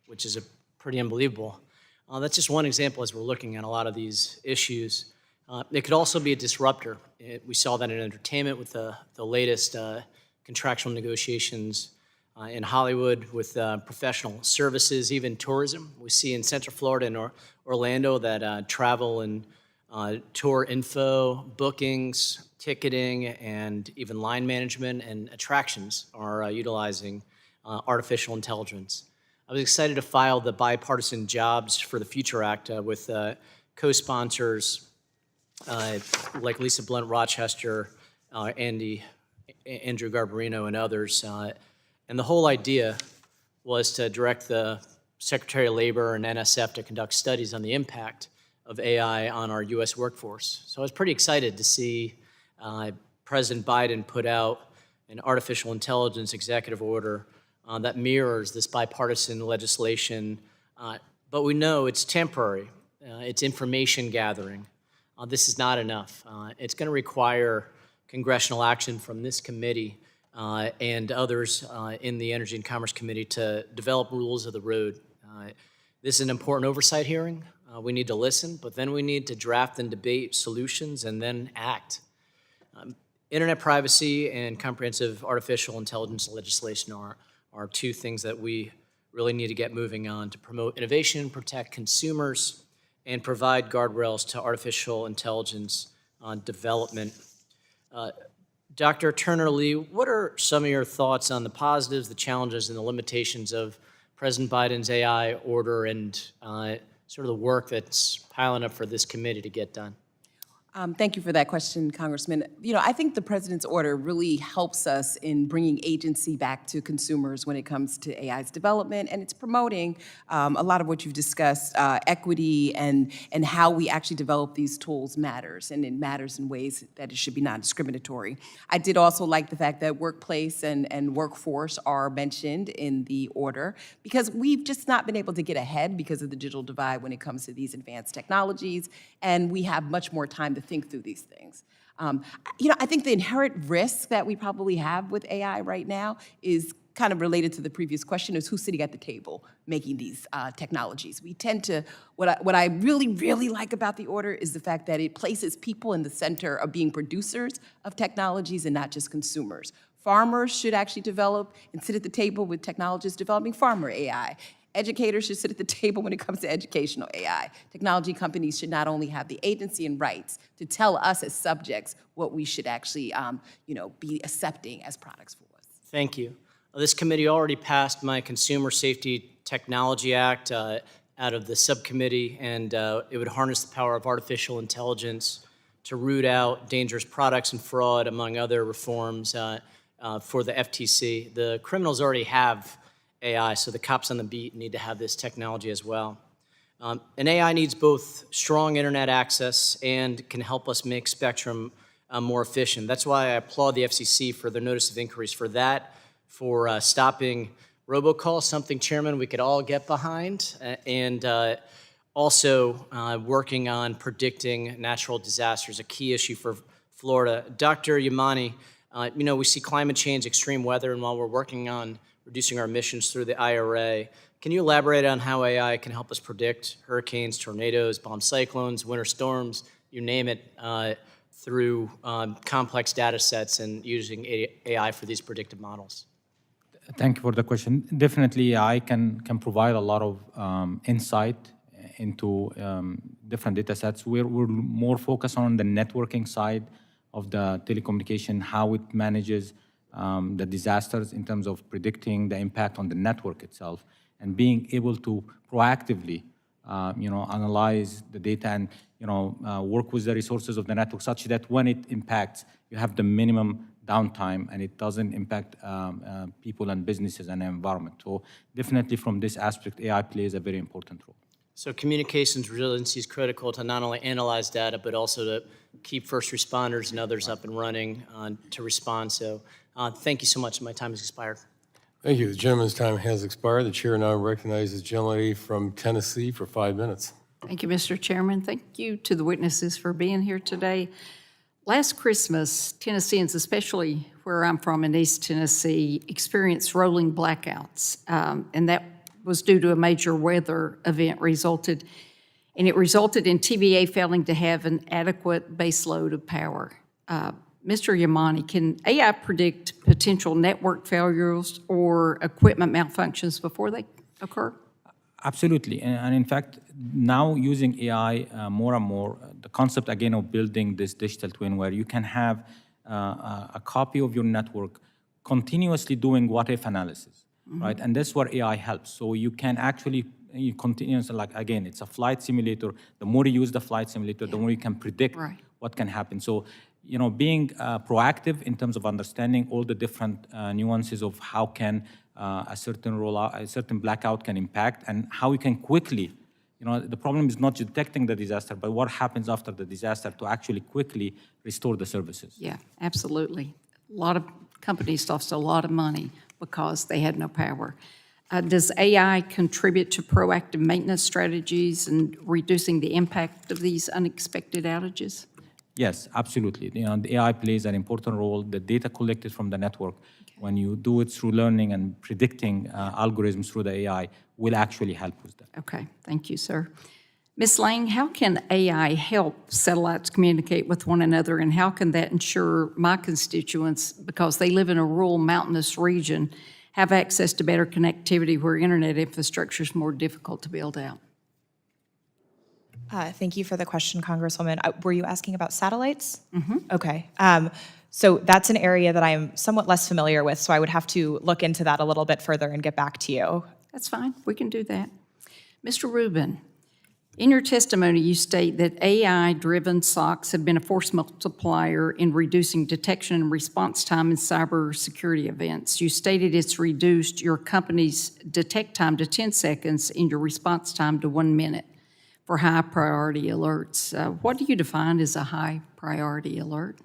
which is pretty unbelievable. That's just one example as we're looking at a lot of these issues. It could also be a disruptor. We saw that in entertainment with the latest contractual negotiations in Hollywood with professional services, even tourism. We see in Central Florida and Orlando that travel and tour info, bookings, ticketing, and even line management and attractions are utilizing artificial intelligence. I was excited to file the Bipartisan Jobs for the Future Act with co-sponsors like Lisa Blunt Rochester, Andrew Garbarino, and others. And the whole idea was to direct the Secretary of Labor and NSF to conduct studies on the impact of AI on our U.S. workforce. So I was pretty excited to see President Biden put out an artificial intelligence executive order that mirrors this bipartisan legislation. But we know it's temporary. It's information gathering. This is not enough. It's going to require congressional action from this committee and others in the Energy and Commerce Committee to develop rules of the road. This is an important oversight hearing. We need to listen, but then we need to draft and debate solutions and then act. Internet privacy and comprehensive artificial intelligence legislation are two things that we really need to get moving on to promote innovation, protect consumers, and provide guardrails to artificial intelligence development. Dr. Turner Lee, what are some of your thoughts on the positives, the challenges, and the limitations of President Biden's AI order and sort of the work that's piling up for this committee to get done? Thank you for that question, Congressman. I think the president's order really helps us in bringing agency back to consumers when it comes to AI's development, and it's promoting a lot of what you've discussed, equity and how we actually develop these tools matters, and it matters in ways that it should be non-discriminatory. I did also like the fact that workplace and workforce are mentioned in the order, because we've just not been able to get ahead because of the digital divide when it comes to these advanced technologies, and we have much more time to think through these things. I think the inherent risk that we probably have with AI right now is kind of related to the previous question, is who's sitting at the table making these technologies. We tend to, what I really, really like about the order is the fact that it places people in the center of being producers of technologies and not just consumers. Farmers should actually develop and sit at the table with technologists developing farmer AI. Educators should sit at the table when it comes to educational AI. Technology companies should not only have the agency and rights to tell us as subjects what we should actually be accepting as products for us. Thank you. This committee already passed my Consumer Safety Technology Act out of the subcommittee, and it would harness the power of artificial intelligence to root out dangerous products and fraud, among other reforms for the FTC. The criminals already have AI, so the cops on the beat need to have this technology as well. And AI needs both strong internet access and can help us make spectrum more efficient. That's why I applaud the FCC for their notice of inquiries for that, for stopping robocalls, something, Chairman, we could all get behind, and also working on predicting natural disasters, a key issue for Florida. Dr. Yamany, we see climate change, extreme weather, and while we're working on reducing our emissions through the IRA, can you elaborate on how AI can help us predict hurricanes, tornadoes, bomb cyclones, winter storms, you name it, through complex data sets and using AI for these predictive models? Thank you for the question. Definitely, AI can provide a lot of insight into different data sets. We're more focused on the networking side of the telecommunication, how it manages the disasters in terms of predicting the impact on the network itself, and being able to proactively, analyze the data and, work with the resources of the network such that when it impacts, you have the minimum downtime and it doesn't impact people and businesses and the environment. So definitely from this aspect, AI plays a very important role. So communications resiliency is critical to not only analyze data, but also to keep first responders and others up and running to respond. So thank you so much. My time has expired. Thank you. The gentleman's time has expired. The chair now recognizes the gentlelady from Tennessee for 5 minutes. Thank you, Mr. Chairman. Thank you to the witnesses for being here today. Last Christmas, Tennesseans, especially where I'm from in East Tennessee, experienced rolling blackouts, and that was due to a major weather event resulted in TVA failing to have an adequate base load of power. Mr. Yamany, can AI predict potential network failures or equipment malfunctions before they occur? Absolutely, and in fact, now using AI more and more, the concept again of building this digital twin where you can have a copy of your network continuously doing what-if analysis, right? And that's where AI helps. So you can actually continuously, like again, it's a flight simulator. The more you use the flight simulator, the more you can predict what can happen. So, being proactive in terms of understanding all the different nuances of how can a certain rollout, a certain blackout can impact, and how we can quickly, the problem is not detecting the disaster, but what happens after the disaster to actually quickly restore the services. Yeah, absolutely. A lot of companies lost a lot of money because they had no power. Does AI contribute to proactive maintenance strategies and reducing the impact of these unexpected outages? Yes, absolutely. The AI plays an important role. The data collected from the network, when you do it through learning and predicting algorithms through the AI, will actually help with that. Okay, thank you, sir. Ms. Lang, how can AI help satellites communicate with one another, and how can that ensure my constituents, because they live in a rural mountainous region, have access to better connectivity where internet infrastructure is more difficult to build out? Thank you for the question, Congresswoman. Were you asking about satellites? Okay. So that's an area that I am somewhat less familiar with, so I would have to look into that a little bit further and get back to you. That's fine. We can do that. Mr. Rubin, in your testimony, you state that AI-driven SOCs have been a force multiplier in reducing detection and response time in cybersecurity events. You stated it's reduced your company's detect time to 10 seconds and your response time to 1 minute for high-priority alerts. What do you define as a high-priority alert?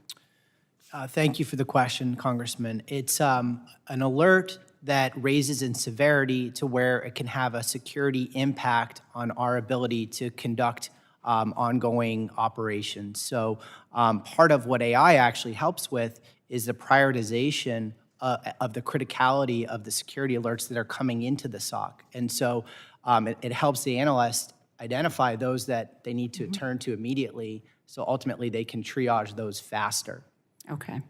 Thank you for the question, Congressman. It's an alert that raises in severity to where it can have a security impact on our ability to conduct ongoing operations. So part of what AI actually helps with is the prioritization of the criticality of the security alerts that are coming into the SOC. And so it helps the analyst identify those that they need to turn to immediately, so ultimately they can triage those faster. Okay.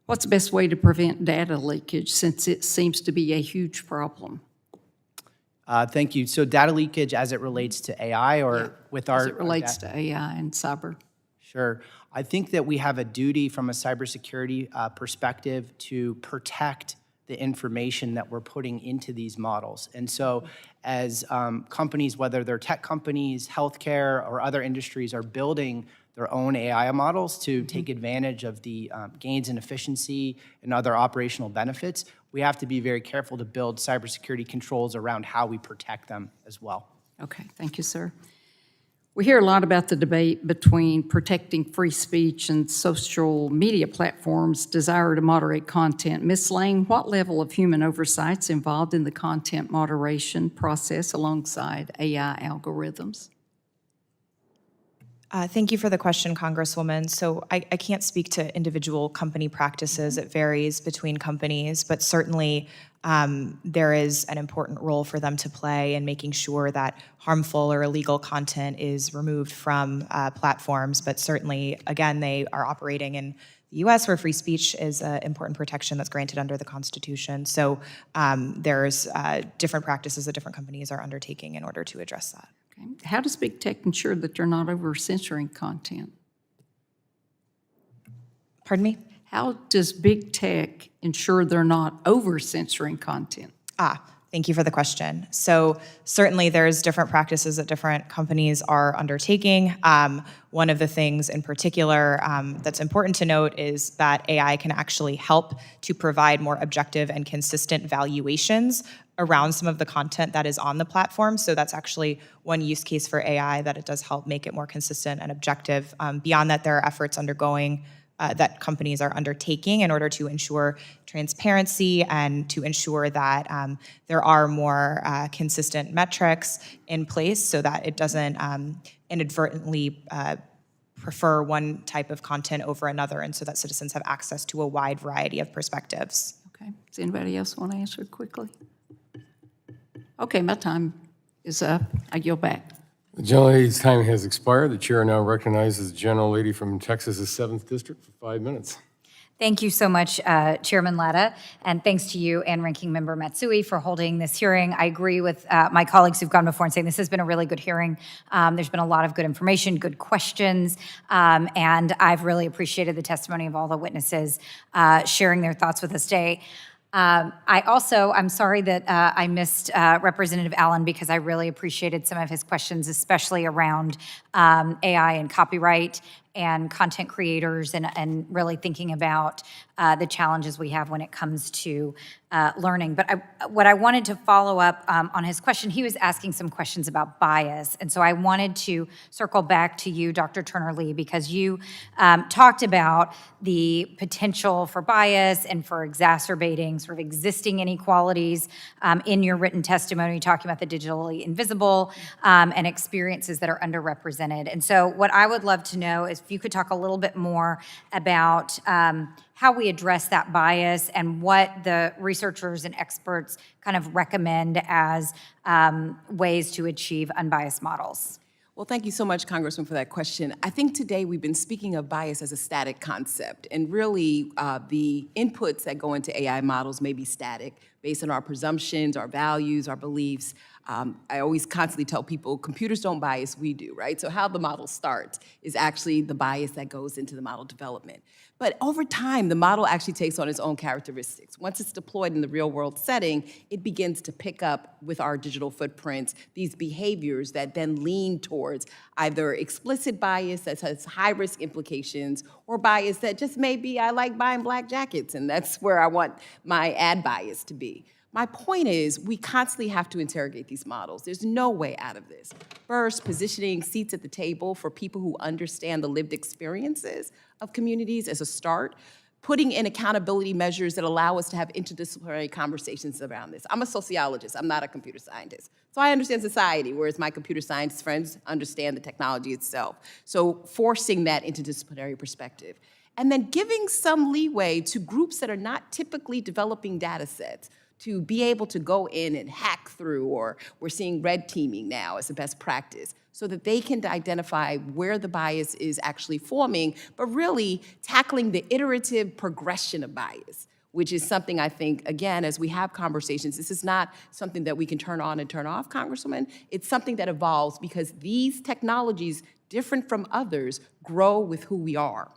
What's the best way to prevent data leakage, since it seems to be a huge problem? Thank you. So data leakage as it relates to AI or with our— As it relates to AI and cyber. Sure. I think that we have a duty from a cybersecurity perspective to protect the information that we're putting into these models. And so as companies, whether they're tech companies, healthcare, or other industries, are building their own AI models to take advantage of the gains in efficiency and other operational benefits, we have to be very careful to build cybersecurity controls around how we protect them as well. Okay, thank you, sir. We hear a lot about the debate between protecting free speech and social media platforms' desire to moderate content. Ms. Lang, what level of human oversight is involved in the content moderation process alongside AI algorithms? Thank you for the question, Congresswoman. So I can't speak to individual company practices. It varies between companies, but certainly there is an important role for them to play in making sure that harmful or illegal content is removed from platforms. But certainly, again, they are operating in the U.S. where free speech is an important protection that's granted under the Constitution. So there's different practices that different companies are undertaking in order to address that. Okay. How does big tech ensure that they're not over-censoring content? Pardon me? How does big tech ensure they're not over-censoring content? Thank you for the question. So certainly there's different practices that different companies are undertaking. One of the things in particular that's important to note is that AI can actually help to provide more objective and consistent valuations around some of the content that is on the platform. So that's actually one use case for AI, that it does help make it more consistent and objective. Beyond that, there are efforts undergoing that companies are undertaking in order to ensure transparency and to ensure that there are more consistent metrics in place so that it doesn't inadvertently prefer one type of content over another, and so that citizens have access to a wide variety of perspectives. Okay. Does anybody else want to answer quickly? Okay, my time is up. I yield back. The gentlelady's time has expired. The chair now recognizes the gentlelady from Texas' 7th District for 5 minutes. Thank you so much, Chairman Latta, and thanks to you and Ranking Member Matsui for holding this hearing. I agree with my colleagues who've gone before and saying this has been a really good hearing. There's been a lot of good information, good questions, and I've really appreciated the testimony of all the witnesses sharing their thoughts with us today. I'm sorry that I missed Representative Allen, because I really appreciated some of his questions, especially around AI and copyright and content creators, and really thinking about the challenges we have when it comes to learning. But what I wanted to follow up on his question, he was asking some questions about bias. And so I wanted to circle back to you, Dr. Turner Lee, because you talked about the potential for bias and for exacerbating sort of existing inequalities in your written testimony, talking about the digitally invisible and experiences that are underrepresented. And so what I would love to know is if you could talk a little bit more about how we address that bias and what the researchers and experts kind of recommend as ways to achieve unbiased models. Well, thank you so much, Congressman, for that question. I think today we've been speaking of bias as a static concept, and really the inputs that go into AI models may be static based on our presumptions, our values, our beliefs. I always constantly tell people, computers don't bias, we do, right? So how the model starts is actually the bias that goes into the model development. But over time, the model actually takes on its own characteristics. Once it's deployed in the real world setting, it begins to pick up with our digital footprints these behaviors that then lean towards either explicit bias that has high risk implications, or bias that just may be, I like buying black jackets, and that's where I want my ad bias to be. My point is, we constantly have to interrogate these models. There's no way out of this. First, positioning seats at the table for people who understand the lived experiences of communities as a start. Putting in accountability measures that allow us to have interdisciplinary conversations around this. I'm a sociologist, I'm not a computer scientist. So I understand society, whereas my computer science friends understand the technology itself. So forcing that interdisciplinary perspective. And then giving some leeway to groups that are not typically developing data sets, to be able to go in and hack through, or we're seeing red teaming now as a best practice, so that they can identify where the bias is actually forming, but really tackling the iterative progression of bias, which is something I think, again, as we have conversations, this is not something that we can turn on and turn off, Congresswoman. It's something that evolves because these technologies, different from others, grow with who we are.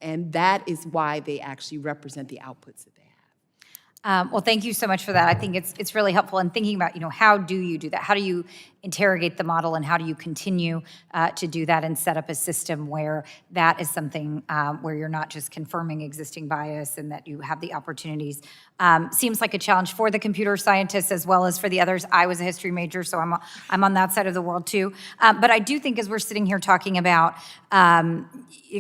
And that is why they actually represent the outputs that they have. Well, thank you so much for that. I think it's really helpful in thinking about, how do you do that? How do you interrogate the model, and how do you continue to do that and set up a system where that is something where you're not just confirming existing bias and that you have the opportunities? Seems like a challenge for the computer scientists as well as for the others. I was a history major, so I'm on that side of the world too. But I do think as we're sitting here talking about kind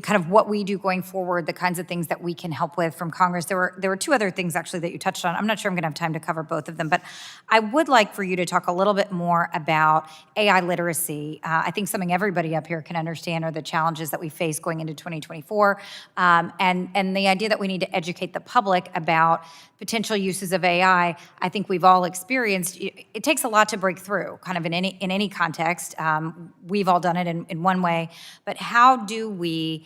of what we do going forward, the kinds of things that we can help with from Congress, there were two other things actually that you touched on. I'm not sure I'm going to have time to cover both of them, but I would like for you to talk a little bit more about AI literacy. I think something everybody up here can understand are the challenges that we face going into 2024, and the idea that we need to educate the public about potential uses of AI. I think we've all experienced, it takes a lot to break through, kind of in any context. We've all done it in one way, but how do we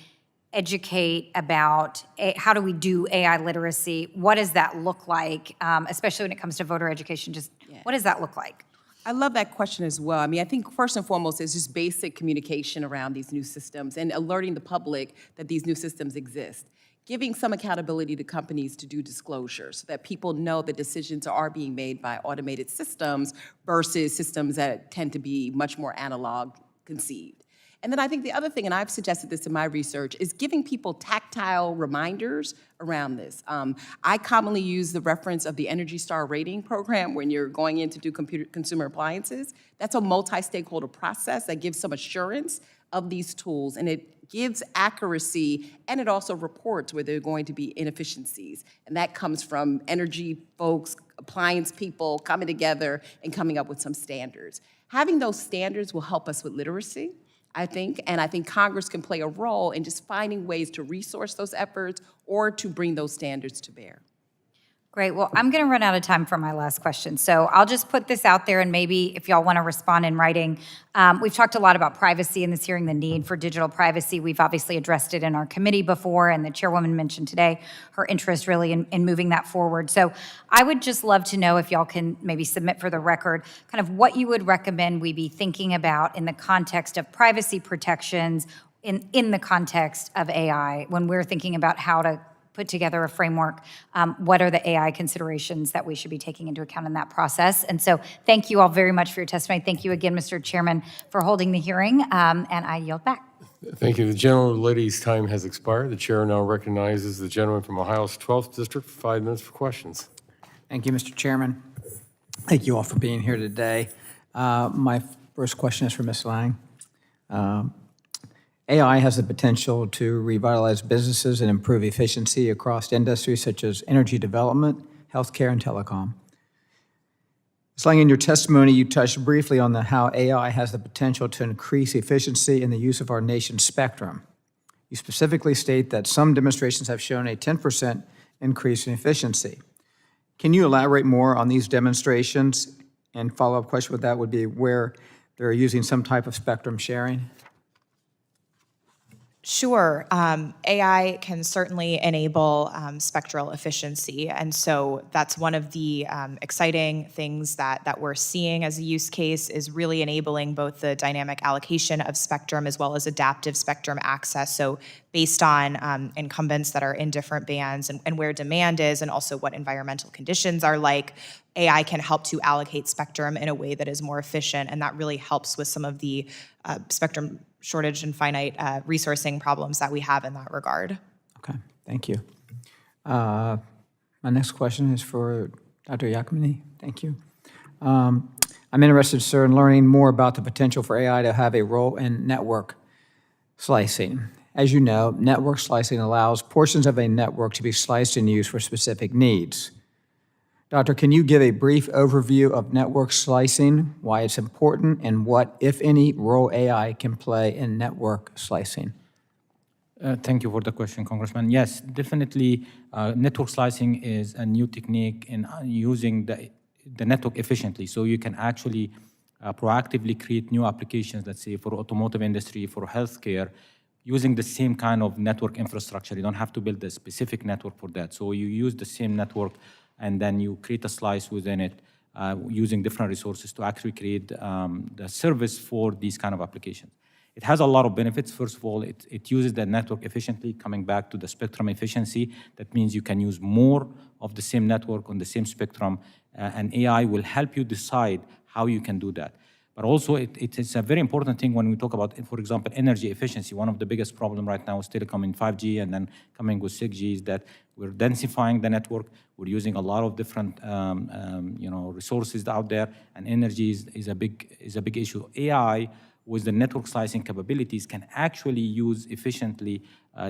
educate about how do we do AI literacy? What does that look like, especially when it comes to voter education? What does that look like? I love that question as well. I mean, I think first and foremost is just basic communication around these new systems and alerting the public that these new systems exist. giving some accountability to companies to do disclosure so that people know that decisions are being made by automated systems versus systems that tend to be much more analog conceived. And then I think the other thing, and I've suggested this in my research, is giving people tactile reminders around this. I commonly use the reference of the Energy Star rating program when you're going in to do consumer appliances. That's a multi-stakeholder process that gives some assurance of these tools, and it gives accuracy, and it also reports where there are going to be inefficiencies. And that comes from energy folks, appliance people coming together and coming up with some standards. Having those standards will help us with literacy, I think, and I think Congress can play a role in just finding ways to resource those efforts or to bring those standards to bear. Great. Well, I'm going to run out of time for my last question. So I'll just put this out there, and maybe if y'all want to respond in writing. We've talked a lot about privacy in this hearing, the need for digital privacy. We've obviously addressed it in our committee before, and the chairwoman mentioned today her interest really in moving that forward. So I would just love to know if y'all can maybe submit for the record kind of what you would recommend we be thinking about in the context of privacy protections in the context of AI when we're thinking about how to put together a framework. What are the AI considerations that we should be taking into account in that process? And so thank you all very much for your testimony. Thank you again, Mr. Chairman, for holding the hearing, and I yield back. Thank you. The gentlelady's time has expired. The chair now recognizes the gentleman from Ohio's 12th District for 5 minutes for questions. Thank you, Mr. Chairman. Thank you all for being here today. My first question is for Ms. Lang. AI has the potential to revitalize businesses and improve efficiency across industries such as energy development, healthcare, and telecom. Ms. Lang, in your testimony, you touched briefly on how AI has the potential to increase efficiency in the use of our nation's spectrum. You specifically state that some demonstrations have shown a 10% increase in efficiency. Can you elaborate more on these demonstrations? And follow-up question with that would be where they're using some type of spectrum sharing? Sure. AI can certainly enable spectral efficiency. And so that's one of the exciting things that we're seeing as a use case is really enabling both the dynamic allocation of spectrum as well as adaptive spectrum access. So based on incumbents that are in different bands and where demand is and also what environmental conditions are like, AI can help to allocate spectrum in a way that is more efficient, and that really helps with some of the spectrum shortage and finite resourcing problems that we have in that regard. Okay, thank you. My next question is for Dr. Yamany. Thank you. I'm interested, sir, in learning more about the potential for AI to have a role in network slicing. As you know, network slicing allows portions of a network to be sliced and used for specific needs. Doctor, can you give a brief overview of network slicing, why it's important, and what, if any, role AI can play in network slicing? Thank you for the question, Congressman. Yes, definitely, network slicing is a new technique in using the network efficiently. So you can actually proactively create new applications, let's say, for automotive industry, for healthcare, using the same kind of network infrastructure. You don't have to build a specific network for that. So you use the same network, and then you create a slice within it using different resources to actually create the service for these kind of applications. It has a lot of benefits. First of all, it uses the network efficiently, coming back to the spectrum efficiency. That means you can use more of the same network on the same spectrum, and AI will help you decide how you can do that. But also, it is a very important thing when we talk about, for example, energy efficiency. One of the biggest problems right now is telecom in 5G and then coming with 6G is that we're densifying the network. We're using a lot of different resources out there, and energy is a big issue. AI, with the network slicing capabilities, can actually use efficiently,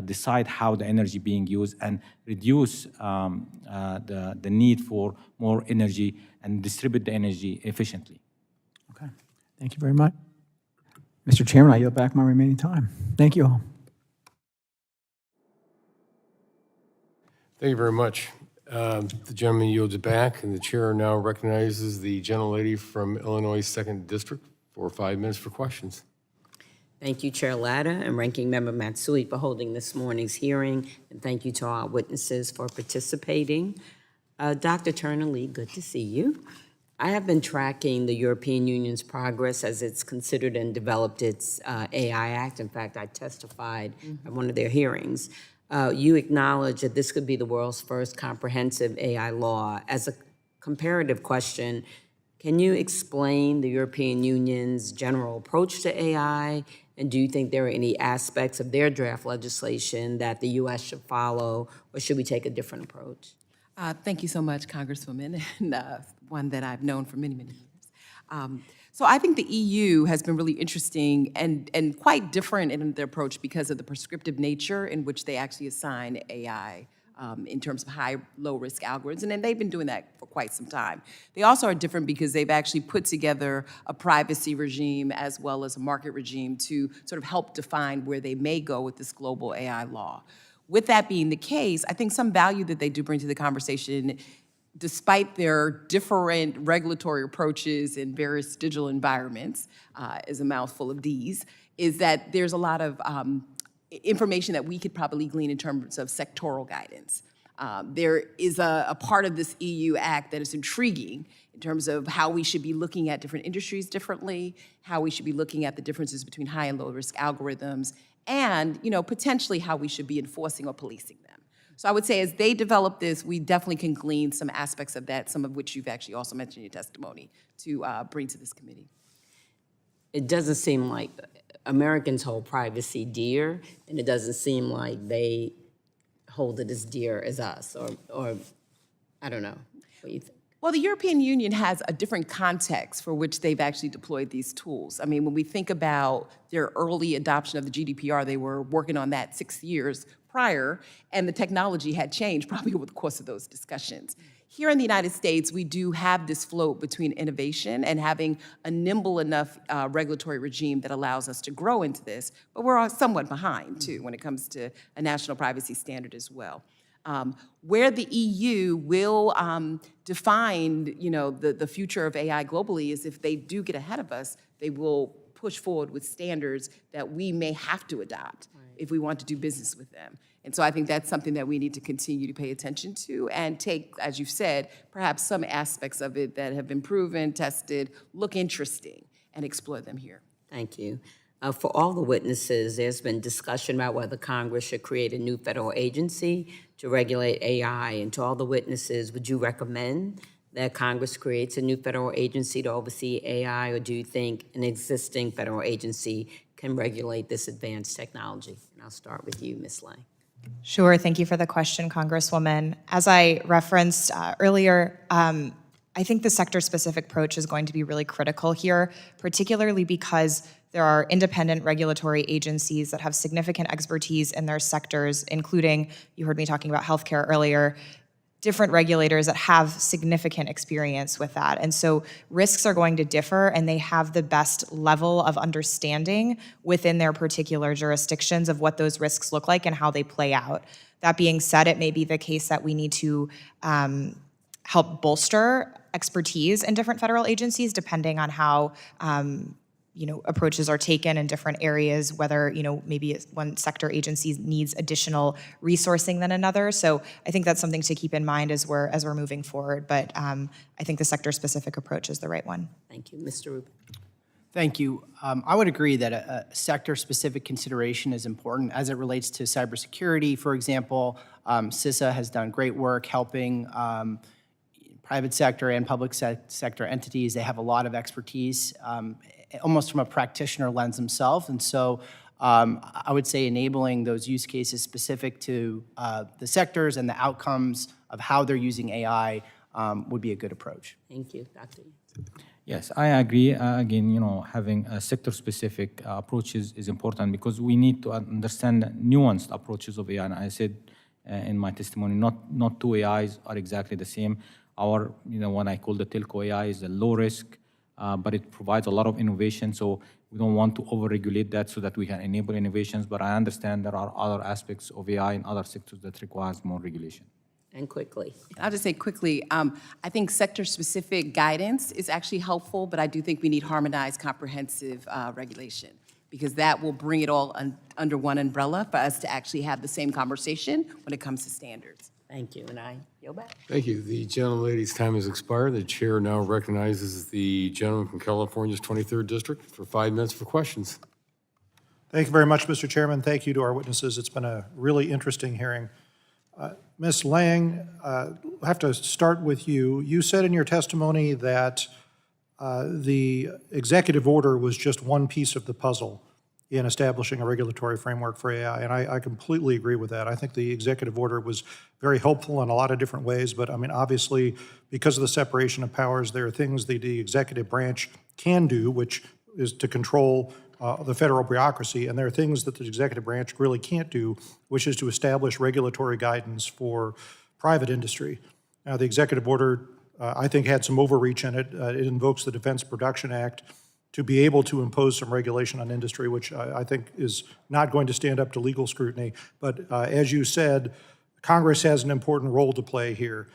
decide how the energy being used, and reduce the need for more energy and distribute the energy efficiently. Okay. Thank you very much. Mr. Chairman, I yield back my remaining time. Thank you all. Thank you very much. The gentleman yields it back, and the chair now recognizes the gentlelady from Illinois' 2nd District for 5 minutes for questions. Thank you, Chair Latta and Ranking Member Matsui for holding this morning's hearing, and thank you to our witnesses for participating. Dr. Turner Lee, good to see you. I have been tracking the European Union's progress as it's considered and developed its AI Act. In fact, I testified at one of their hearings. You acknowledge that this could be the world's first comprehensive AI law. As a comparative question, can you explain the European Union's general approach to AI? And do you think there are any aspects of their draft legislation that the U.S. should follow, or should we take a different approach? Thank you so much, Congresswoman, and one that I've known for many, many years. So I think the EU has been really interesting and quite different in their approach because of the prescriptive nature in which they actually assign AI in terms of high, low-risk algorithms, and they've been doing that for quite some time. They also are different because they've actually put together a privacy regime as well as a market regime to sort of help define where they may go with this global AI law. With that being the case, I think some value that they do bring to the conversation, despite their different regulatory approaches in various digital environments, is a mouthful of Ds, is that there's a lot of information that we could probably glean in terms of sectoral guidance. There is a part of this EU Act that is intriguing in terms of how we should be looking at different industries differently, how we should be looking at the differences between high and low risk algorithms, and potentially how we should be enforcing or policing them. So I would say as they develop this, we definitely can glean some aspects of that, some of which you've actually also mentioned in your testimony, to bring to this committee. It doesn't seem like Americans hold privacy dear, and it doesn't seem like they hold it as dear as us, or I don't know. What do you think? Well, the European Union has a different context for which they've actually deployed these tools. I mean, when we think about their early adoption of the GDPR, they were working on that 6 years prior, and the technology had changed probably over the course of those discussions. Here in the United States, we do have this float between innovation and having a nimble enough regulatory regime that allows us to grow into this, but we're somewhat behind, too, when it comes to a national privacy standard as well. Where the EU will define, the future of AI globally is if they do get ahead of us, they will push forward with standards that we may have to adopt if we want to do business with them. And so I think that's something that we need to continue to pay attention to and take, as you've said, perhaps some aspects of it that have been proven, tested, look interesting, and explore them here. Thank you. For all the witnesses, there's been discussion about whether Congress should create a new federal agency to regulate AI. And to all the witnesses, would you recommend that Congress creates a new federal agency to oversee AI, or do you think an existing federal agency can regulate this advanced technology? And I'll start with you, Ms. Lang. Sure, thank you for the question, Congresswoman. As I referenced earlier, I think the sector-specific approach is going to be really critical here, particularly because there are independent regulatory agencies that have significant expertise in their sectors, including, you heard me talking about healthcare earlier, different regulators that have significant experience with that. And so risks are going to differ, and they have the best level of understanding within their particular jurisdictions of what those risks look like and how they play out. That being said, it may be the case that we need to help bolster expertise in different federal agencies depending on how approaches are taken in different areas, whether, maybe one sector agency needs additional resourcing than another. So I think that's something to keep in mind as we're moving forward. But I think the sector-specific approach is the right one. Thank you. Mr. Rubin. Thank you. I would agree that a sector-specific consideration is important as it relates to cybersecurity. For example, CISA has done great work helping private sector and public sector entities. They have a lot of expertise, almost from a practitioner lens themselves. And so I would say enabling those use cases specific to the sectors and the outcomes of how they're using AI would be a good approach. Thank you. Dr. Yes, I agree. Again, having a sector-specific approaches is important because we need to understand nuanced approaches of AI. And I said in my testimony, not two AIs are exactly the same. Our, what I call the telco AI is a low risk, but it provides a lot of innovation. So we don't want to over-regulate that so that we can enable innovations. But I understand there are other aspects of AI in other sectors that requires more regulation. And quickly. I'll just say quickly, I think sector-specific guidance is actually helpful, but I do think we need harmonized, comprehensive regulation, because that will bring it all under one umbrella for us to actually have the same conversation when it comes to standards. Thank you, and I yield back. Thank you. The gentlelady's time has expired. The chair now recognizes the gentleman from California's 23rd District for 5 minutes for questions. Thank you very much, Mr. Chairman. Thank you to our witnesses. It's been a really interesting hearing. Ms. Lang, I have to start with you. You said in your testimony that the executive order was just one piece of the puzzle in establishing a regulatory framework for AI, and I completely agree with that. I think the executive order was very helpful in a lot of different ways, but I mean, obviously, because of the separation of powers, there are things that the executive branch can do, which is to control the federal bureaucracy, and there are things that the executive branch really can't do, which is to establish regulatory guidance for private industry. Now, the executive order, I think, had some overreach in it. It invokes the Defense Production Act to be able to impose some regulation on industry, which I think is not going to stand up to legal scrutiny. But as you said, Congress has an important role to play here.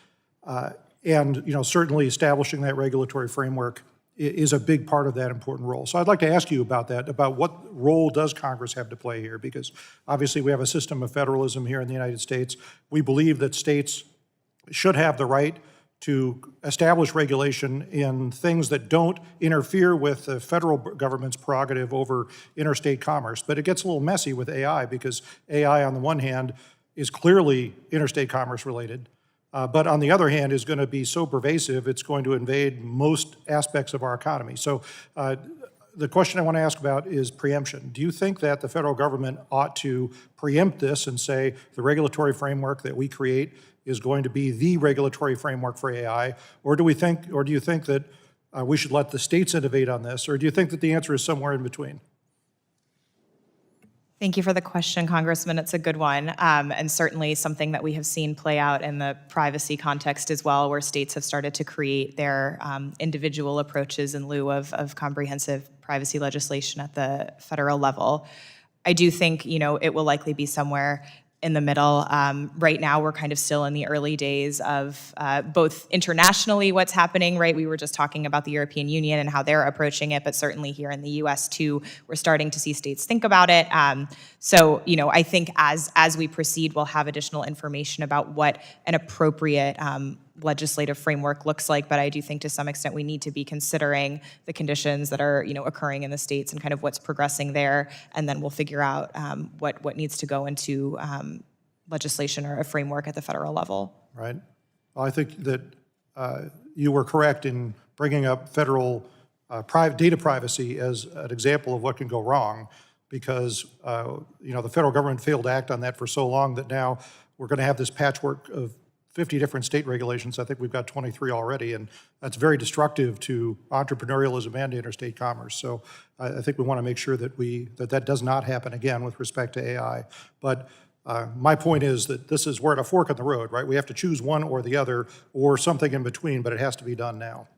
And certainly establishing that regulatory framework is a big part of that important role. So I'd like to ask you about that, about what role does Congress have to play here? Because obviously we have a system of federalism here in the United States. We believe that states should have the right to establish regulation in things that don't interfere with the federal government's prerogative over interstate commerce. But it gets a little messy with AI because AI, on the one hand, is clearly interstate commerce related, but on the other hand is going to be so pervasive it's going to invade most aspects of our economy. So the question I want to ask about is preemption. Do you think that the federal government ought to preempt this and say the regulatory framework that we create is going to be the regulatory framework for AI, or do you think that we should let the states innovate on this, or do you think that the answer is somewhere in between? Thank you for the question, Congressman. It's a good one, and certainly something that we have seen play out in the privacy context as well, where states have started to create their individual approaches in lieu of comprehensive privacy legislation at the federal level. I do think, it will likely be somewhere in the middle. Right now, we're kind of still in the early days of both internationally what's happening, right? We were just talking about the European Union and how they're approaching it, but certainly here in the US too, we're starting to see states think about it. So, I think as we proceed, we'll have additional information about what an appropriate legislative framework looks like, but I do think to some extent we need to be considering the conditions that are occurring in the states and kind of what's progressing there, and then we'll figure out what needs to go into legislation or a framework at the federal level. Right. Well, I think that you were correct in bringing up federal data privacy as an example of what can go wrong, because the federal government failed to act on that for so long that now we're going to have this patchwork of 50 different state regulations. I think we've got 23 already, and that's very destructive to entrepreneurialism and interstate commerce. So I think we want to make sure that that does not happen again with respect to AI. But my point is that we're at a fork in the road, right? We have to choose one or the other, or something in between, but it has to be done now.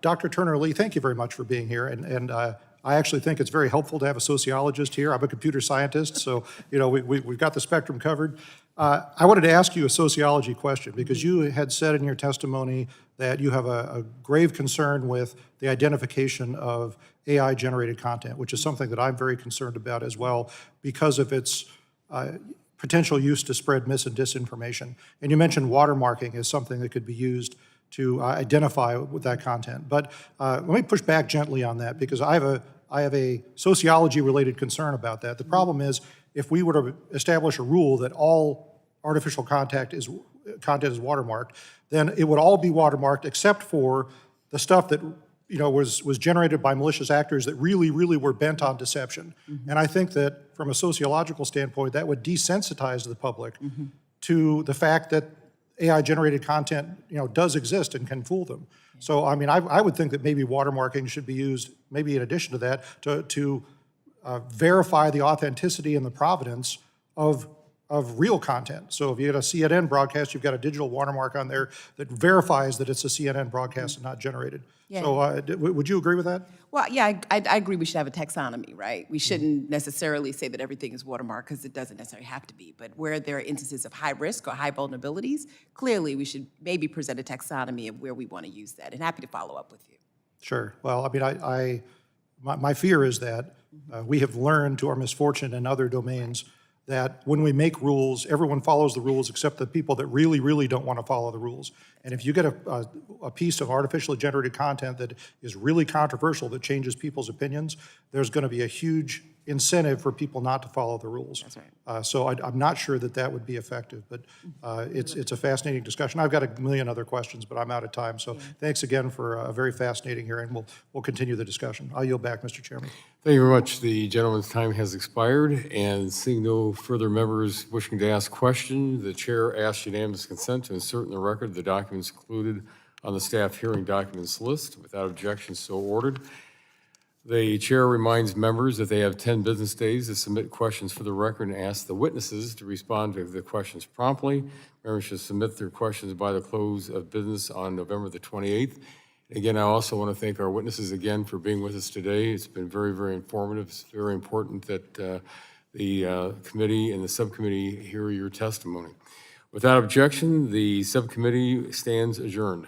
Dr. Turner Lee, thank you very much for being here, and I actually think it's very helpful to have a sociologist here. I'm a computer scientist, so we've got the spectrum covered. I wanted to ask you a sociology question, because you had said in your testimony that you have a grave concern with the identification of AI-generated content, which is something that I'm very concerned about as well because of its potential use to spread mis and disinformation. And you mentioned watermarking as something that could be used to identify with that content. But let me push back gently on that, because I have a sociology-related concern about that. The problem is, if we were to establish a rule that all artificial content is watermarked, then it would all be watermarked except for the stuff that was generated by malicious actors that really were bent on deception. And I think that from a sociological standpoint, that would desensitize the public to the fact that AI-generated content, does exist and can fool them. So, I mean, I would think that maybe watermarking should be used, maybe in addition to that, to verify the authenticity and the provenance of real content. So if you get a CNN broadcast, you've got a digital watermark on there that verifies that it's a CNN broadcast and not generated. Yeah. So would you agree with that? Well, yeah, I agree we should have a taxonomy, right? We shouldn't necessarily say that everything is watermarked, because it doesn't necessarily have to be. But where there are instances of high risk or high vulnerabilities, clearly we should maybe present a taxonomy of where we want to use that. And happy to follow up with you. Sure. Well, I mean, my fear is that we have learned, to our misfortune in other domains, that when we make rules, everyone follows the rules except the people that really don't want to follow the rules. And if you get a piece of artificially generated content that is really controversial, that changes people's opinions, there's going to be a huge incentive for people not to follow the rules. That's right. So I'm not sure that that would be effective, but it's a fascinating discussion. I've got a million other questions, but I'm out of time. So thanks again for a very fascinating hearing. We'll continue the discussion. I'll yield back, Mr. Chairman. Thank you very much. The gentleman's time has expired, and seeing no further members wishing to ask questions, the chair asks unanimous consent to insert in the record the documents included on the staff hearing documents list. Without objection, so ordered. The chair reminds members that they have 10 business days to submit questions for the record and ask the witnesses to respond to the questions promptly. Members should submit their questions by the close of business on November the 28th. Again, I also want to thank our witnesses again for being with us today. It's been very, very informative. It's very important that the committee and the subcommittee hear your testimony. Without objection, the subcommittee stands adjourned.